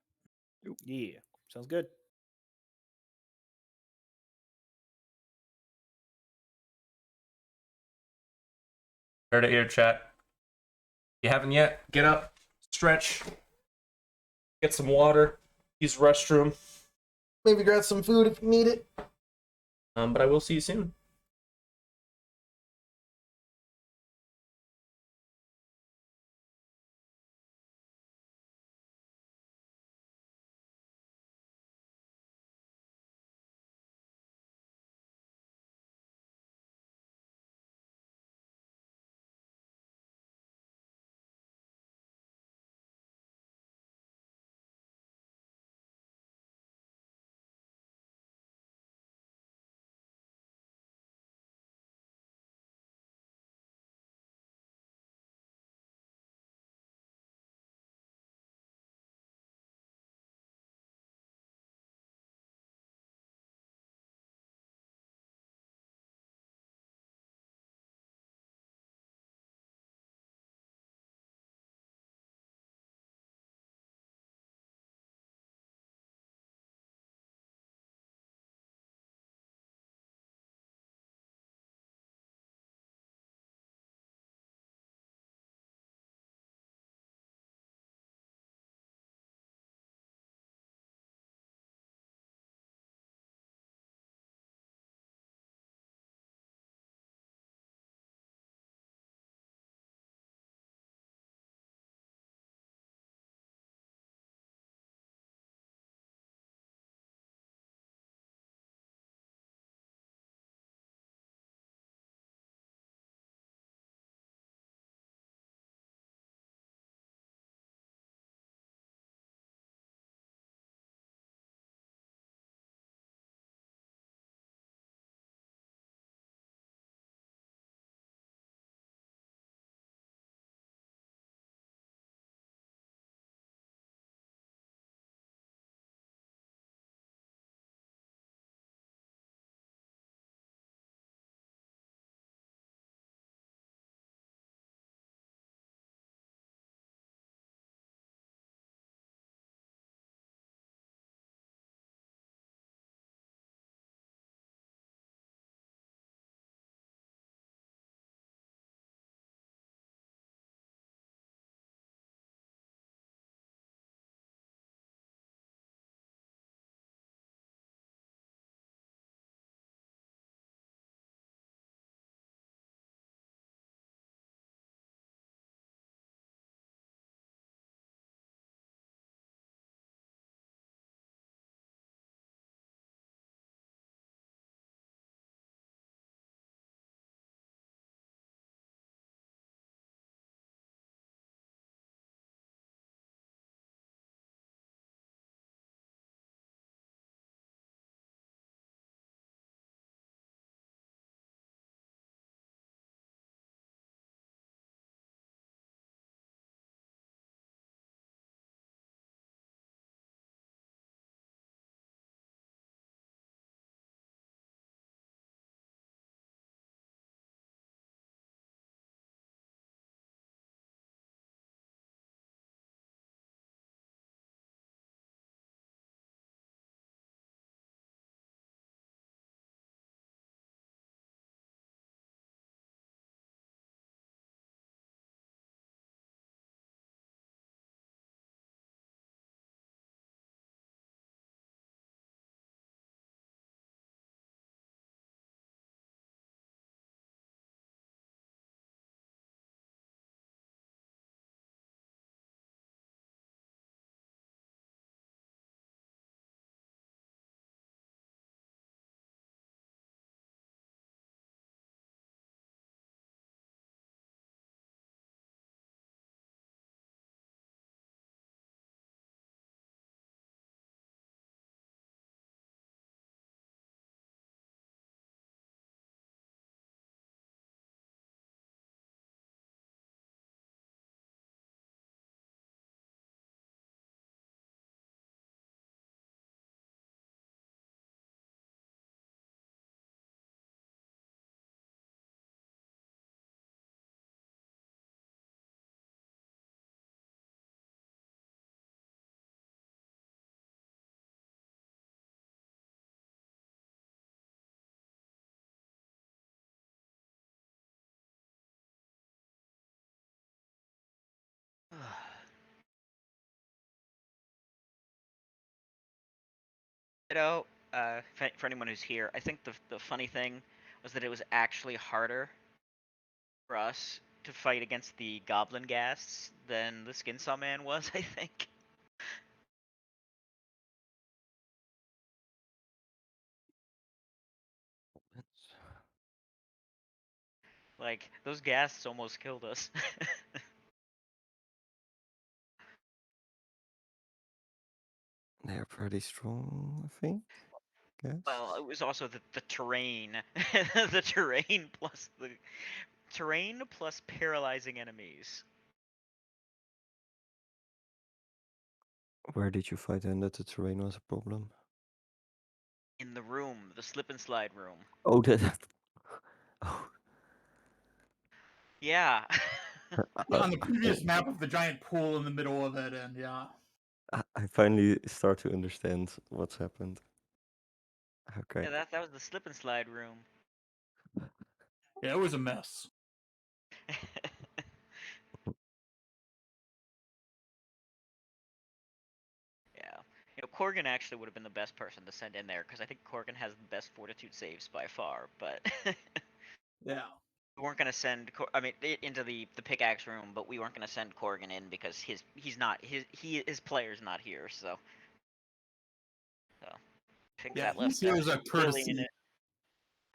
Yeah, sounds good. Heard it here, chat. If you haven't yet, get up, stretch, get some water, use the restroom, maybe grab some food if you need it. But I will see you soon. For anyone who's here, I think the funny thing was that it was actually harder for us to fight against the goblin ghasts than the skin saw man was, I think. Like, those ghasts almost killed us. They're pretty strong, I think. Guess. Well, it was also the terrain. The terrain plus paralyzing enemies. Where did you fight and that the terrain was a problem? In the room, the slip and slide room. Oh, that. Oh. Yeah. On the previous map of the giant pool in the middle of it, and yeah. I finally start to understand what's happened. Okay. Yeah, that was the slip and slide room. Yeah, it was a mess. Yeah. Corgan actually would have been the best person to send in there, because I think Corgan has the best fortitude saves by far, but Yeah. we weren't going to send into the pickaxe room, but we weren't going to send Corgan in because his player's not here, so I think Yeah, that he left feels a Lillian courtesy.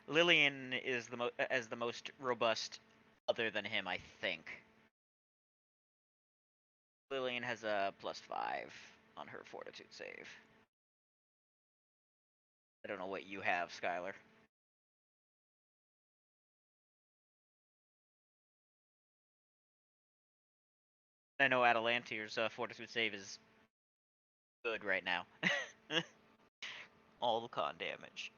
Lillian is the most robust other than him, I think. Lillian has a +5 on her fortitude save. I don't know what you have, Skylar. I know Atalantir's fortitude save is good right now. All the con damage.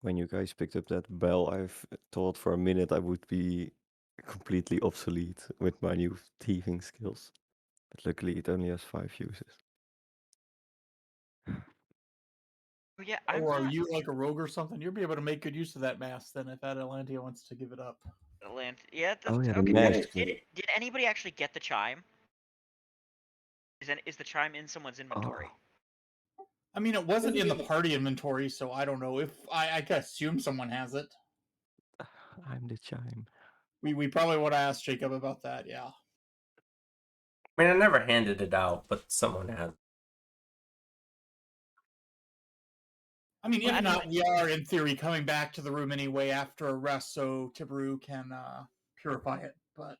When you guys picked up that bell, I've thought for a minute I would be completely obsolete with my new thieving skills. But luckily it only has 5 uses. Yeah, I'm Or are not you like a rogue or something? You'll be able to make good use of that mask then if Atalantia wants to give it up. Yeah, that's Oh yeah, the okay. mask. Did anybody actually get the chime? Is the chime in someone's inventory? I mean, it wasn't in the party inventory, so I don't know if I can assume someone has it. I'm the chime. We probably would have asked Jacob about that. Yeah. I mean, I never handed it out, but someone has. I mean, Well, if not, we are in theory coming back to the room anyway after a rest, so Tibaru can purify it. But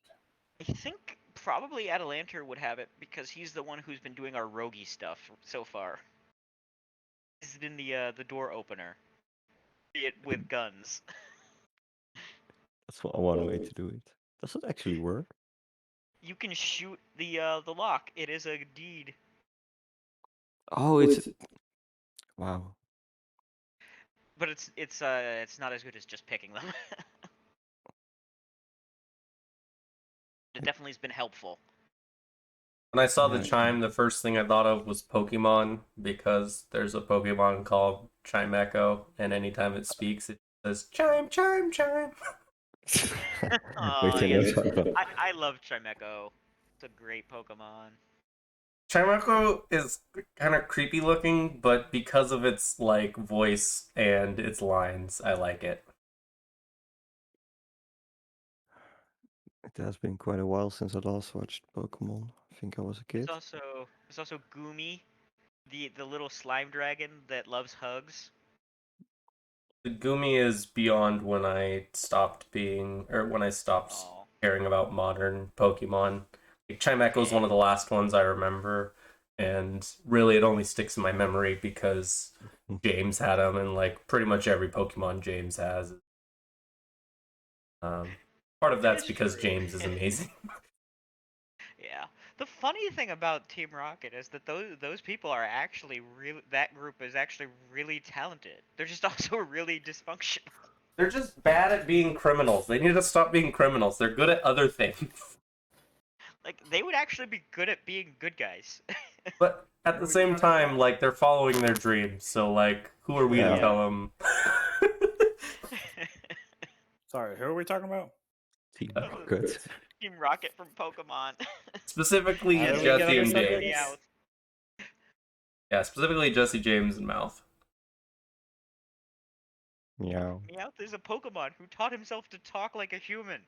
I think probably Atalantir would have it because he's the one who's been doing our roguey stuff so far. He's been the door opener, be it with guns. That's one way to do it. Does it actually work? You can shoot the lock. It is a deed. Oh, it's wow. But it's not as good as just picking them. It definitely has been helpful. When I saw the Yeah, chime, the first thing I thought of was Pokemon, because there's a Pokemon called Chime Echo, and anytime it speaks, it says chime, chime, chime. Oh, Wait, yes. no, I love Chimecho. It's a great Pokemon. Chime Echo is kind of creepy looking, but because of its like voice and its lines, I like it. It has been quite a while since I last watched Pokemon. I think I was a kid. There's also Goomy, the little slime dragon that loves hugs. The Gumi is beyond when I stopped Oh. caring about modern Pokemon. Like, Chime Echo is one of the last ones I remember, and really it only sticks in my memory because James had them, and like pretty much every Pokemon James has. Part of that's is because true. James is amazing. Yeah. The funny thing about Team Rocket is that those people are actually really, that group is actually really talented. They're just also really dysfunctional. They're just bad at being criminals. They need to stop being criminals. They're good at other things. Like, they would actually be good at being good guys. But at the same time, like, they're following their dreams. So, like, who are we to Yeah. tell them? Sorry, who are we talking about? Team Rocket. Team Rocket from Pokemon. Specifically, How do we Jesse get on and the subject? James. Yeah, specifically Jesse James and Mouth. Meow. Meowth is a Pokemon who taught himself to talk like a human.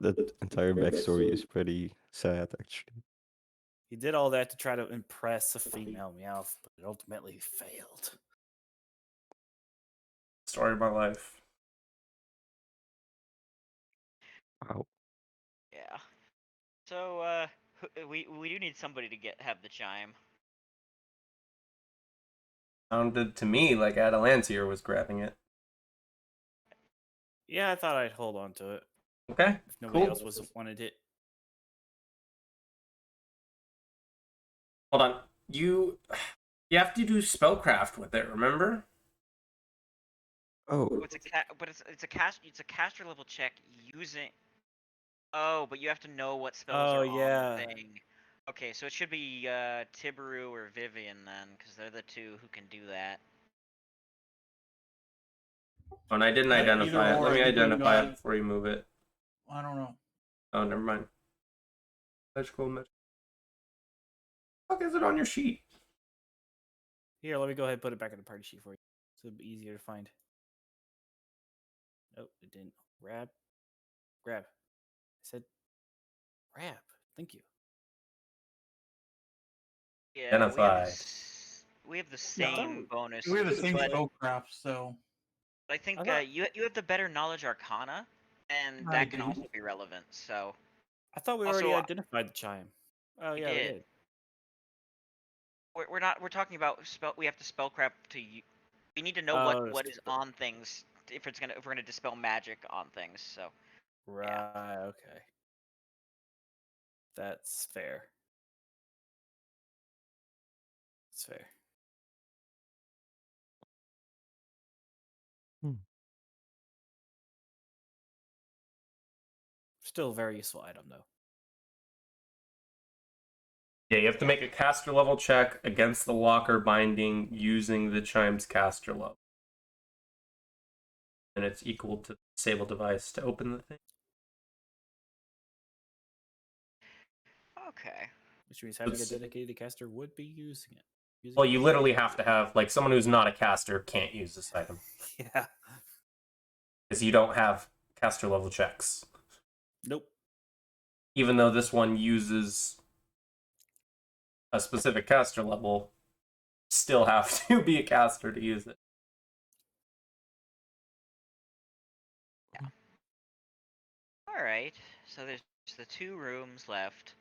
That entire backstory is pretty sad, actually. He did all that to try to impress a female Meowth, but it ultimately failed. Story of my life. Wow. Yeah. So we do need somebody to have the chime. Sounded to me like Atalantier was grabbing it. Yeah, I thought I'd hold on to it Okay, if nobody cool. else wanted it. Hold on. You have to do spellcraft with it, remember? Oh, It's a caster level check using. Oh, but you have to know what spells Oh, are yeah. on the thing. Okay, so it should be Tibaru or Vivian then, because they're the two who can do that. Oh, and I didn't Either identify it. or, Let me you can, identify it before you move it. I don't know. Oh, never mind. Magical. Fuck is it on your sheet? Here, let me go ahead and put it back in the party sheet for you. So it'll be easier to find. Oh, it didn't. Grab. I said grab. Thank you. Yeah, Identify. we have the Yeah, same bonus. We have the same but spellcraft, so I think I thought- you have the better knowledge arcana, and I that can do. also be relevant. So I thought we Also, already identified the chime. Oh, we yeah, we did. did. we're talking about we have to spellcraft to we need to know Oh, what is on things if we're gonna dispel magic on things. So Right, okay. That's fair. That's fair. Hmm. Still a very useful item, though. Yeah, you have to make a caster level check against the locker binding using the chime's caster level. And it's equal to the disable device to open the thing. okay. Which means having a It's- dedicated caster would be using it. Well, you literally have to have, like, someone who's not a caster can't use this item. Yeah. Because you don't have caster level checks. Nope. Even though this one uses a specific caster level, still have to be a caster to use it. All right. So there's the two rooms left.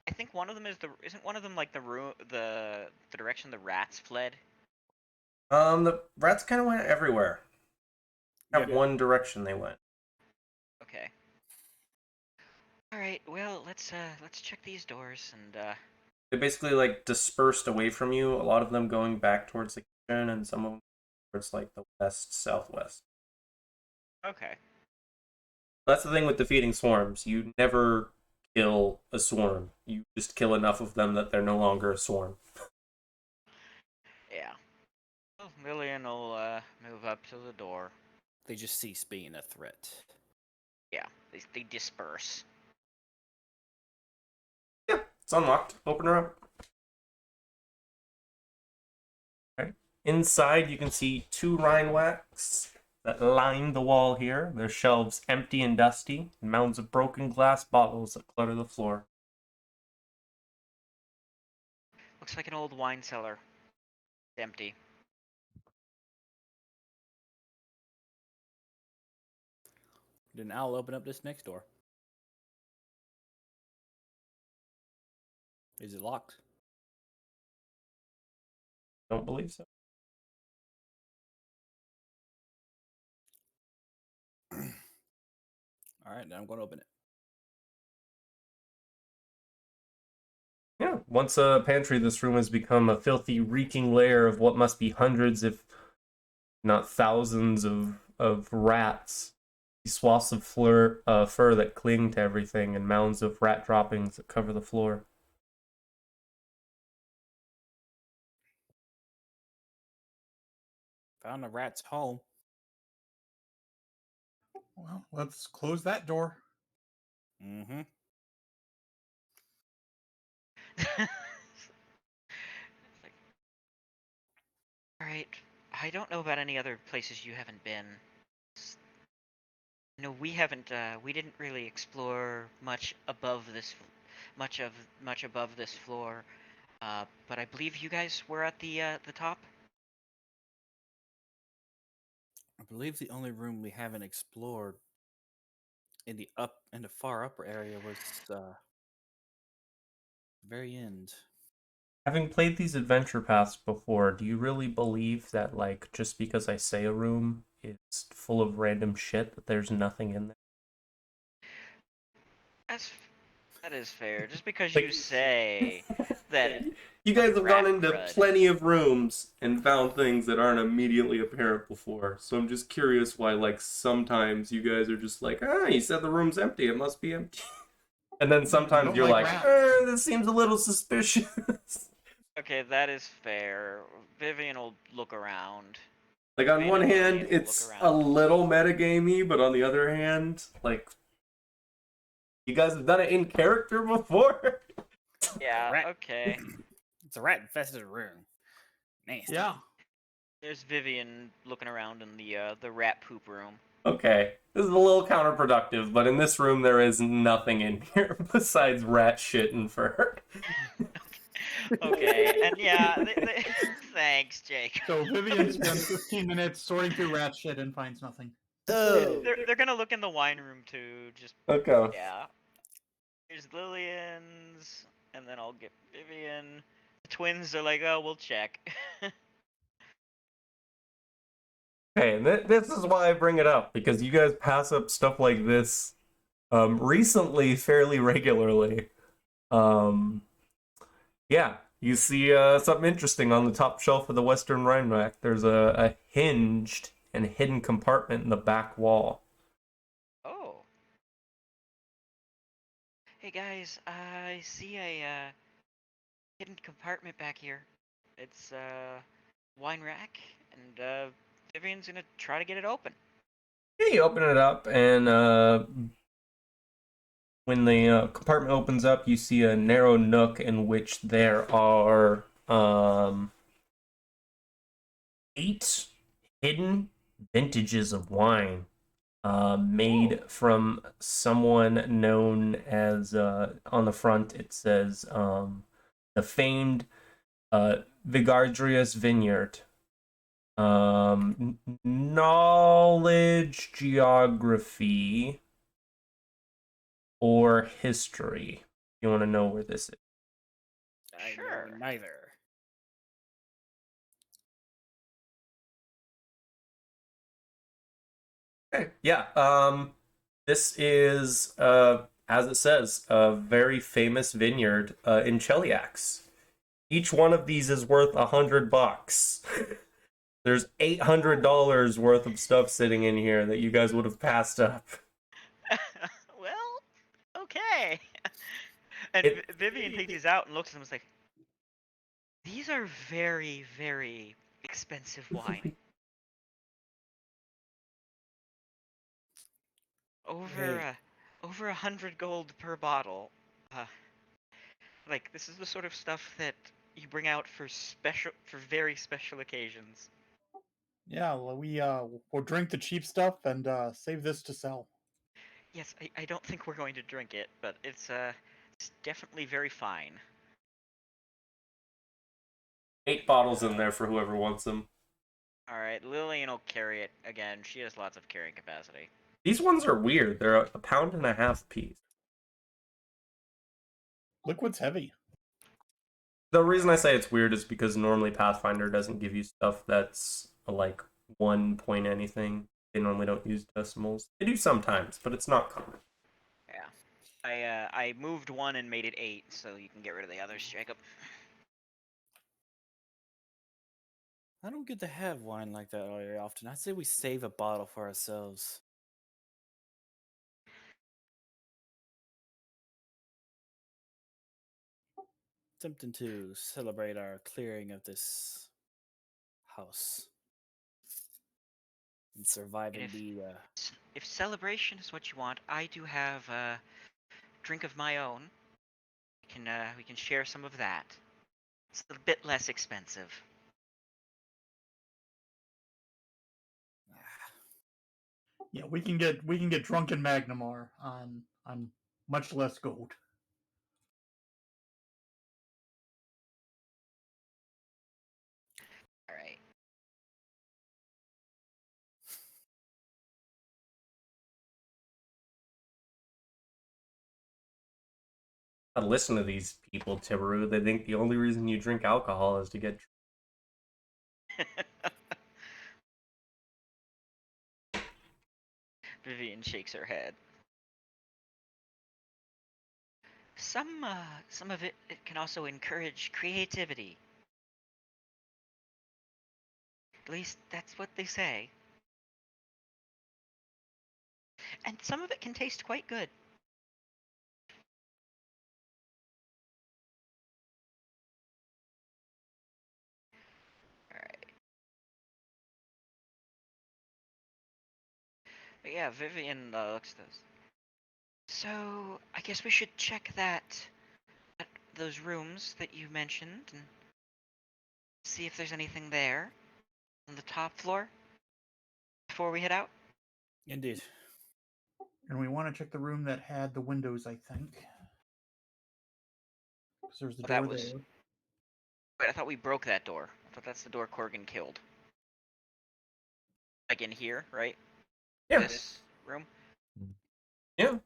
I think one of them isn't one of them like the room the direction the rats fled. The rats kind of went everywhere. Have Yeah. one direction they went. Okay. All right. Well, let's check these doors and They basically, like, dispersed away from you, a lot of them going back towards the kitchen, and some of them towards, like, the west-southwest. okay. That's the thing with defeating swarms. You never kill a swarm. You just kill enough of them that they're no longer a swarm. Yeah. Well, Lillian will move up to the door. They just cease being a threat. Yeah. They disperse. Yeah, it's unlocked. Open her up. Okay. Inside, you can see two Rhinewax that line the wall here. Their shelves empty and dusty, and mounds of broken glass bottles that clutter the floor. Looks like an old wine cellar. It's empty. Then I'll open up this next door. Is it locked? Don't believe so. All right, then I'm going to open it. Yeah, once a pantry, this room has become a filthy, reeking lair of what must be hundreds, if not thousands, of rats. These swaths of fur that cling to everything, and mounds of rat droppings that cover the floor. Found a rat's home. well, let's close that door. Mm-hmm. Right. I don't know about any other places you haven't been. No, we haven't. We didn't really explore much above this, much above this floor. But I believe you guys were at the top. I believe the only room we haven't explored in the far upper area was very end. Having played these adventure paths before, do you really believe that, like, just because I say a room is full of random shit, that there's nothing in there? That is fair. Just because you Like, say that, you like, guys have rat gone into crud. plenty of rooms and found things that aren't immediately apparent before. So I'm just curious why, like, sometimes you guys are just like, you said the room's empty, it must be empty. And then sometimes don't you're like like, rats. this seems a little suspicious. Okay, that is fair. Vivian will look around. Like, on Vivian one and hand, Lillian will look it's a around. little metagamey, but on the other hand, like, you guys have done it in character before. Yeah. Rat. Okay. It's a rat infested room. Nasty. Yeah. There's Vivian looking around in the rat poop room. Okay, this is a little counterproductive, but in this room there is nothing in here besides rat shit and fur. Okay, and yeah, thanks, Jake. So Vivian spends 15 minutes sorting through rat shit and finds nothing. Oh. They're gonna look in the wine room too. Just Okay. yeah. Here's Lillian's, and then I'll get Vivian. The twins are like, oh, we'll check. Okay, and this is why I bring it up, because you guys pass up stuff like this recently fairly regularly. Yeah, you see something interesting on the top shelf of the Western Rhine rack. There's a hinged and hidden compartment in the back wall. Oh. Hey guys, I see a hidden compartment back here. It's wine rack, and Vivian's gonna try to get it open. Yeah, you open it up, and when the compartment opens up, you see a narrow nook in which there are 8 hidden vintages of wine made from someone known as, on the front, it says the famed Vigardrius Vineyard. Knowledge, geography, or history. You want to know where this is? I Sure. know neither. Okay. Yeah. This is, as it says, a very famous vineyard in Cheliax. Each one of these is worth $100. There's $800 worth of stuff sitting in here that you guys would have passed up. Well, okay. And Vivian takes these out and looks at them and is like, these are very, very expensive wine. Over over 100 gold per bottle. Like, this is the sort of stuff that you bring out for very special occasions. Yeah, well, we'll drink the cheap stuff and save this to sell. Yes, I don't think we're going to drink it, but it's definitely very fine. 8 bottles in there for whoever wants them. Alright, Lillian will carry it again. She has lots of carrying capacity. These ones are weird. They're a £1.50 piece. Liquid's heavy. The reason I say it's weird is because normally Pathfinder doesn't give you stuff that's like 1 point anything. They normally don't use decimals. They do sometimes, but it's not common. Yeah. I moved one and made it 8, so you can get rid of the others, Jacob. I don't get to have wine like that very often. I say we save a bottle for ourselves. Attempting to celebrate our clearing of this house and surviving If celebration is what you want, I do have a drink of my own. We can share some of that. It's a bit less expensive. Yeah, we can get drunken Magnamar on much less gold. All right. I listen to these people, Tibaru. They think the only reason you drink alcohol is to get. Vivian shakes her head. Some of it can also encourage creativity. At least that's what they say. And some of it can taste quite good. All right. But yeah, Vivian looks at those. So I guess we should check those rooms that you mentioned and see if there's anything there on the top floor before we head out. Indeed. And we want to check the room that had the windows, I think. Because there's the Oh, that door was- there. Wait, I thought we broke that door. I thought that's the door Corgan killed. Like in here, right? Yeah. This room? Yeah.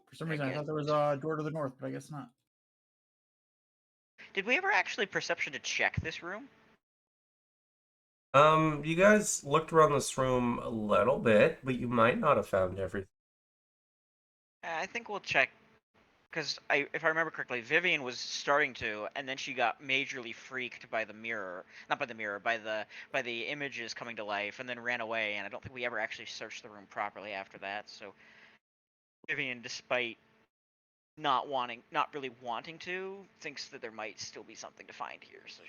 For some I reason, I guess- thought there was a door to the north, but I guess not. Did we ever actually perception to check this room? You guys looked around this room a little bit, but you might not have found everything. I think we'll check. Because if I remember correctly, Vivian was starting to, and then she got majorly freaked by the mirror. Not by the mirror, by the images coming to life, and then ran away. And I don't think we ever actually searched the room properly after that. So Vivian, despite not really wanting to, thinks that there might still be something to find here. So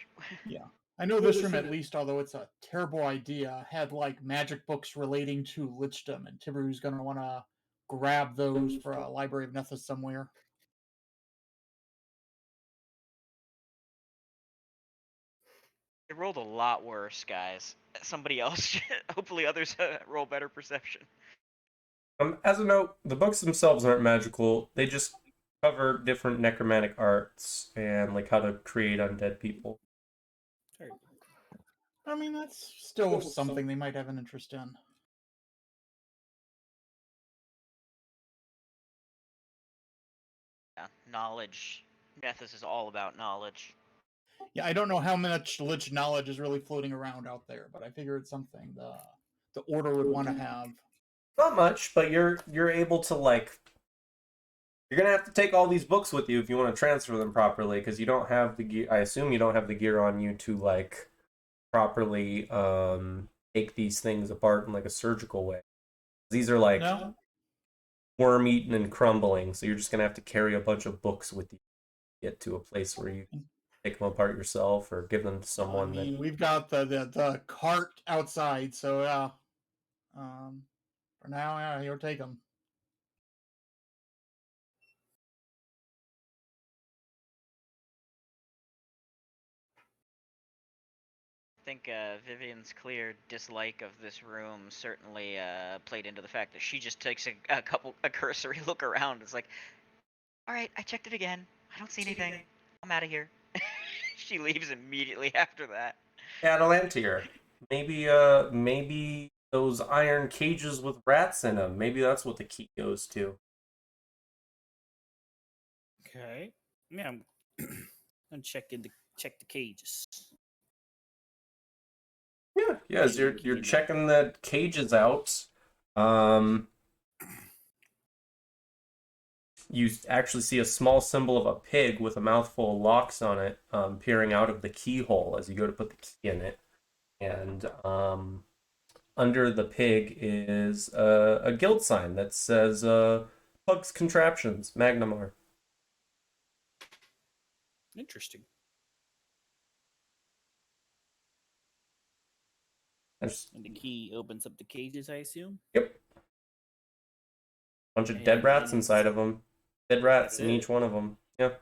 Yeah. I know this room, at least, although it's a terrible idea, had like magic books relating to lichdom, and Tiburu's going to want to grab those for a Library of Nethys somewhere. it rolled a lot worse, guys. Somebody else, hopefully others roll better perception. As a note, the books themselves aren't magical. They just cover different necromantic arts and like how to create undead people. I mean, that's still something they might have an interest in. Yeah, knowledge. Nethys is all about knowledge. Yeah, I don't know how much lich knowledge is really floating around out there, but I figure it's something the Order would want to have. Not much, but you're able to like. You're gonna have to take all these books with you if you want to transfer them properly, because you don't have the gear. I assume you don't have the gear on you to like properly take these things apart in like a surgical way. These are like No? worm eaten and crumbling, so you're just gonna have to carry a bunch of books with you to get to a place where you take them apart yourself or give them to someone. I mean, we've got the cart outside, so yeah. For now, yeah, you'll take them. I think Vivian's clear dislike of this room certainly played into the fact that she just takes a cursory look around. It's like, all right, I checked it again. I don't see anything. I'm out of here. She leaves immediately after that. Atalantir. Maybe those iron cages with rats in them. Maybe that's what the key goes to. Okay. Yeah, I'm gonna check the cages. Yeah. As you're checking the cages out, you actually see a small symbol of a pig with a mouthful of locks on it, peering out of the keyhole as you go to put the key in it, and under the pig is a guild sign that says Pugs Contraptions, Magnamar. Interesting. And the key opens up the cages, I assume? Yep. Bunch of dead rats inside of them. Dead rats in each one of them. Yeah.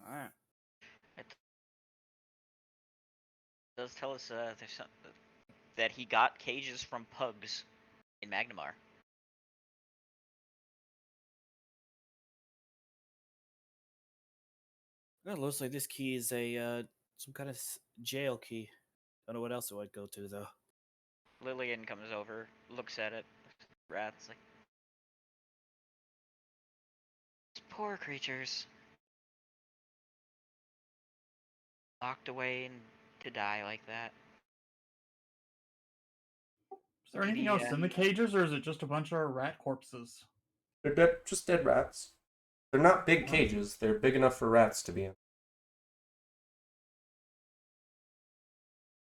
Alright. does tell us that he got cages from pugs in Magnamar. Well, it looks like this key is a some kind of jail key. Don't know what else it would go to though. Lillian comes over, looks at it. Rats like, these poor creatures, locked away and to die like that. Is there anything Maybe, else in the cages, or is it just a bunch of rat corpses? They're just dead rats. They're not big cages. They're big enough for rats to be in.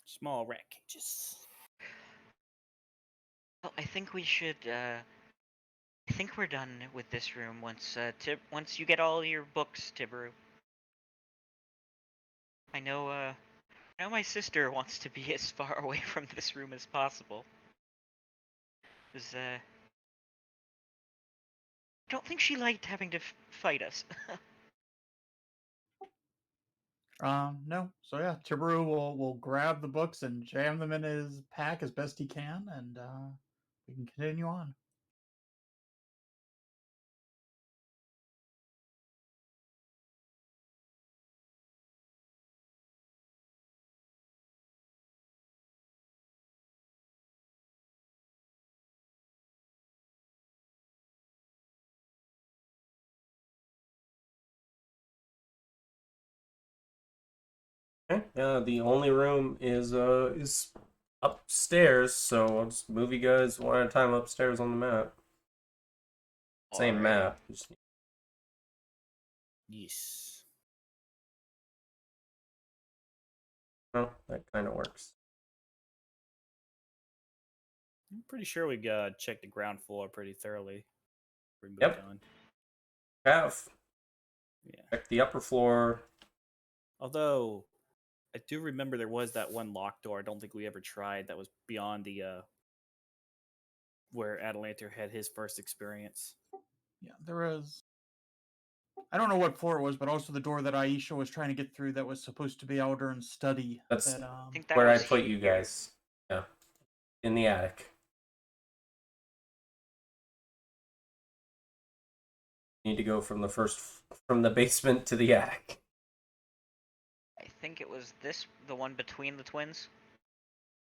Small rat cages. Well, I think we should. I think we're done with this room once. Once you get all your books, Tibaru. I know my sister wants to be as far away from this room as possible. 'Cause, I don't think she liked having to fight us. No. So yeah, Tibaru will grab the books and jam them in his pack as best he can, and we can continue on. Okay. The only room is upstairs, so I'll just move you guys one at a time upstairs on the map. Same Alright. map. Yes. Oh, that kind of works. I'm pretty sure we checked the ground floor pretty thoroughly. We moved Yep. on. Have Yeah. check the upper floor. Although I do remember there was that one locked door I don't think we ever tried that was beyond the where Atalantir had his first experience. Yeah, there is. I don't know what floor it was, but also the door that Aisha was trying to get through that was supposed to be Aldern's study. That's That I think that where I was put you here. guys. Yeah. In the attic. Need to go from the basement to the attic. I think it was the one between the twins.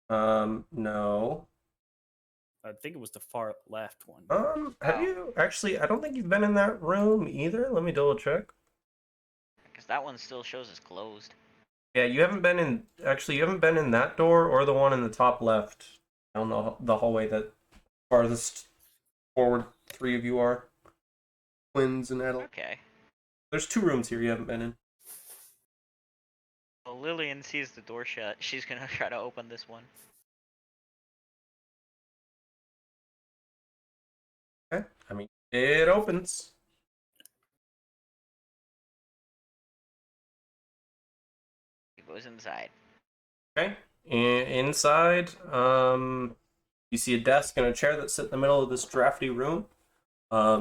No. I think it was the far left one. Have Oh. you actually? I don't think you've been in that room either. Let me double check. Because that one still shows as closed. Yeah, you haven't been in. Actually, you haven't been in that door or the one in the top left. Down the hallway that farthest forward three of you are. Twins and Adel. Okay. There's 2 rooms here you haven't been in. Well, Lillian sees the door shut. She's gonna try to open this one. Okay. I mean, it opens. It goes inside. Okay. Inside, you see a desk and a chair that sit in the middle of this drafty room.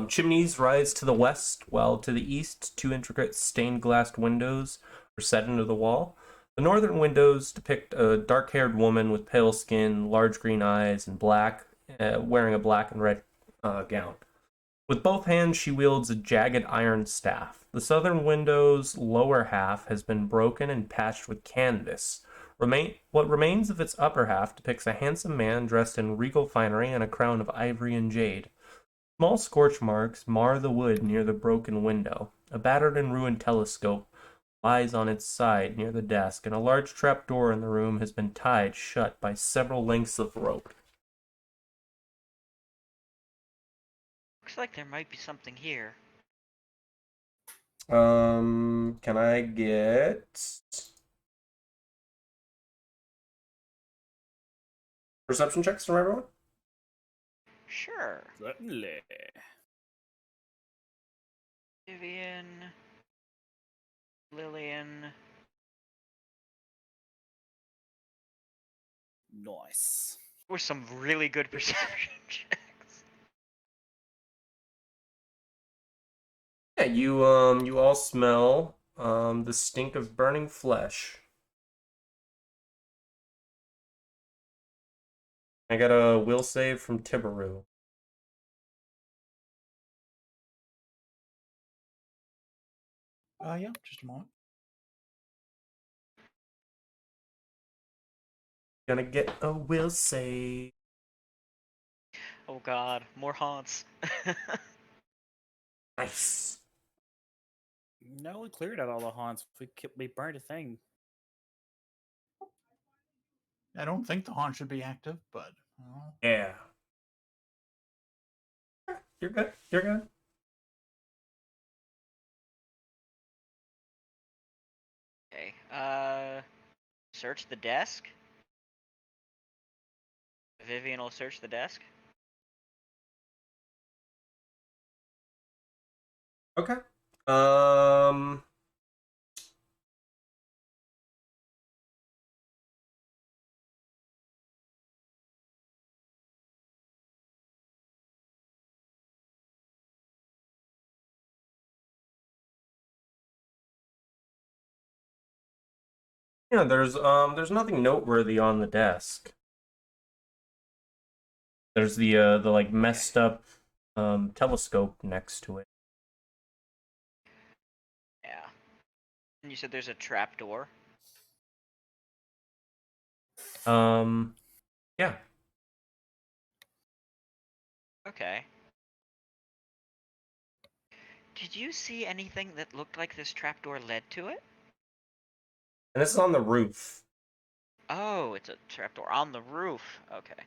Chimneys rise to the west, while to the east, 2 intricate stained glass windows are set into the wall. The northern windows depict a dark-haired woman with pale skin, large green eyes, and wearing a black and red gown. With both hands, she wields a jagged iron staff. The southern window's lower half has been broken and patched with canvas. What remains of its upper half depicts a handsome man dressed in regal finery and a crown of ivory and jade. Small scorch marks mar the wood near the broken window. A battered and ruined telescope lies on its side near the desk, and a large trapdoor in the room has been tied shut by several lengths of rope. Looks like there might be something here. Can I get perception checks from everyone? Sure. Certainly. Vivian. Lillian. Nice. Were some really good perception checks. Yeah, you all smell the stink of burning flesh. I got a will save from Tibaru. Yeah, just a moment. Gonna get a will save. Oh god, more haunts. Nice. No, we cleared out all the haunts. We burned a thing. I don't think the haunt should be active, but Yeah. You're good. You're good. Okay. Search the desk. Vivian will search the desk. Okay. Yeah, there's nothing noteworthy on the desk. There's the like messed up telescope next to it. Yeah. And you said there's a trap door. Yeah. Okay. Did you see anything that looked like this trapdoor led to it? And this is on the roof. Oh, it's a trapdoor on the roof. Okay.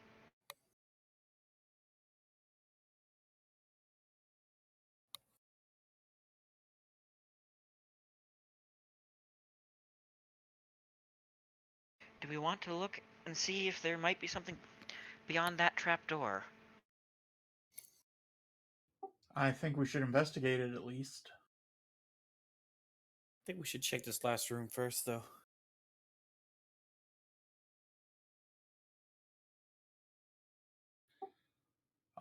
Do we want to look and see if there might be something beyond that trapdoor? I think we should investigate it at least. I think we should check this last room first, though.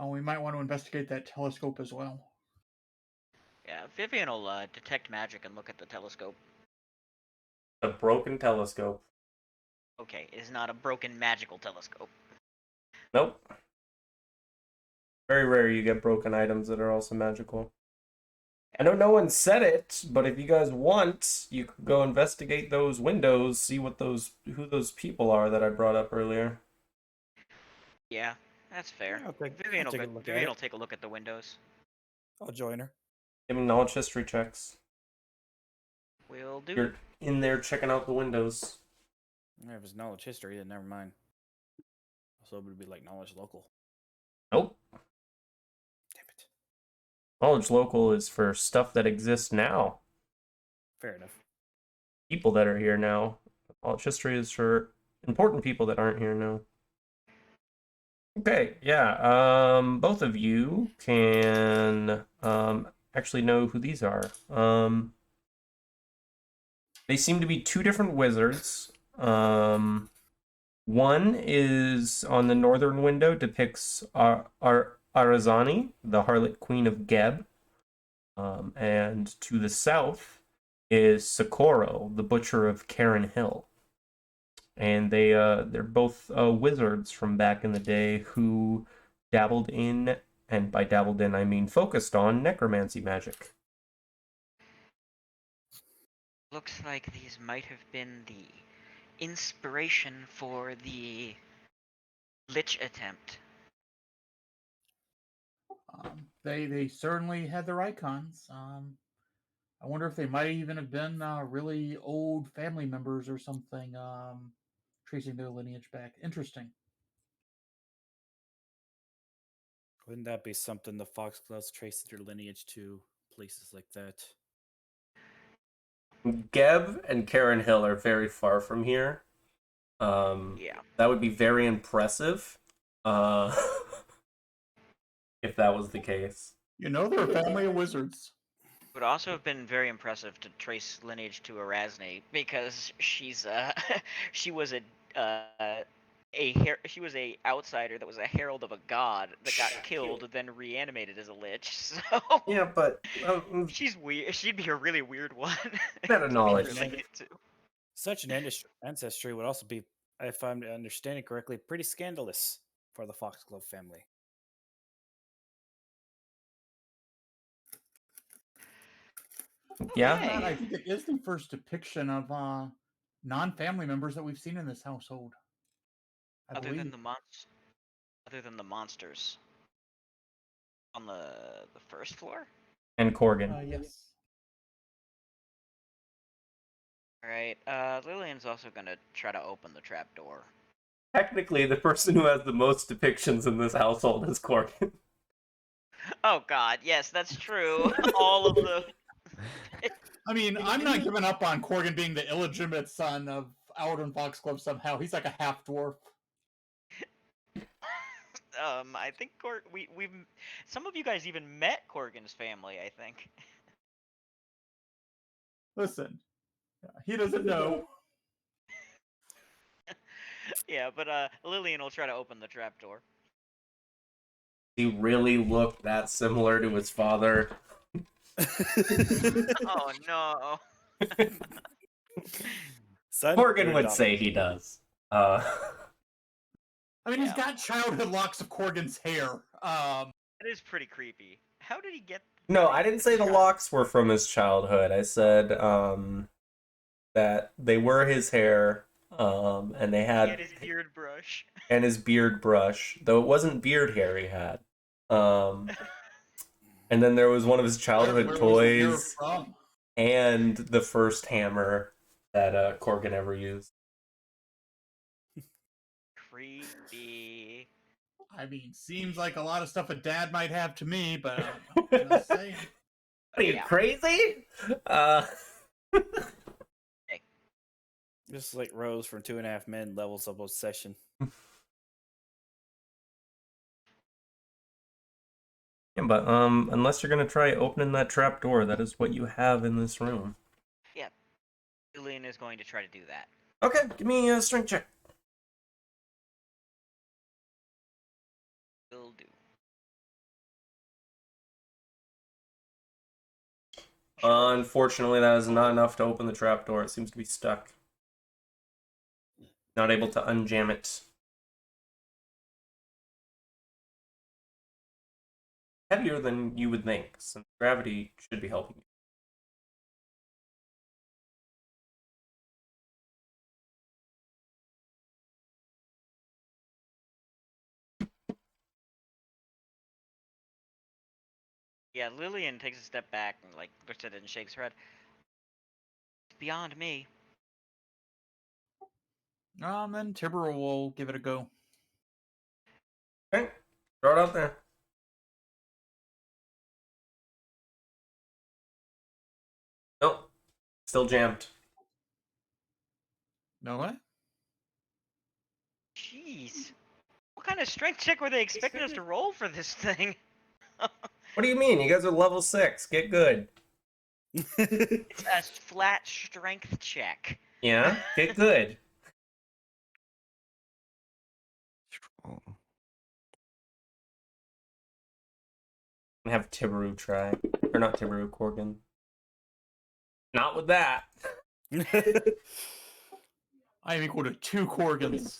We might want to investigate that telescope as well. Yeah, Vivian will detect magic and look at the telescope. A broken telescope. Okay, it is not a broken magical telescope. Nope. Very rare you get broken items that are also magical. I know no one said it, but if you guys want, you could go investigate those windows, see what who those people are that I brought up earlier. Yeah, that's fair. Yeah, I'll take Vivian a will look at Vivian it. will take a look at the windows. I'll join her. Give me knowledge history checks. Will do. You're in there checking out the windows. Yeah, if it's knowledge history, then never mind. So it would be like knowledge local. Nope. Damn it. Knowledge local is for stuff that exists now. Fair enough. People that are here now. Knowledge history is for important people that aren't here now. Okay, yeah. Both of you can actually know who these are. They seem to be two different wizards. One is on the northern window, depicts Arazani, the harlot queen of Geb. And to the south is Socorro, the butcher of Karen Hill. And they're both wizards from back in the day who dabbled in, and by dabbled in I mean focused on, necromancy magic. Looks like these might have been the inspiration for the lich attempt. They certainly had their icons. I wonder if they might even have been really old family members or something, tracing their lineage back. Interesting. Wouldn't that be something the Foxgloves trace their lineage to places like that? Geb and Karen Hill are very far from here. Yeah. That would be very impressive. Uh, if that was the case. You know, they're a family of wizards. It would also have been very impressive to trace lineage to Erasne because she's she was she was a outsider that was a herald of a god that got killed then reanimated as a lich. So Yeah, but she's weird. She'd be a really weird one. Better to be knowledge. related to. Such an ancestry would also be, if I'm understanding correctly, pretty scandalous. for the Foxglove family. Yeah. Matt, I Okay. think it is the first depiction of non-family members that we've seen in this household. I Other believe. than the monsters on the first floor. And Corgan. Yes. All right. Lillian's also gonna try to open the trap door. Technically, the person who has the most depictions in this household is Corgan. Oh God, yes, that's true. All of the. I mean, I'm not giving up on Corgan being the illegitimate son of Alden Foxglove somehow. He's like a half dwarf. I think we've some of you guys even met Corgan's family. I think. Listen, he doesn't know. Yeah, but Lillian will try to open the trap door. He really looked that similar to his father. Oh no. Son, Corgan you're would adopted. say he does. I mean, he's Yeah. got childhood locks of Corgan's hair. It is pretty creepy. How did he get? No, I didn't say the locks were from his childhood. I said that they were his hair, and they He had had his beard brush. and his beard brush, though it wasn't beard hair he had. And then there was one of his childhood where was the hair toys from? and the first hammer that Corgan ever used. Creepy. I mean, seems like a lot of stuff a dad might have to me, but I'm just saying. Are you Yeah. crazy? Just like Rose from 2.5 Men levels of obsession. Yeah, but unless you're gonna try opening that trap door, that is what you have in this room. Lillian is going to try to do that. Okay, give me a strength check. Will do. Unfortunately, that is not enough to open the trap door. It seems to be stuck. Not able to unjam it. Heavier than you would think, since gravity should be helping you. Yeah, Lillian takes a step back and like looks at it and shakes her head. It's beyond me. Then Tibber will give it a go. Okay, throw it out there. Nope, still jammed. No way? Jeez. What kind of strength check were they expecting us to roll for this thing? What do you mean? You guys are level 6. Get good. It's a flat strength check. Yeah, get good. Strong. Have Tibaru try. Or not Tibaru, Corgan. Not with that. I am equal to 2 Corgans.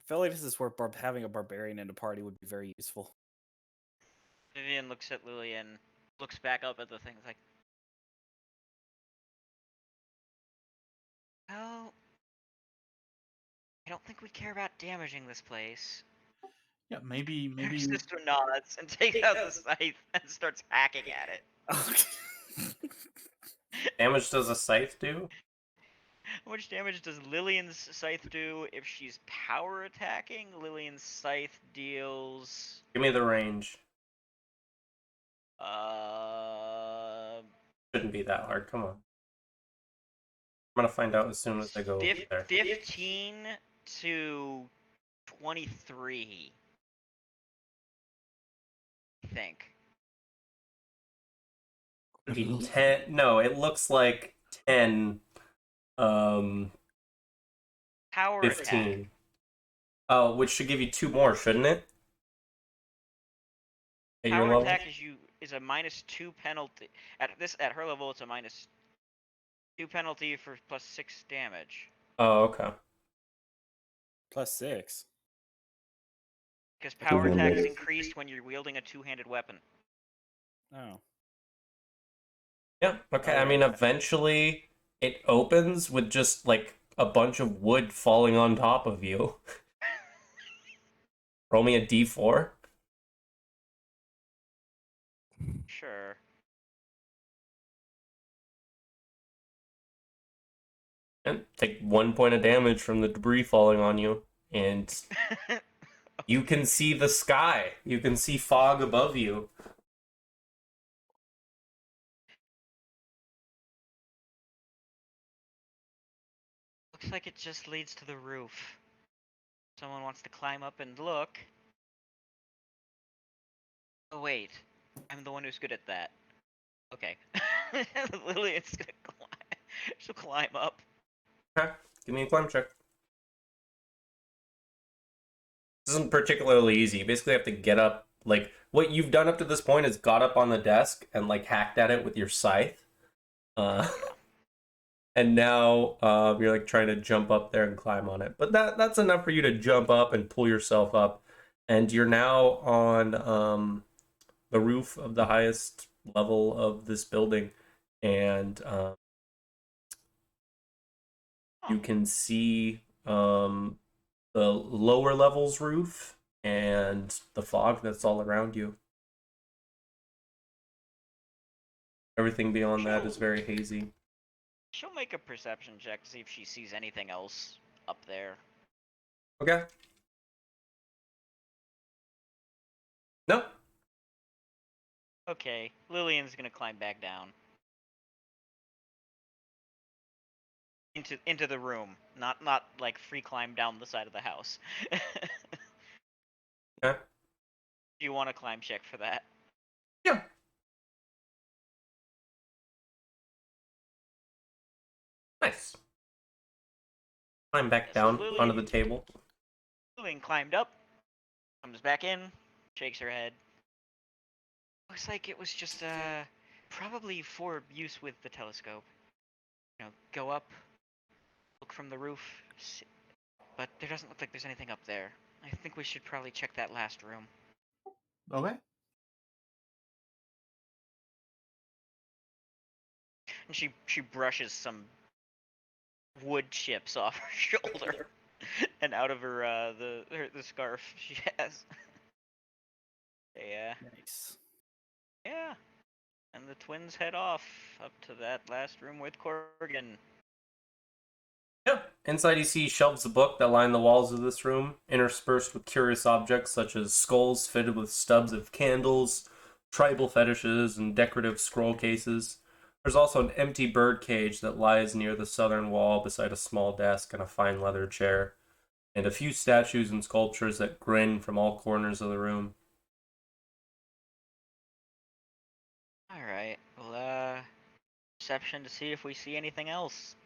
I feel like this is where having a barbarian in the party would be very useful. Vivian looks at Lillian, looks back up at the thing, like, well, I don't think we care about damaging this place. Yeah, maybe. Her sister nods and takes out the scythe and starts hacking at it. Damage does a scythe do? How much damage does Lillian's scythe do if she's power attacking? Lillian's scythe deals... Give me the range. Shouldn't be that hard, come on. I'm gonna find out as soon as I go over there. 15 to 23. I think. It'd be 10. No, it looks like 10. Power 15. attack. Oh, which should give you 2 more, shouldn't it? At your Power level? attack is a -2 penalty. At her level, it's a 2 penalty for plus 6 damage. Oh, okay. +6. Because power attack is Two-handed. increased when you're wielding a two-handed weapon. Oh. Yeah, okay. I Okay. mean, eventually it opens with just like a bunch of wood falling on top of you. Roll me a d4 Sure. and take 1 point of damage from the debris falling on you. And you can see the sky. You can see fog above you. Looks like it just leads to the roof. Someone wants to climb up and look. Oh wait, I'm the one who's good at that. Okay. Lillian's gonna climb. She'll climb up. Okay, give me a climb check. This isn't particularly easy. You basically have to get up. Like, what you've done up to this point is got up on the desk and, like, hacked at it with your scythe. And now you're, like, trying to jump up there and climb on it. But that's enough for you to jump up and pull yourself up. And you're now on the roof of the highest level of this building. And you can see the lower levels roof and the fog that's all around you. Everything beyond that is very hazy. She'll make a perception check to see if she sees anything else up there. Okay. No. Okay, Lillian's gonna climb back down. Into the room. Not like free climb down the side of the house. Okay. Do you want a climb check for that? Yeah. Nice. Climb back So down Lily- onto the table. Lillian climbed up, comes back in, shakes her head. Looks like it was just probably for use with the telescope. You know, go up, look from the roof, but there doesn't look like there's anything up there. I think we should probably check that last room. Okay. And she brushes some wood chips off her shoulder and out of her the scarf she has. Yeah. Nice. Yeah. And the twins head off up to that last room with Corrigan. Yeah. Inside you see shelves of book that line the walls of this room, interspersed with curious objects such as skulls fitted with stubs of candles, tribal fetishes, and decorative scroll cases. There's also an empty bird cage that lies near the southern wall beside a small desk and a fine leather chair, and a few statues and sculptures that grin from all corners of the room. Alright. Well, perception to see if we see anything else.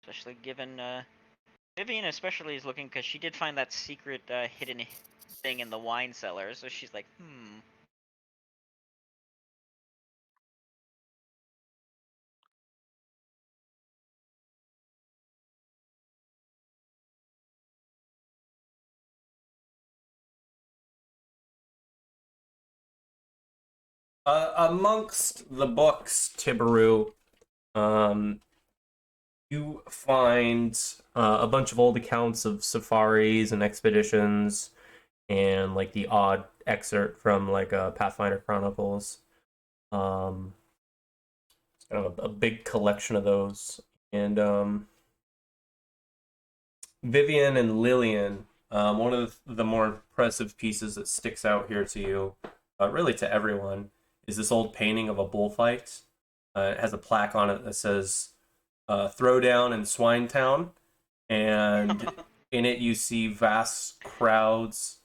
Especially given, Vivian especially is looking because she did find that secret, hidden thing in the wine cellar, so she's like, Amongst the books, Tibaru, you find a bunch of old accounts of safaris and expeditions, and like the odd excerpt from like Pathfinder Chronicles. Um, kind of a big collection of those, and Vivian and Lillian. One of the more impressive pieces that sticks out here to you, really to everyone, is this old painting of a bullfight. It has a plaque on it that says "Throwdown in Swinetown," and in it you see vast crowds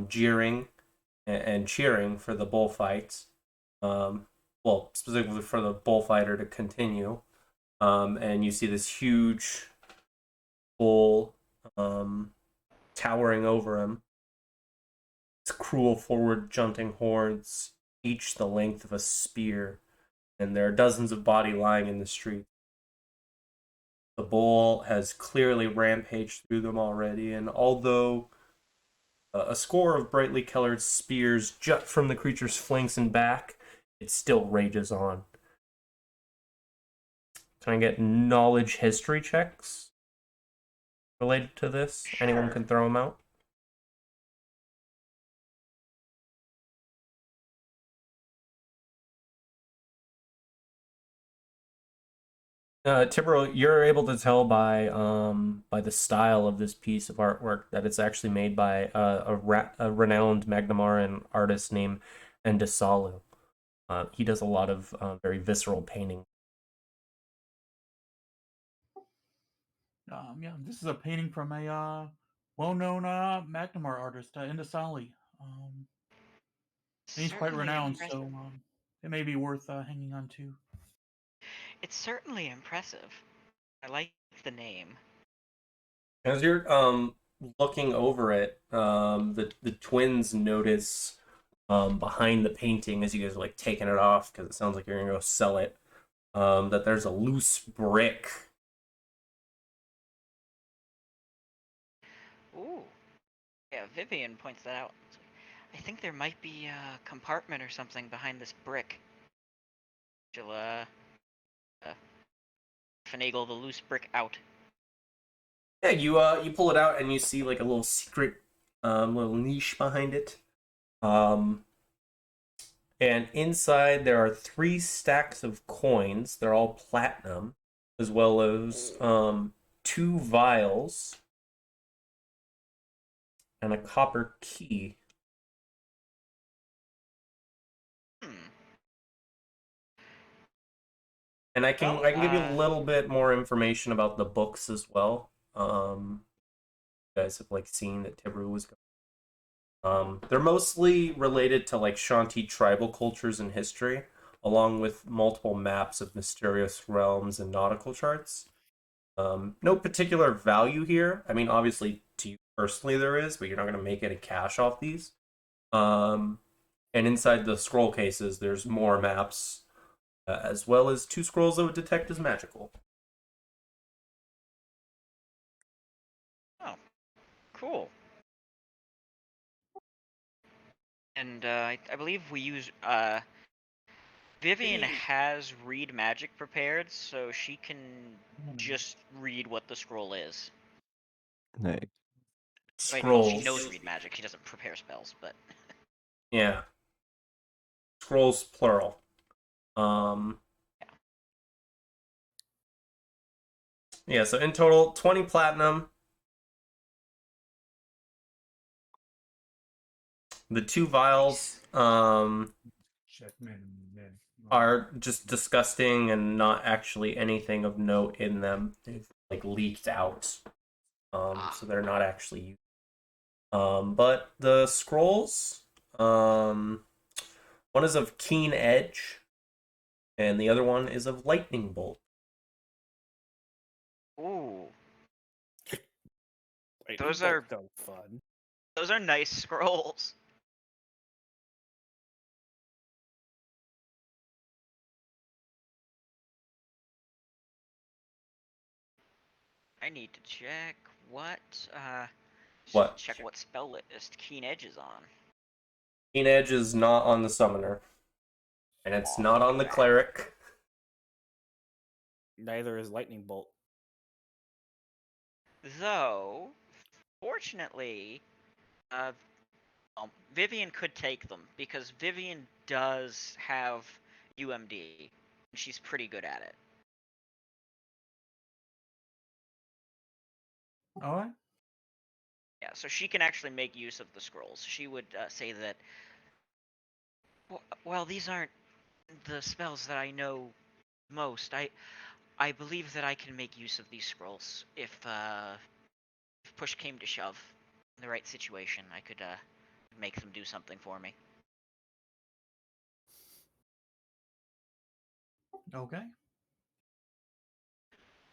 jeering and cheering for the bullfight. Well, specifically for the bullfighter to continue. And you see this huge bull towering over him. Its cruel forward junting horns, each the length of a spear, and there are dozens of bodies lying in the street. The bull has clearly rampaged through them already, and although a score of brightly colored spears jut from the creature's flanks and back, it still rages on. Can I get knowledge history checks related to this? Anyone Sure. can throw them out. Tibro, you're able to tell by the style of this piece of artwork that it's actually made by a renowned Magnamaran artist named Endisalu. He does a lot of very visceral painting. Yeah, this is a painting from a well-known McNamara artist, Indasali. And he's quite Certainly renowned, impressive. so it may be worth hanging on to. It's certainly impressive. I like the name. As you're looking over it, the twins notice behind the painting as you guys are like taking it off because it sounds like you're gonna go sell it. That there's a loose brick. Ooh. Yeah, Vivian points that out. I think there might be a compartment or something behind this brick. She'll finagle the loose brick out. Yeah, you pull it out and you see like a little secret little niche behind it. And inside there are 3 stacks of coins. They're all platinum, as well as 2 vials and a copper key. Hmm. And I can give you a little bit more information about the books as well. You guys have like seen that Tibru was going. They're mostly related to like Shanti tribal cultures and history, along with multiple maps of mysterious realms and nautical charts. No particular value here. I mean, obviously to you personally there is, but you're not going to make any cash off these. And inside the scroll cases, there's more maps, as well as 2 scrolls that would detect as magical. Oh, cool. And I believe we use Vivian has read magic prepared, so she can just read what the scroll is. Nee. Wait, well, she Scrolls. knows read magic. She doesn't prepare spells, but Yeah. Scrolls plural. Yeah, so in total, 20 platinum. The 2 vials are just disgusting and not actually anything of note in them. They've like leaked out. So they're not actually used. But the scrolls, one is of keen edge, and the other one is of lightning bolt. ooh, Wait, Those both are- so fun. those are nice scrolls. I need to check what What? check what spell list Keen Edge is on. Keen edge is not on the summoner, and it's not on the Okay. cleric. Neither is lightning bolt. Though, fortunately, Vivian could take them because Vivian does have UMD, and she's pretty good at it. All right. Yeah, so she can actually make use of the scrolls. She would say that, well, these aren't the spells that I know most. I believe that I can make use of these scrolls if push came to shove, in the right situation. I could make them do something for me. Okay.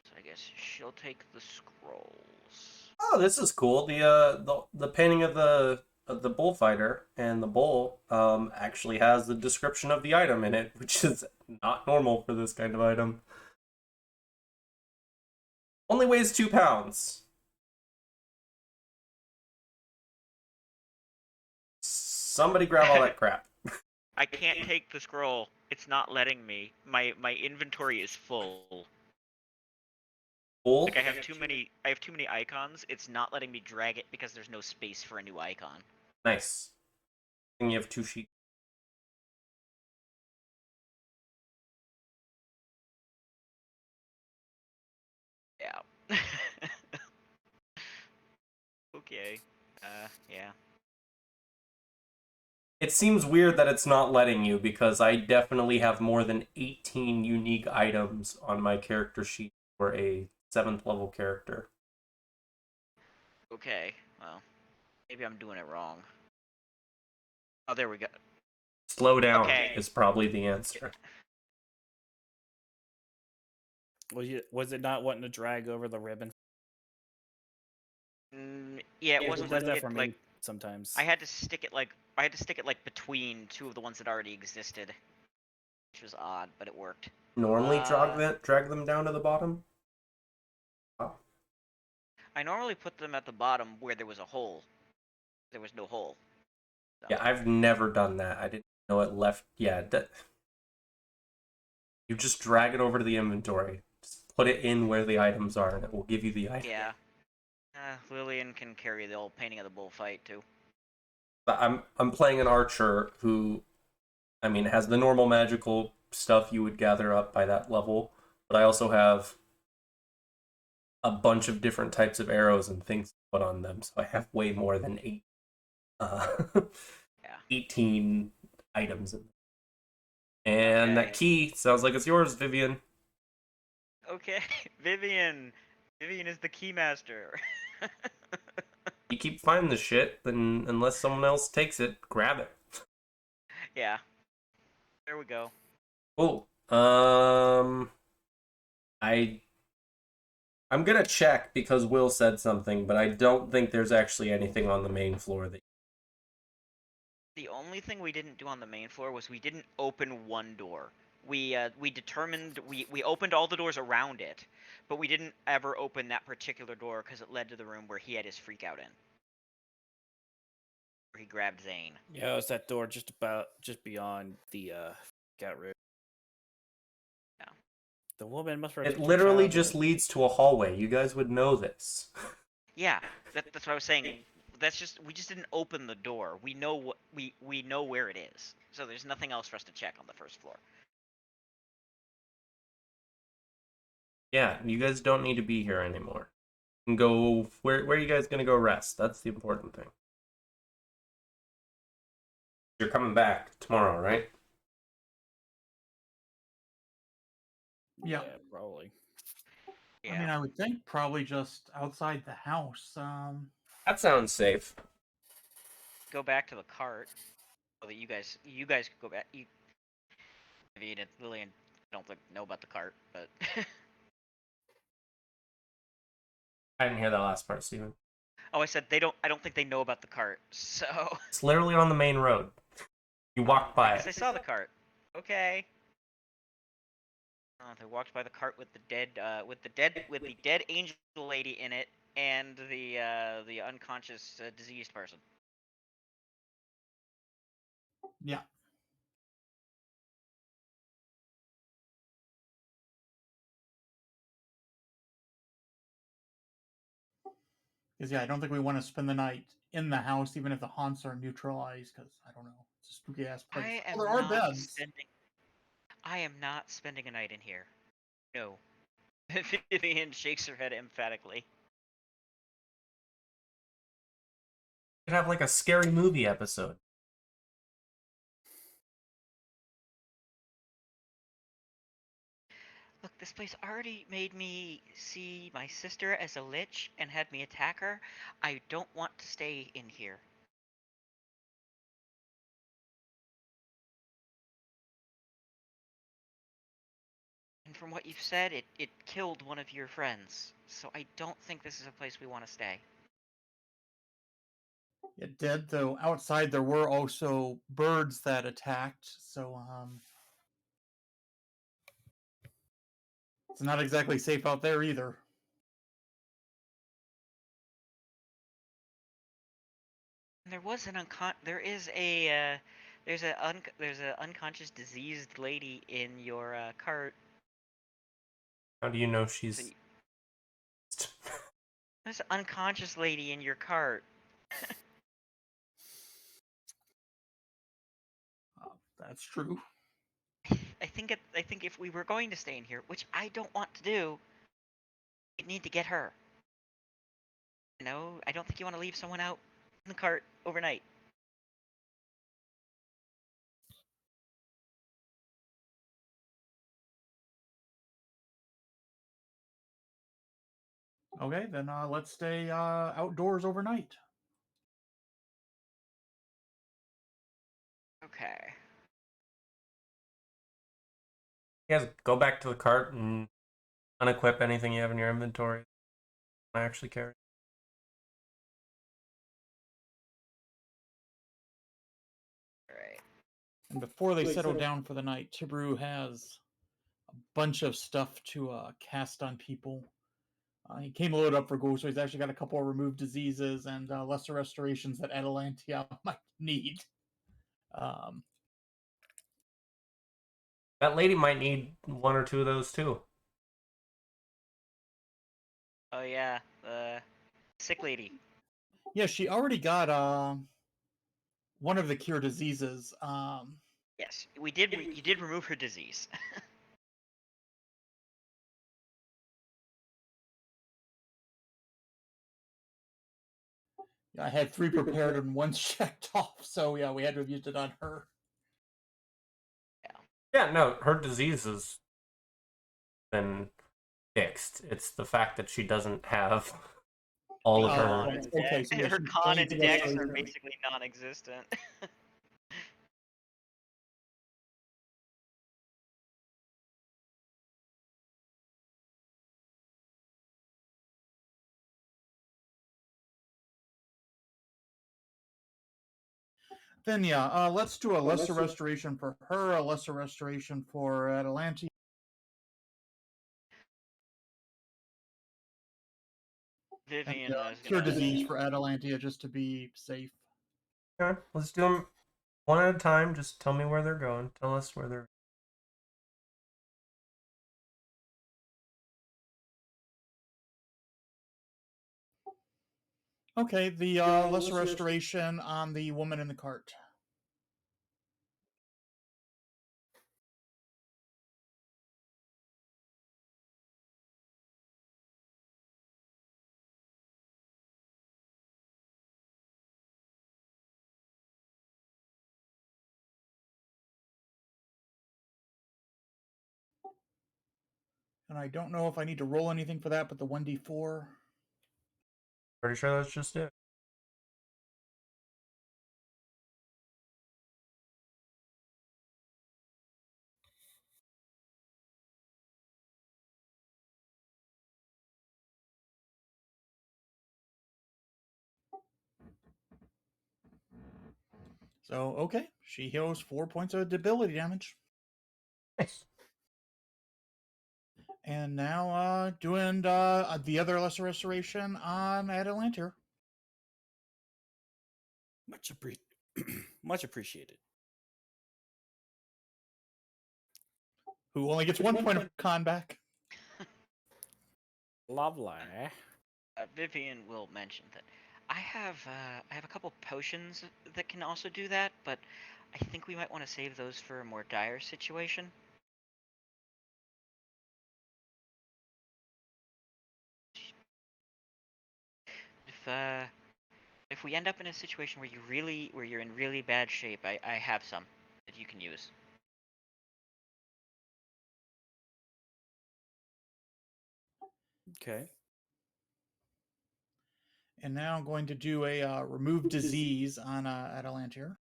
So I guess she'll take the scrolls. Oh, this is cool. The painting of the bullfighter and the bull actually has the description of the item in it, which is not normal for this kind of item. Only weighs 2 pounds. Somebody grab all that crap. I can't take the scroll. It's not letting me. My inventory is full. Full? Like I have too many icons. It's not letting me drag it because there's no space for a new icon. Nice. And you have 2 sheets. Yeah. Okay. Yeah. It seems weird that it's not letting you because I definitely have more than 18 unique items on my character sheet for a 7th level character. Okay. Well, maybe I'm doing it wrong. Oh, there we go. Slow down Okay. is probably the answer. Was it not wanting to drag over the ribbon? Yeah, it It wasn't. does that It, for me like sometimes. I had to stick it like between two of the ones that already existed, which was odd, but it worked. Normally drag them down to the bottom? Oh. I normally put them at the bottom where there was a hole. There was no hole. So. Yeah, I've never done that. I didn't know it left. Yeah, you just drag it over to the inventory. Just put it in where the items are, and it will give you the item. Yeah. Lillian can carry the old painting of the bullfight too. But I'm playing an archer who, I mean, has the normal magical stuff you would gather up by that level, but I also have a bunch of different types of arrows and things to put on them, so I have way more than 18 items in them. And that key sounds like it's yours, Vivian. Okay, Vivian. Vivian is the keymaster. You keep finding the shit, then unless someone else takes it, grab it. Yeah. There we go. Cool. I'm gonna check because Will said something, but I don't think there's actually anything on the main floor that. The only thing we didn't do on the main floor was we didn't open one door. We determined we opened all the doors around it, but we didn't ever open that particular door because it led to the room where he had his freak out in. Where he grabbed Zane. Yeah, it's that door just beyond the cat room. Yeah. The woman must It literally just leads to a hallway. You guys would know this. Yeah, that's what I was saying. We just didn't open the door. We know what we know where it is. So there's nothing else for us to check on the first floor. Yeah, you guys don't need to be here anymore. You can go where are you guys gonna go rest? That's the important thing. You're coming back tomorrow, right? Yeah. Probably. Yeah. I mean, I would think probably just outside the house. That sounds safe. Go back to the cart. So that you guys could go back. Vivian and Lillian don't know about the cart, but I didn't hear that last part, Steven. oh, I said I don't think they know about the cart. So It's literally on the main road. You walked by I guess I it. saw the cart. Okay. They walked by the cart with the dead angel lady in it and the unconscious diseased person. Yeah. Because I don't think we want to spend the night in the house, even if the haunts are neutralized. Because I don't know, it's a spooky ass place. There are beds. I am not spending a night in here. No. Vivian shakes her head emphatically. You could have like a scary movie episode. Look, this place already made me see my sister as a lich and had me attack her. I don't want to stay in here. And from what you've said, it killed one of your friends. So I don't think this is a place we want to stay. It did, though. Outside there were also birds that attacked. So it's not exactly safe out there either. there was an there's a unconscious diseased lady in your cart. How do you know So she's? there's an unconscious lady in your cart. That's true. I think if we were going to stay in here, which I don't want to do, we need to get her. You know, I don't think you want to leave someone out in the cart overnight. Okay, then let's stay outdoors overnight. Okay. You guys go back to the cart and unequip anything you have in your inventory. I actually carry. All right. And before they settle down for the night, Tibru has a bunch of stuff to cast on people. He came loaded up for Ghoul, so he's actually got a couple of removed diseases and lesser restorations that Atalantia might need. That lady might need one or two of those too. Oh yeah, the sick lady. Yeah, she already got one of the cure diseases. Yes, we did. You did remove her disease. I had 3 prepared and 1 checked off, so yeah, we had to have used it on her. Yeah, no, her disease has been fixed. It's the fact that she doesn't have all of Oh, her. okay, so yeah, her she con and gains dex are restoration. basically non-existent. Then yeah, let's do a lesser restoration for her, a lesser restoration for Atalantia. Vivian is Cure gonna. disease for Atalantia just to be safe. Okay, let's do them one at a time. Just tell me where they're going. Tell us where they're. Okay, the lesser restoration on the woman in the cart. And I don't know if I need to roll anything for that, but the 1d4. Pretty sure that's just it. So, okay, she heals 4 points of debility damage. Nice. And now doing the other lesser restoration on Atalantir. Much appreciated. Who only gets 1 point of con back. Lovely. Vivian will mention that I have a couple potions that can also do that, but I think we might want to save those for a more dire situation. If we end up in a situation where you're in really bad shape, I have some that you can use. Okay. And now I'm going to do a remove disease on Atalantir.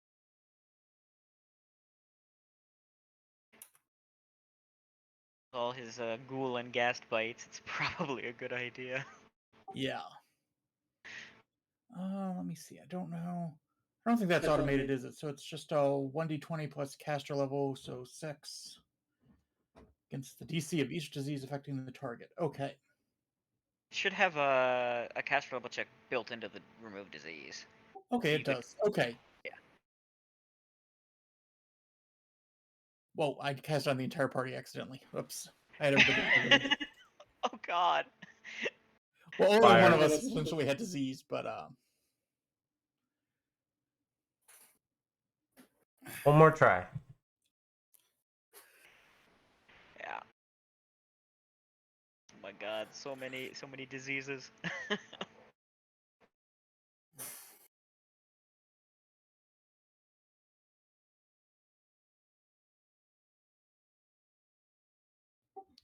All his ghoul and ghast bites, it's probably a good idea. Yeah. Let me see. I don't know. I don't think that's automated, is it? So it's just a 1d20 plus caster level, so 6 against the DC of each disease affecting the target. Okay. Should have a caster level check built into the remove disease. Okay, You it could- does. Okay. Yeah. Well, I cast on the entire party accidentally. Oops. I had everybody. Oh God. Well, only Fire. one of us essentially had disease, but One more try. Yeah. Oh my God, so many diseases.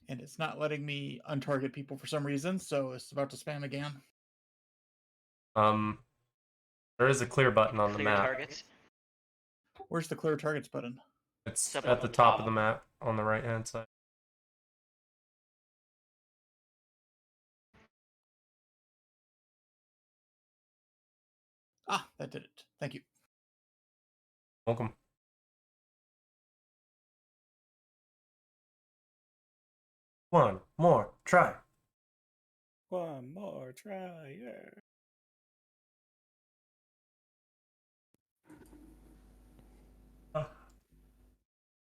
and it's not letting me untarget people for some reason, so it's about to spam again. There is a clear button on the Clear map. targets. Where's the clear targets button? It's Up at on the the top top. of the map on the right hand side. Ah, that did it. Thank you. Welcome. One more try. One more try. Yeah.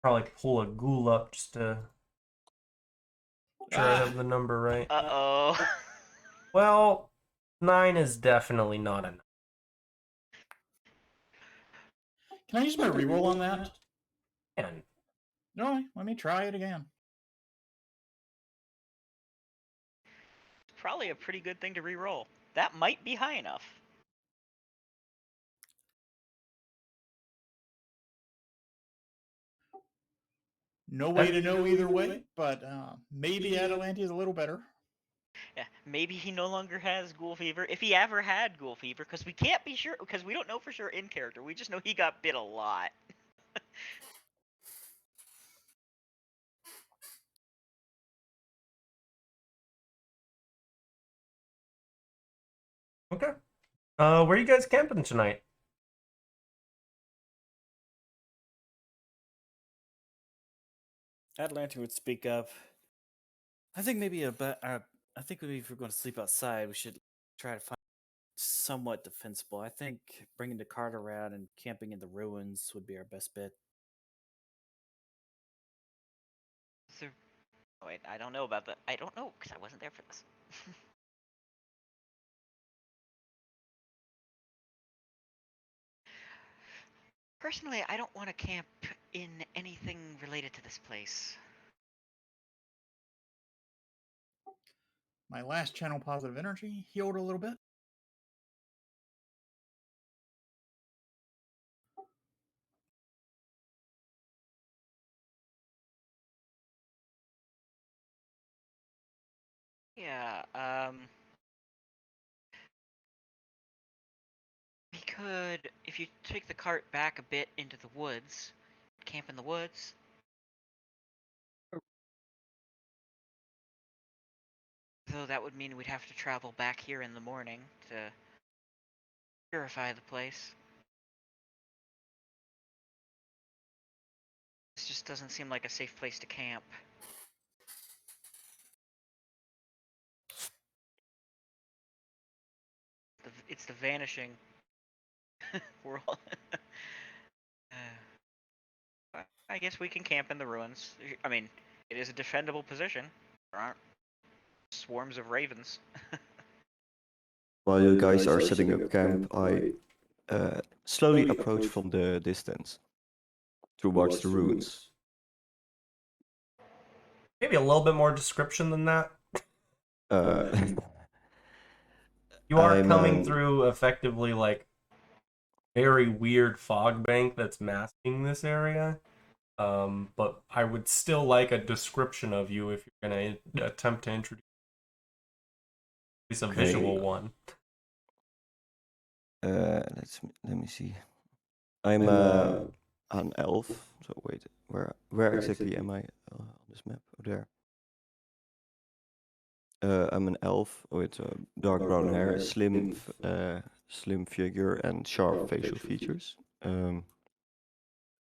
Probably pull a ghoul up just to sure I have the number right. Uh-oh. Well, 9 is definitely not enough. Can I use my reroll on that? And No, let me try it again. Probably a pretty good thing to re-roll. That might be high enough. No way to know either way, but maybe Atalante is a little better. Yeah, maybe he no longer has ghoul fever. If he ever had ghoul fever, because we can't be sure, because we don't know for sure in character. We just know he got bit a lot. okay. Where are you guys camping tonight? Atlanta would speak up. I think maybe I think maybe if we're going to sleep outside, we should try to find somewhat defensible. I think bringing the cart around and camping in the ruins would be our best bet. So, oh, wait, I don't know about that. I don't know, because I wasn't there for this. Personally, I don't want to camp in anything related to this place. My last channel positive energy healed a little bit. Yeah, we could, if you take the cart back a bit into the woods, camp in the woods. Though that would mean we'd have to travel back here in the morning to purify the place. This just doesn't seem like a safe place to camp. It's the vanishing world. I guess we can camp in the ruins. I mean, it is a defendable position. There aren't swarms of ravens. While you guys are setting up camp, I slowly approach from the distance towards the ruins. Maybe a little bit more description than that. You are I'm, coming through effectively like very weird fog bank that's masking this area. But I would still like a description of you if you're going to attempt to introduce at least a visual one. Let me see. I'm an elf. So wait, where exactly am I on this map? Oh, there. I'm an elf with dark brown hair, slim figure, and sharp facial features.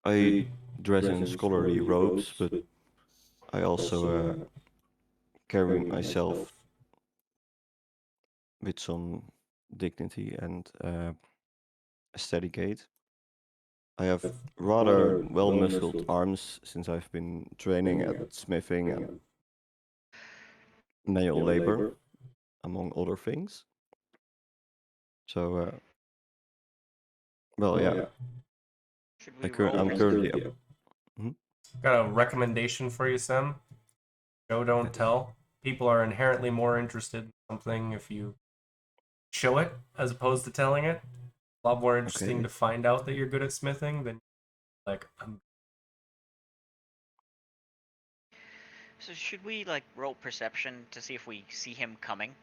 I dress in scholarly robes, but I also carry myself with some dignity and a steady gait. I have rather well-muscled arms since I've been training at smithing and manual labor, among other things. So, well, yeah, Should we roll I'm perception? currently up. Got a recommendation for you, Sam. Show, don't tell. People are inherently more interested in something if you show it as opposed to telling it. A lot more interesting Okay. to find out that you're good at smithing than like So should we like roll perception to see if we see him coming?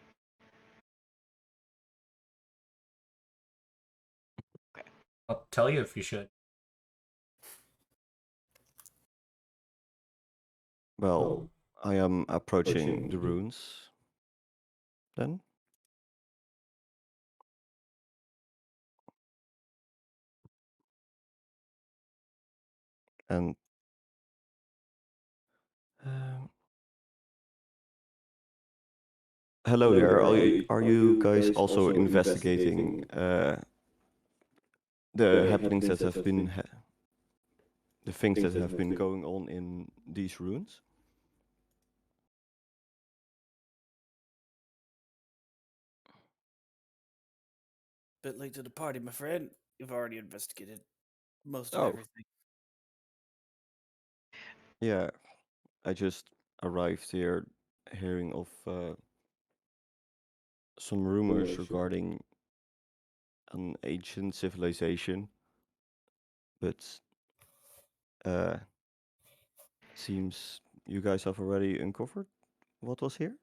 I'll tell you if you should. Well, I am approaching the ruins. Then. And hello there. Are you guys also investigating the happenings that have been the things that have been going on in these ruins? Bit late to the party, my friend. You've already investigated most of Oh. everything. Yeah, I just arrived here hearing of some rumors regarding an ancient civilization, but seems you guys have already uncovered what was here.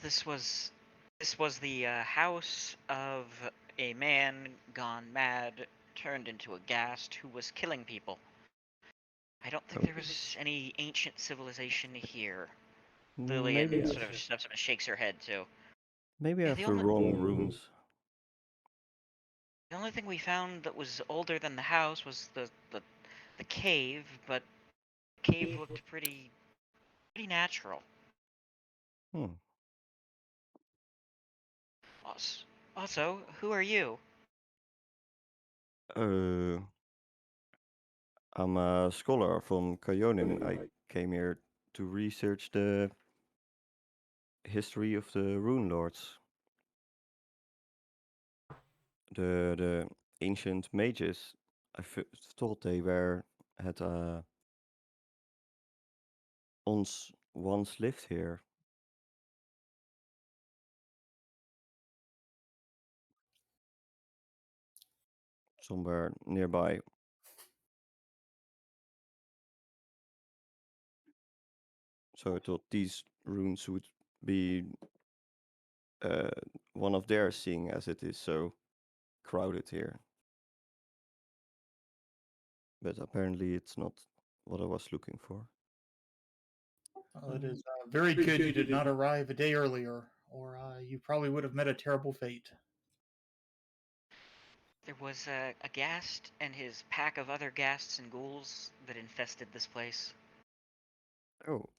This was the house of a man gone mad, turned into a ghast who was killing people. I don't think there was any ancient civilization here. Lillian Maybe sort of steps up and shakes her head too. maybe I Yeah, have the wrong runes. The only thing we found that was older than the house was the cave, but the cave looked pretty natural. Hmm. Also, who are you? I'm a scholar from Kayonin. I came here to research the history of the Rune Lords. The ancient mages. Thought they had once lived here. Somewhere nearby. So I thought these runes would be one of theirs, seeing as it is so crowded here. But apparently it's not what I was looking for. Well, it is very good you did not arrive a day earlier, or you probably would have met a terrible fate. There was a ghast and his pack of other ghasts and ghouls that infested this place. Oh,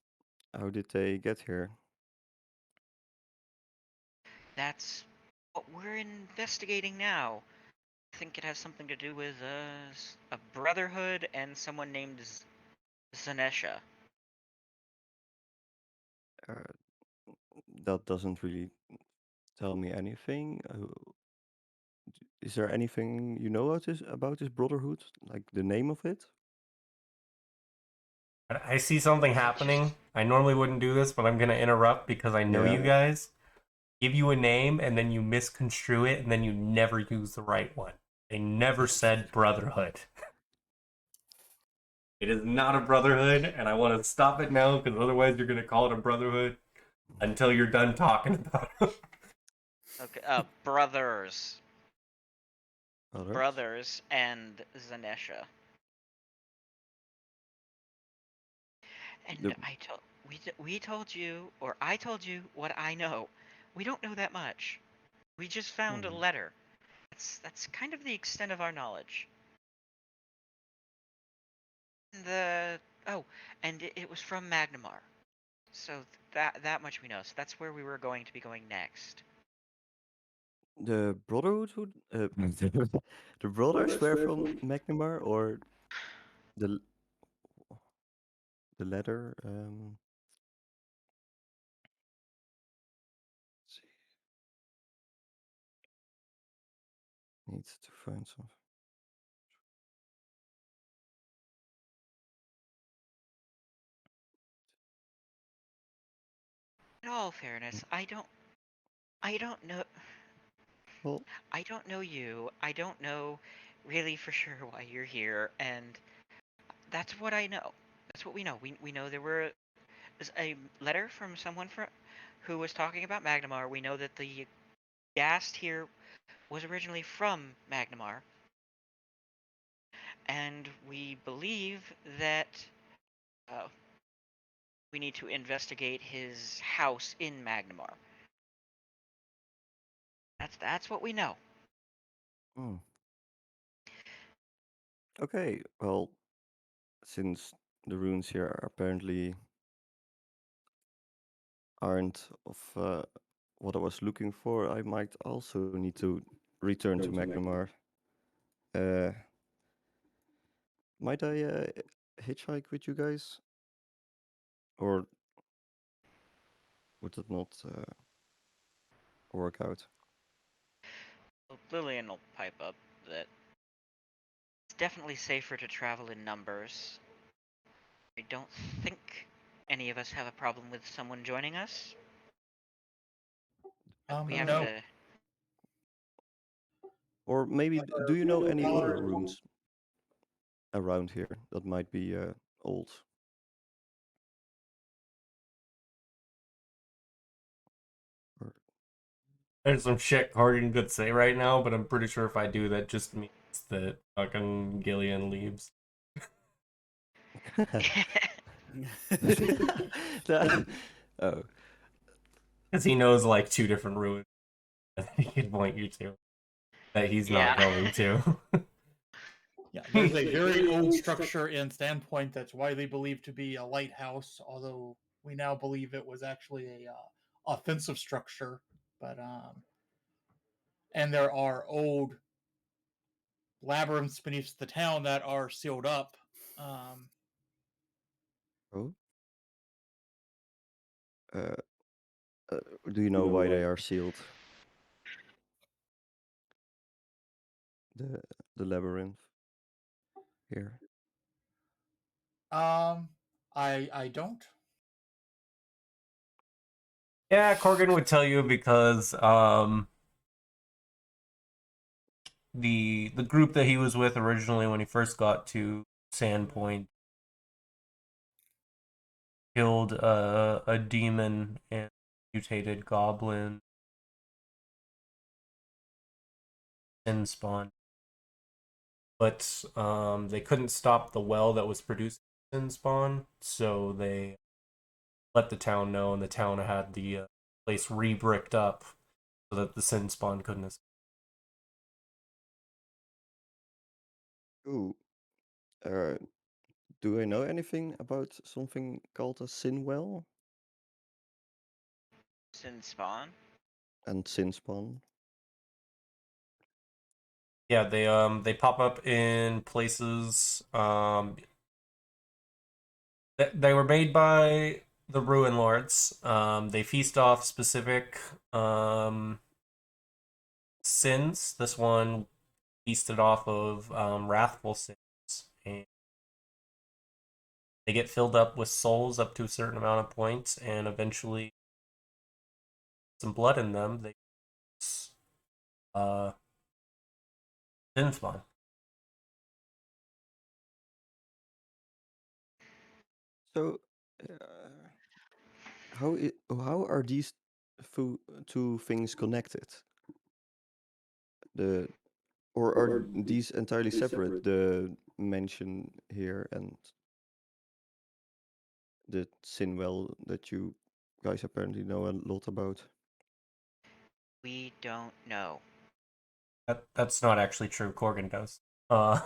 how did they get here? That's what we're investigating now. I think it has something to do with a brotherhood and someone named Zanesha. That doesn't really tell me anything. Is there anything you know about this brotherhood? Like the name of it? I see something happening. I normally wouldn't do this, but I'm gonna interrupt because I know Yeah. you guys. Give you a name and then you misconstrue it and then you never use the right one. They never said brotherhood. It is not a brotherhood, and I want to stop it now because otherwise you're gonna call it a brotherhood until you're done talking about it. Okay, brothers. Others? Brothers and Zanesha. And The- we told you, or I told you what I know. We don't know that much. We just found a Hmm. letter. That's kind of the extent of our knowledge. And it was from Magnamar. So that much we know. So that's where we were going to be going next. The Brotherhood, the brothers were from Magnamar, or the the latter. Let's see, needs to find some. In all fairness, I don't know. Well, I don't know you. I don't know really for sure why you're here, and that's what I know. That's what we know. We know there was a letter from someone who was talking about Magnamar. We know that the Ghast here was originally from Magnamar, and we believe that uh, we need to investigate his house in Magnamar. That's what we know. hmm. Okay, well, since the runes here apparently aren't of what I was looking for, I might also need to return to Magnamar. Uh, might I hitchhike with you guys? Or would it not work out? Lillian will pipe up that it's definitely safer to travel in numbers. I don't think any of us have a problem with someone joining us. We have No. to. Or maybe, do you know any other runes around here that might be old? Or, There's some shit Corgan could say right now, but I'm pretty sure if I do, that just means that fucking Gillian leaves. oh, Because he knows like 2 different ruins that he could point you to that he's not Yeah. going to. Yeah, there's a very old structure in Standpoint that's widely believed to be a lighthouse, although we now believe it was actually a offensive structure. But and there are old labyrinths beneath the town that are sealed up. Um, oh. Uh, do you know why they are sealed? The the labyrinth here. um, I don't. Yeah, Corgan would tell you because the group that he was with originally when he first got to Sandpoint killed a demon and mutated goblin sin spawn, but they couldn't stop the well that was producing sin spawn, so they let the town know, and the town had the place re-bricked up so that the sin spawn couldn't escape. Ooh. Uh, do I know anything about something called a Sinwell Sin spawn. and Sinspawn? Yeah, they pop up in places. They were made by the Ruin Lords. They feast off specific sins. This one feasted off of wrathful sins, and they get filled up with souls up to a certain amount of points, and eventually, some blood in them. They uh sin spawn. So, how are these two things connected? The or are these entirely separate? The mention here and the Sinwell that you guys apparently know a lot about. We don't know. That's not actually true. Corgan does. Uh,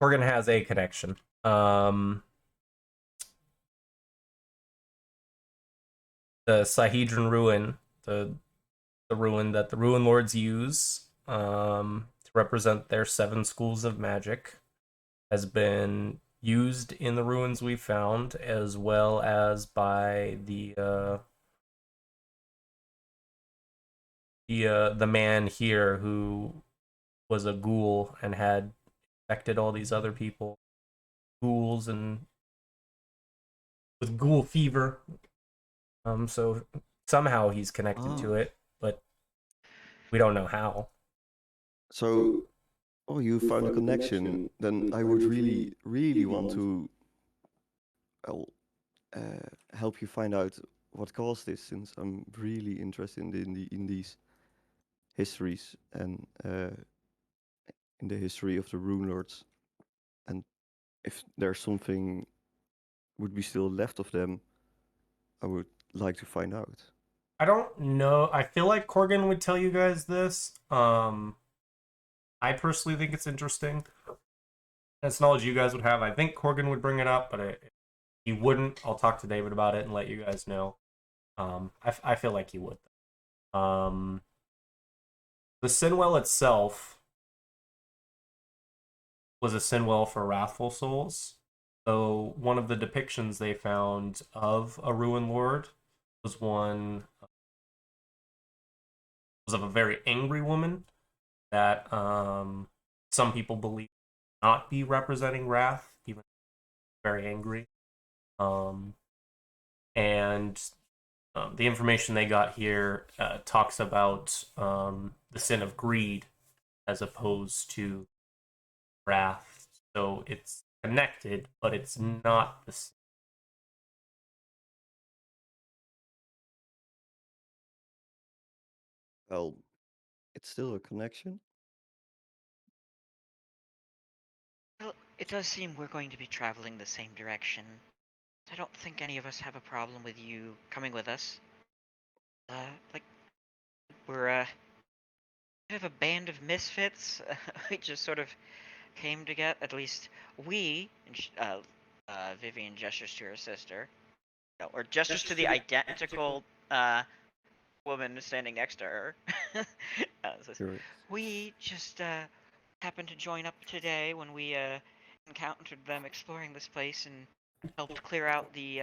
Corgan has a connection. The Sahedron ruin, the the ruin that the Ruin Lords use to represent their 7 schools of magic has been used in the ruins we found, as well as by the man here who was a ghoul and had infected all these other people, ghouls, and with ghoul fever. So somehow he's connected to it, but we don't know how. So, oh, you found a connection. Then I would really, really want to well, help you find out what caused this, since I'm really interested in these histories and in the history of the Rune Lords, and if there's something would be still left of them, I would like to find out. I don't know. I feel like Corgan would tell you guys this. I personally think it's interesting. It's knowledge you guys would have. I think Corgan would bring it up, but if he wouldn't, I'll talk to David about it and let you guys know. I feel like he would. The Sinwell itself was a Sinwell for wrathful souls. So one of the depictions they found of a Ruin Lord was of a very angry woman that some people believe not be representing wrath, even very angry. And the information they got here talks about the sin of greed as opposed to wrath. So it's connected, but it's not the same. Well, it's still a connection. Well, it does seem we're going to be traveling the same direction. I don't think any of us have a problem with you coming with us. Like, we're a bit of a band of misfits. We just sort of came together, at least we, and Vivian gestures to her sister, no, or gestures to the identical woman standing next to her. Says, Sure. we just happened to join up today when we encountered them exploring this place and helped clear out the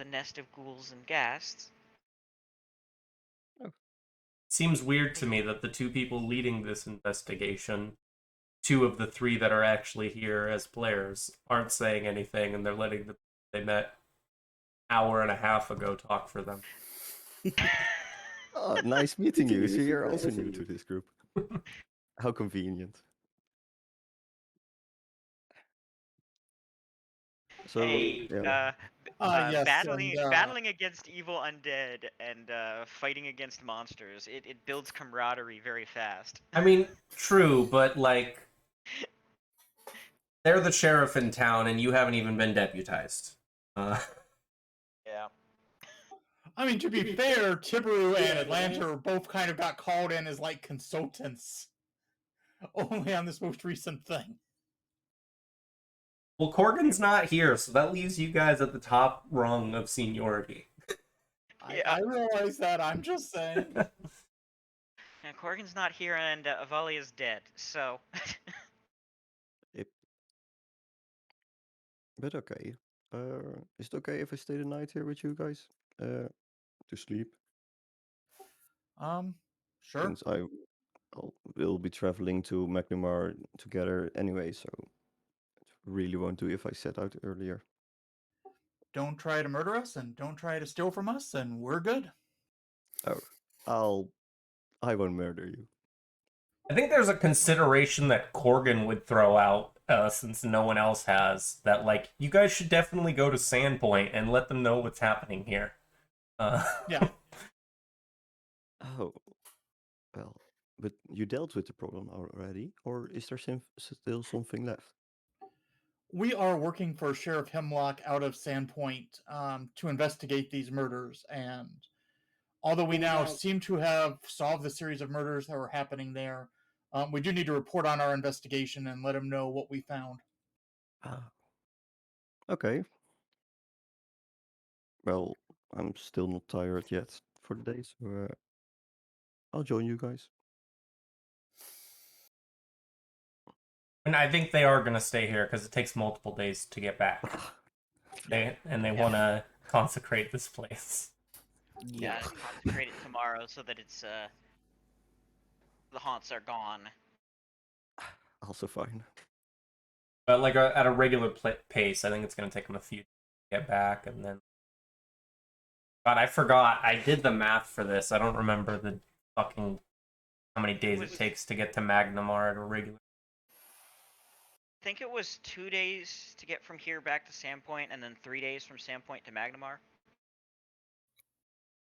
nest of ghouls and ghasts. Seems weird to me that the 2 people leading this investigation, 2 of the 3 that are actually here as players, aren't saying anything, and they're letting the they met hour and a half ago talk for them. Oh, nice meeting you. So you're also new to this group. How convenient. So, Hey, yeah. Yes, and battling against evil undead and fighting against monsters. It builds camaraderie very fast. I mean, true, but like, they're the sheriff in town, and you haven't even been deputized. Yeah. I mean, to be fair, Tiberu and Atlanta both kind of got called in as like consultants, only on this most recent thing. Well, Corgan's not here, so that leaves you guys at the top rung of seniority. Yeah. I realize that. I'm just saying. Now, Corgan's not here and Avali is dead, so. Yep. But okay. Is it okay if I stay the night here with you guys? To sleep? Sure. Since I will be traveling to McNamara together anyway, so it really won't do if I set out earlier. Don't try to murder us and don't try to steal from us, and we're good. Oh, I won't murder you. I think there's a consideration that Corgan would throw out, since no one else has, that, like, you guys should definitely go to Sandpoint and let them know what's happening here. Yeah. Oh, well, but you dealt with the problem already, or is there still something left? We are working for Sheriff Hemlock out of Sandpoint to investigate these murders, and although we now seem to have solved the series of murders that were happening there, we do need to report on our investigation and let him know what we found. Ah, okay. Well, I'm still not tired yet for the day, so I'll join you guys. And I think they are gonna stay here because it takes multiple days to get back. They want to consecrate this place. Yeah, consecrate it tomorrow so that it's the haunts are gone. Also fine. But like at a regular pace, I think it's gonna take them a few to get back, and then. God, I forgot. I did the math for this. I don't remember the fucking how many days it takes to get to Magnamar at a regular. I think it was 2 days to get from here back to Sandpoint, and then 3 days from Sandpoint to Magnamar.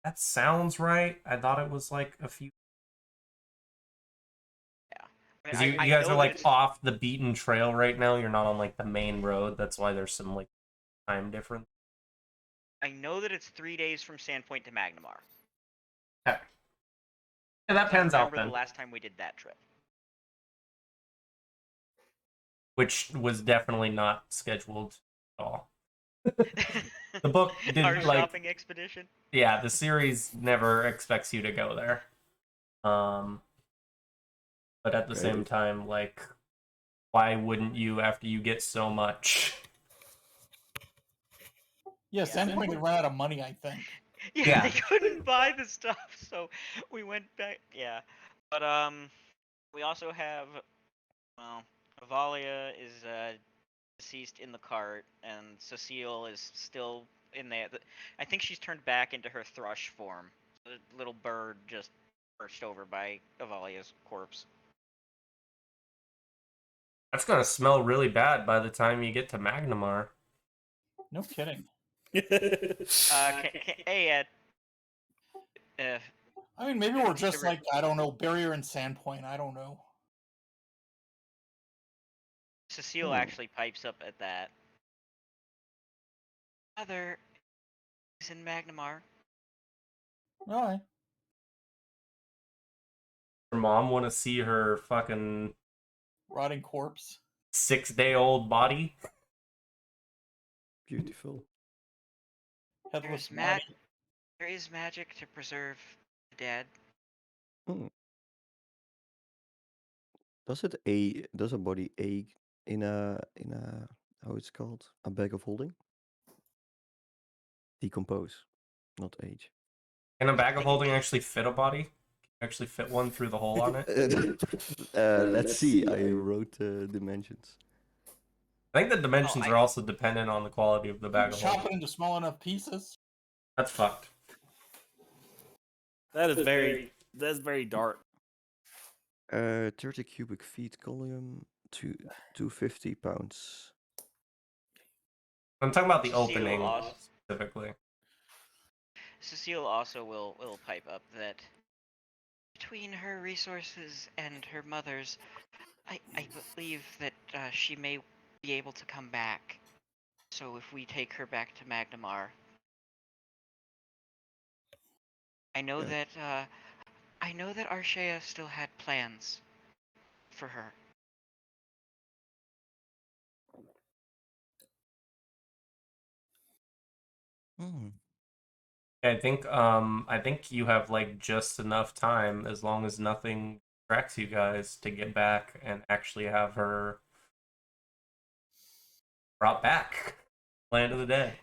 That sounds right. I thought it was like a few. Yeah. Because you guys are like off the beaten trail right now. You're not on like the main road. That's why there's some like time difference. I know that it's 3 days from Sandpoint to Magnamar. Okay. Yeah, that pans out then. The last time we did that trip. Which was definitely not scheduled at all. The book did Our like shopping expedition. Yeah, the series never expects you to go there. But at the same time, like, why wouldn't you after you get so much? Yeah, Sandpoint had run out of money, I think. Yeah, they couldn't buy the stuff, so we went back. Yeah, but we also have, well, Avalia is deceased in the cart, and Cecile is still in there. I think she's turned back into her thrush form. The little bird just perched over by Avalia's corpse. That's gonna smell really bad by the time you get to Magnamar. No kidding. Hey, Ed. I mean, maybe we're just like, I don't know, Barrier and Sandpoint. I don't know. Cecile actually pipes up at that. Mother is in Magnamar. Alright. Her mom want to see her fucking rotting corpse, 6-day-old body. Beautiful. Headless body. There is magic to preserve the dead. Does a body age in a how it's called, a bag of holding? Decompose, not age. Can a bag of holding actually fit a body? Can you actually fit one through the hole on it? Let's see. I wrote dimensions. I think the dimensions are also dependent on the quality of the bag of holding. Chop it into small enough pieces. That's fucked. That is that's very dark. 30 cubic feet column to 250 pounds. I'm talking about the opening specifically. Cecile also will pipe up that between her resources and her mother's, I believe that she may be able to come back. So if we take her back to Magnamar, I know that Arshea still had plans for her. I think you have like just enough time, as long as nothing tracks you guys, to get back and actually have her brought back. Land of the Dead.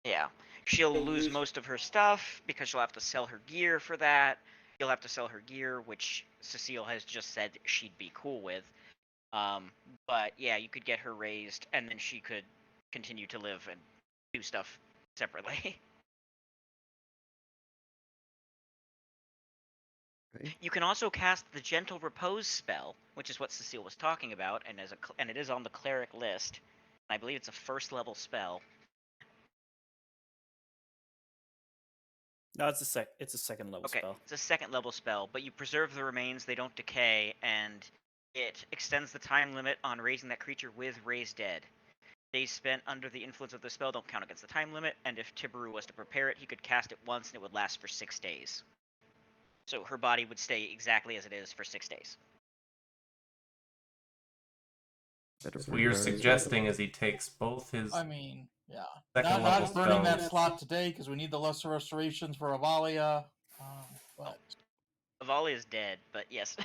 Yeah. She'll lose most of her stuff because she'll have to sell her gear for that. You'll have to sell her gear, which Cecile has just said she'd be cool with. But yeah, you could get her raised, and then she could continue to live and do stuff separately. Okay. You can also cast the Gentle Repose spell, which is what Cecile was talking about, and it is on the cleric list. I believe it's a first level spell. No, it's a second level spell. Okay, it's a second level spell, but you preserve the remains, they don't decay, and it extends the time limit on raising that creature with Raise Dead. Days spent under the influence of the spell don't count against the time limit, and if Tibaru was to prepare it, he could cast it once and it would last for 6 days. So her body would stay exactly as it is for 6 days. What you're suggesting is he takes both his... I mean, yeah. Second Not level burning that spells. slot today because we need the lesser restorations for Avalia. But Avali is dead, but yes.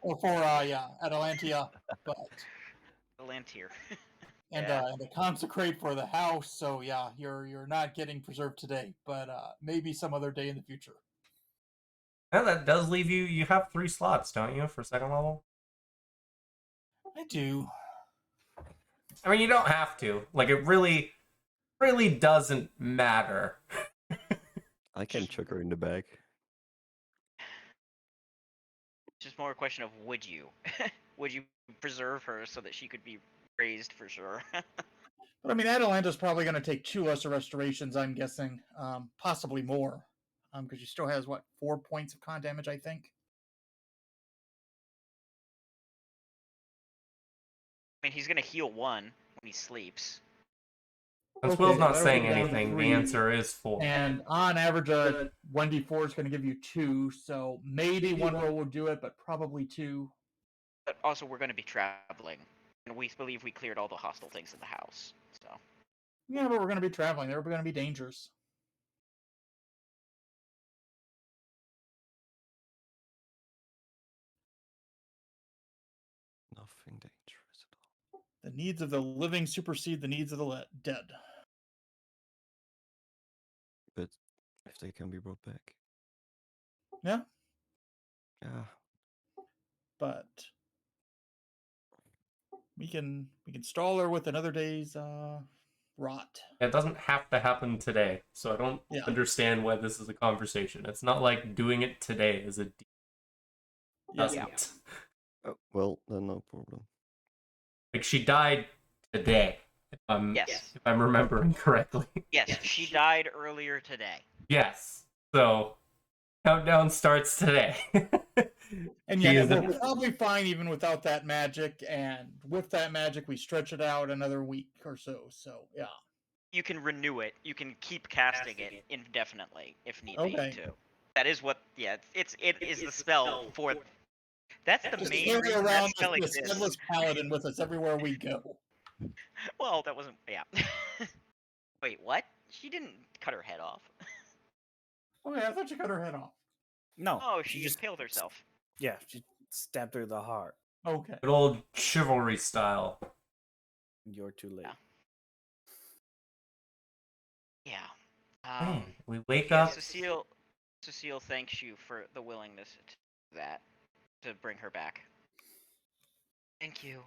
Or for Atalantia, but Lantier. and Yeah. and to consecrate for the house. So yeah, you're not getting preserved today, but maybe some other day in the future. Now that does leave you. You have 3 slots, don't you, for second level? I do. I mean, you don't have to. Like, it really doesn't matter. I can chuck her in the bag. Just more a question of would you? Would you preserve her so that she could be raised for sure? But I mean, Atalanta's probably going to take 2 lesser restorations, I'm guessing, possibly more, because she still has what 4 points of con damage, I think. I mean, he's gonna heal 1 when he sleeps. Since Okay, Will's not that'll saying get down to anything, the 3. answer is 4. And on average, 1d4 is going to give you 2, so maybe 1 roll will do it, but probably 2. But also, we're gonna be traveling, and we believe we cleared all the hostile things in the house. So Yeah, but we're going to be traveling. There are going to be dangers. Nothing dangerous at all. The needs of the living supersede the needs of the dead. But if they can be brought back. Yeah, Yeah. but we can stall her with another day's rot. It doesn't have to happen today, so I don't Yeah. understand why this is a conversation. It's not like doing it today is a deal. Yeah. Doesn't. Oh, well, then no problem. Like, she died today, if I'm remembering correctly. yes, she died earlier today. Yes. So, countdown starts today. And She yeah, is we're probably fine even without that magic. And with that magic, we stretch it out another week or so. So yeah. You can renew it. You can keep casting it indefinitely if need Okay. be too. That is what. Yeah, it is the spell for. That's the Just main carry reason that around spell this exists. headless paladin with us everywhere we go. Well, that wasn't. Yeah. Wait, what? She didn't cut her head off. Okay, I thought you cut her head off. No. Oh, she just impaled herself. Yeah, she stabbed through the heart. Okay. Good old chivalry style. You're too late. Yeah. Man, we wake Yeah, up. Cecile thanks you for the willingness to do that, to bring her back. Thank you.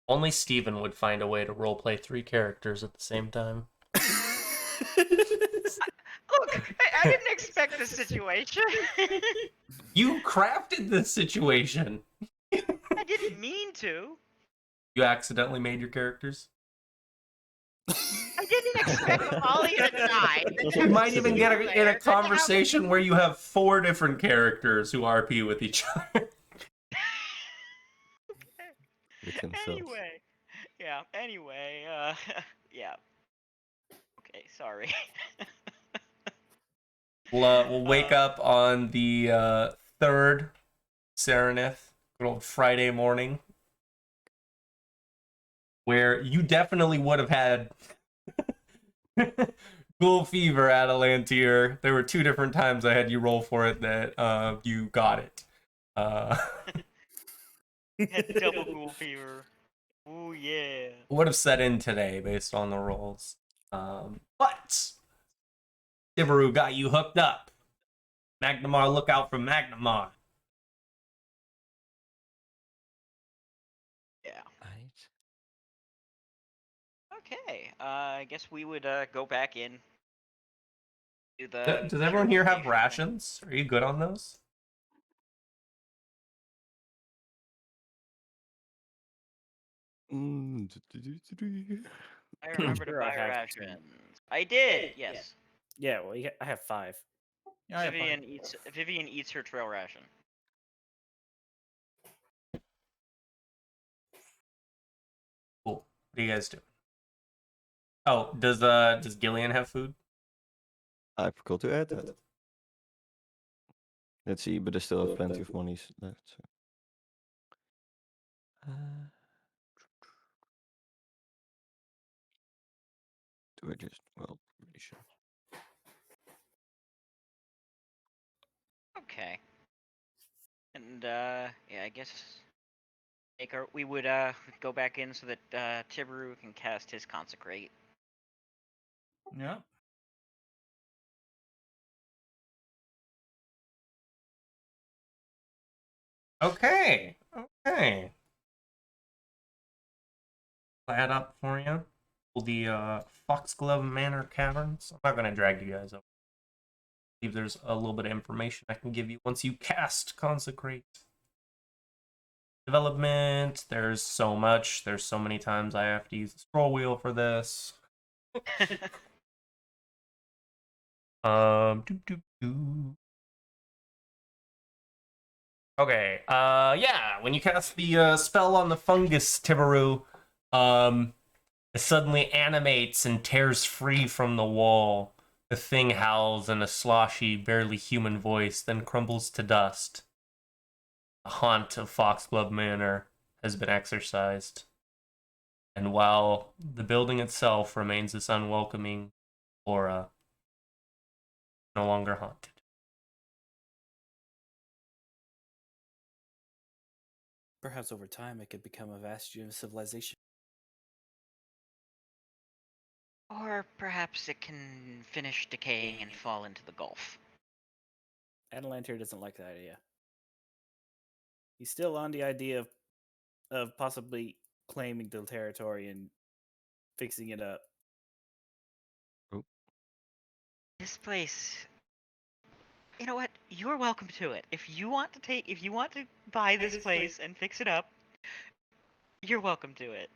Only Steven would find a way to roleplay 3 characters at the same time. Look, I didn't expect this situation. You crafted this situation. I didn't mean to. You accidentally made your characters. I didn't expect Ollie to die. You might even get in a conversation where you have 4 different characters who RP with each other. With themselves. Anyway, yeah. Anyway, yeah. Okay, sorry. We'll wake up on the 3rd Serenith, good old Friday morning, where you definitely would have had Ghoul Fever at Alantir. There were 2 different times I had you roll for it that you got it. Double Ghoul Fever. Ooh, yeah. Would have set in today based on the rolls. But Subaru got you hooked up. Magnamar, look out for Magnamar. Yeah. Right. Okay. I guess we would go back in. To the Does everyone here have purification thing. rations? Are you good on those? I remember to Sure, I buy have rations. I did. Yes. Yeah, well, I have 5. Yeah, I have Vivian fun. eats her trail ration. Cool. What do you guys do? Oh, does Gillian have food? I forgot to add that. Let's see, but I still have plenty of monies left. So. Do I just, well, really should. Okay. And yeah, I guess we would go back in so that Tibaru can cast his consecrate. Yeah. Okay. That up for you. The Foxglove Manor Caverns. I'm not gonna drag you guys up. I believe there's a little bit of information I can give you once you cast Consecrate. Development. There's so much. There's so many times I have to use the scroll wheel for this. Okay. Yeah. When you cast the spell on the fungus, Tibaru, it suddenly animates and tears free from the wall. The thing howls in a sloshy, barely human voice, then crumbles to dust. The haunt of Foxglove Manor has been exorcised. And while the building itself remains this unwelcoming aura, no longer haunted. Perhaps over time it could become a bastion of civilization. Or perhaps it can finish decaying and fall into the Gulf. Atalantir doesn't like that idea. He's still on the idea of possibly claiming the territory and fixing it up. This place, you know what? You're welcome to it. If you want to buy this place and fix it up, you're welcome to it.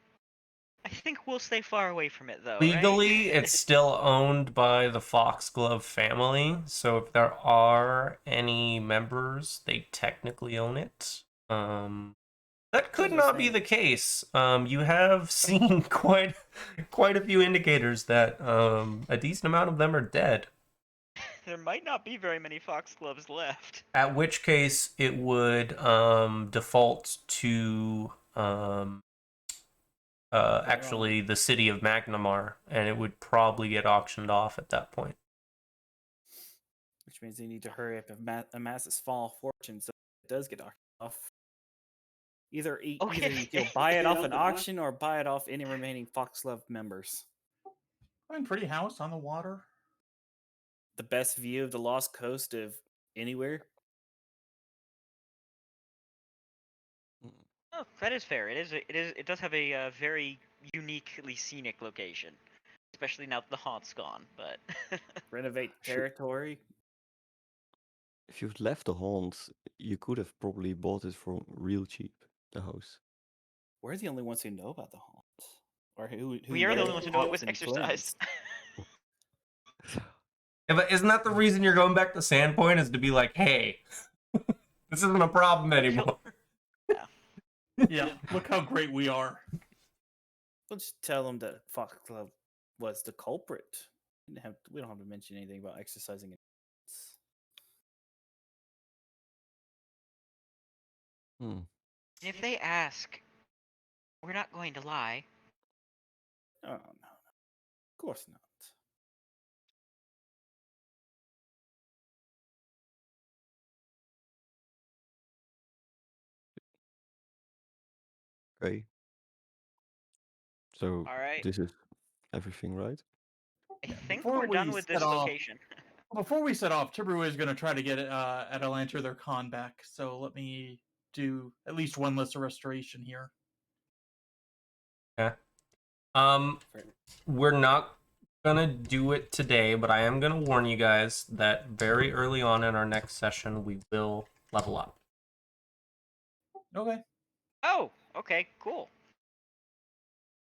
I think we'll stay far away from it, though. Legally, right? it's still owned by the Foxglove family, so if there are any members, they technically own it. That could not be the case. You have seen quite a few indicators that a decent amount of them are dead. There might not be very many foxgloves left. At which case, it would default to actually the city of Magnamar, and it would probably get auctioned off at that point. Which means they need to hurry up and amass a small fortune so it does get auctioned off. Either you'll buy it off an auction or buy it off any remaining Foxglove members. I mean, pretty house on the water. The best view of the Lost Coast of anywhere. Oh, that is fair. It does have a very uniquely scenic location, especially now that the haunt's gone. But Renovate territory. If you've left the haunt, you could have probably bought it for real cheap, the house. We're the only ones who know about the haunt. Or who we are the knows only ones who know it was haunts and exercised. Yeah, but isn't that the reason you're going back to Sandpoint, is to be like, hey, this isn't a problem anymore? Yeah, look how great we are. We'll just tell them that Foxglove was the culprit. We don't have to mention anything about exercising it. If they ask, we're not going to lie. Oh, no. Of course not. Okay. So All right. this is everything, right? I think Before we're done we with this set off- location. Before we set off, Tibaru is going to try to get Atalantir their con back. So let me do at least one list of restoration here. Okay. We're not gonna do it today, but I am gonna warn you guys that very early on in our next session, we will level up. Okay. Oh, okay, cool.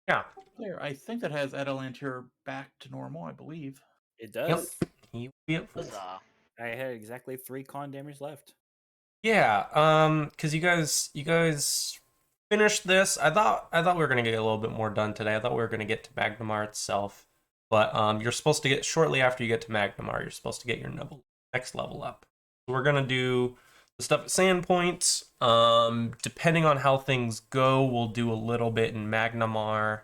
Yeah. There, I think that has Atalantir back to normal, I believe. It Yep. does. He will be at full. Huzzah. I had exactly 3 con damage left. Yeah. Because you guys finished this. I thought we were gonna get a little bit more done today. I thought we were gonna get to Magnamar itself, but you're supposed to get shortly after you get to Magnamar. You're supposed to get your next level up. We're gonna do the stuff at Sandpoint. Depending on how things go, we'll do a little bit in Magnamar,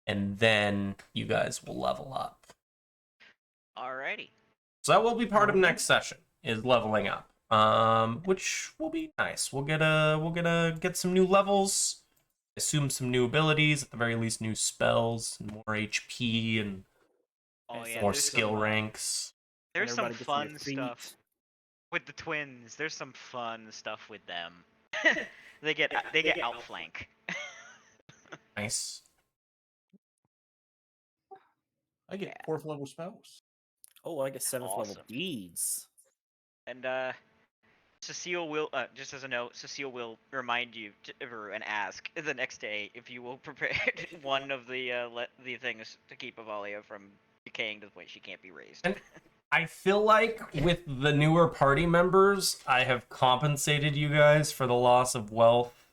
and then you guys will level up. Alrighty. So that will be part of next session, is leveling up. which will be nice. We'll get some new levels, assume some new abilities, at the very least new spells, and more HP and Oh And yeah, more there's skill some, ranks. there's some everybody gets on their fun feet. stuff with the twins. There's some fun stuff with them. they get outflank. Nice. I get Yeah. 4th level spells. Oh, I get 7th level Awesome. deeds. And Cecile will, just as a note, Cecile will remind you and ask the next day if you will prepare one of the things to keep Avalia from decaying to the point she can't be raised. And I feel like with the newer party members, I have compensated you guys for the loss of wealth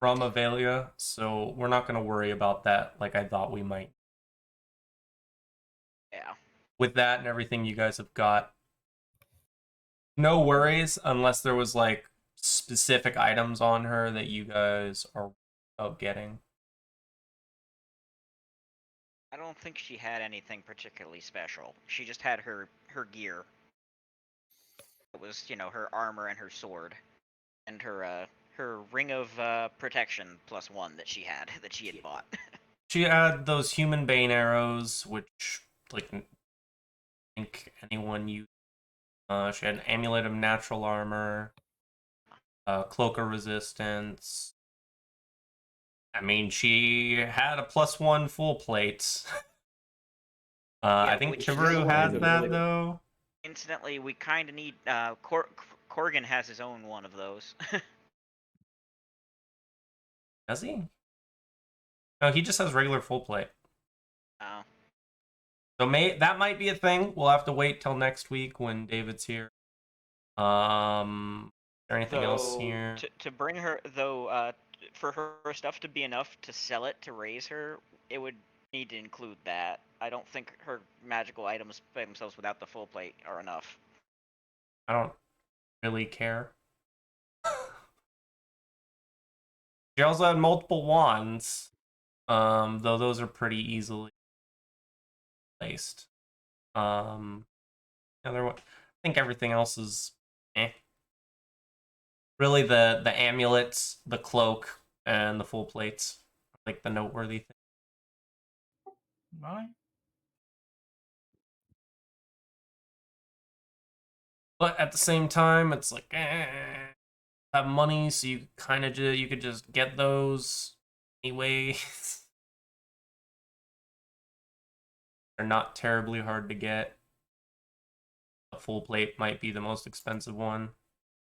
from Avelia, so we're not going to worry about that like I thought we might. Yeah. With that and everything you guys have got, no worries unless there was like specific items on her that you guys are out getting. I don't think she had anything particularly special. She just had her gear. It was, her armor and her sword, and her ring of protection +1 that she had bought. She had those human bane arrows, which like I think anyone used. She had an amulet of natural armor, cloak of resistance. I mean, she had a +1 full plate. I think which Chivaru has that though. Incidentally, we kind of need. Corgan has his own one of those. Does he? No, he just has regular full plate. Oh. So that might be a thing. We'll have to wait till next week when David's here. Is there anything else here? To bring her though, for her stuff to be enough to sell it to raise her, it would need to include that. I don't think her magical items by themselves without the full plate are enough. I don't really care. She also had multiple wands, though those are pretty easily placed. I think everything else is eh. Really, the amulets, the cloak, and the full plates are like the noteworthy thing. Right. But at the same time, it's like have money, so you kind of you could just get those anyway. They're not terribly hard to get. A full plate might be the most expensive one.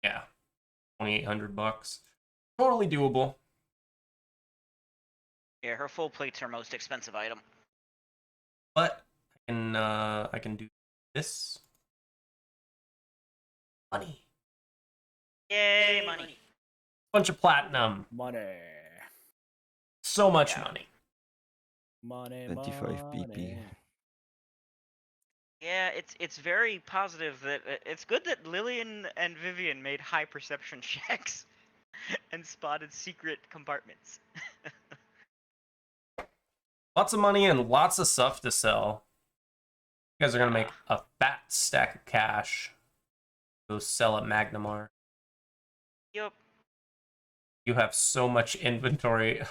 Yeah, $2,800. Totally doable. Yeah, her full plate's her most expensive item. But I can do this. Money. Yay, money. Bunch of platinum. Money. So much Yeah. money. Money. 25 PP. money. Yeah, it's very positive that it's good that Lillian and Vivian made high perception checks and spotted secret compartments. Lots of money and lots of stuff to sell. You guys are gonna make a fat stack of cash. Go sell at Magnamar. Yup. You have so much inventory.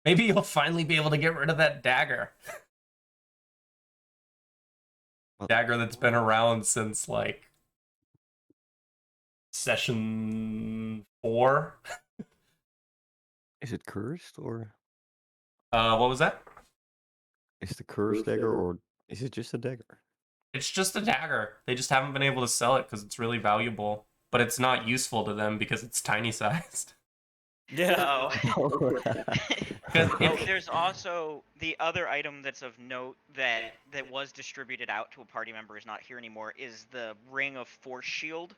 Maybe you'll finally be able to get rid of that dagger. Dagger that's been around since like session 4. Is it cursed or What was that? is the cursed dagger or is it just a dagger? It's just a dagger. They just haven't been able to sell it because it's really valuable. But it's not useful to them because it's tiny sized. Yeah. Oh. If- There's also the other item that's of note that was distributed out to a party member is not here anymore is the Ring of Force Shield.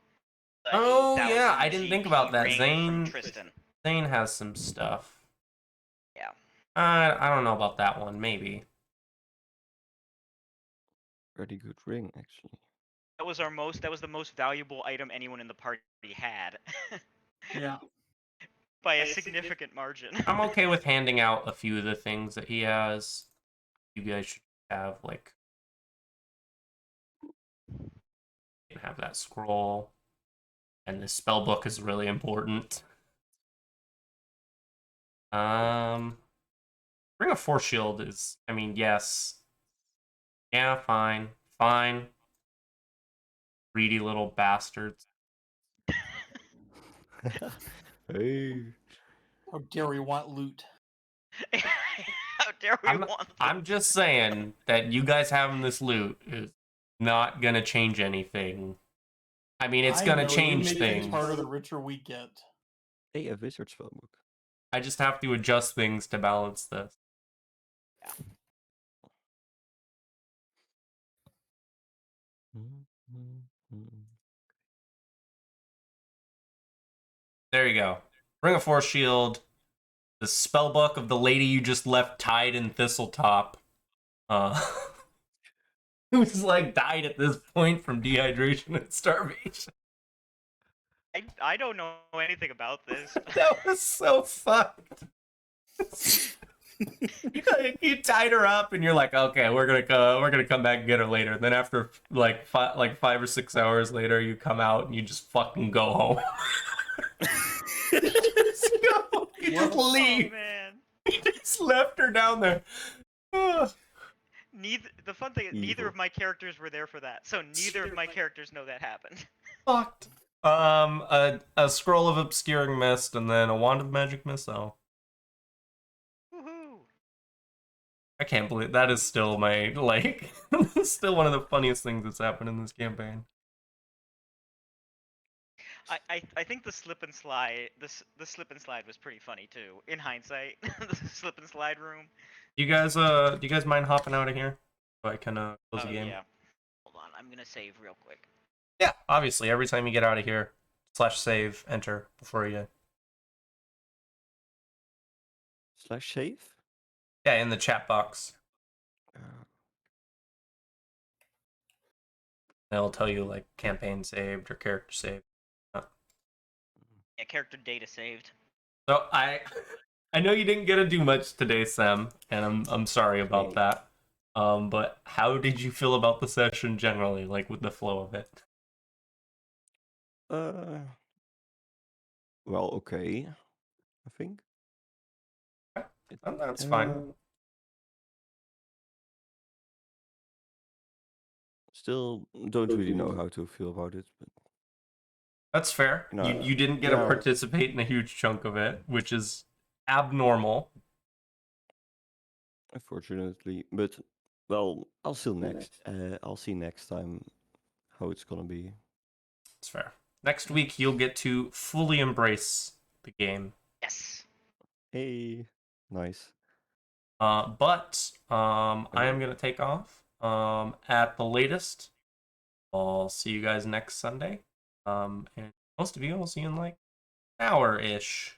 The Oh, 8,000 yeah, I didn't think about that. ring Zane- from Tristan. Zane has some stuff. Yeah. I don't know about that one. Maybe. Pretty good ring, actually. That was the most valuable item anyone in the party had. Yeah. By a significant margin. I'm okay with handing out a few of the things that he has. You guys should have like have that scroll. And the spell book is really important. Ring of Force Shield is, I mean, yes. Yeah, fine. Fine. Greedy little bastards. Hey. How dare we want loot? How dare we want I'm just saying that you guys having this loot is not gonna change anything. I mean, it's gonna change It makes things. things harder the richer we get. Hey, a wizard spellbook. I just have to adjust things to balance this. There you go. Ring of Force Shield. The spellbook of the lady you just left tied in Thistletop. Who's like died at this point from dehydration and starvation. I don't know anything about this. That was so fucked. You tied her up, and you're like, okay, we're gonna come back and get her later. And then after like 5 or 6 hours later, you come out and you just fucking go home. You just Oh leave. man. You just left her down there. The fun thing is neither Evil. of my characters were there for that, so neither of my characters know that happened. Fucked. A scroll of obscuring mist, and then a wand of magic missile. Woohoo! I can't believe that is still my still one of the funniest things that's happened in this campaign. I think the slip and slide the slip and slide was pretty funny too. In hindsight, the slip and slide room. Do you guys mind hopping out of here so I can close the game? Yeah. Hold on, I'm gonna save real quick. Yeah, obviously every time you get out of here, /save, enter before you. /save? Yeah, in the chat box. They'll tell you like campaign saved or character saved. Yeah, character data saved. So I know you didn't get to do much today, Sam, and I'm sorry about that. But how did you feel about the session generally, like with the flow of it? Well, okay, I think. That's fine. Still don't really know how to feel about it, but That's fair. No, You didn't get to yeah. participate in a huge chunk of it, which is abnormal. unfortunately, but well, I'll see next time how it's gonna be. It's fair. Next week you'll get to fully embrace the game. Yes. Hey, nice. But I am gonna take off. At the latest, I'll see you guys next Sunday. And most of you I'll see you in like an hour-ish.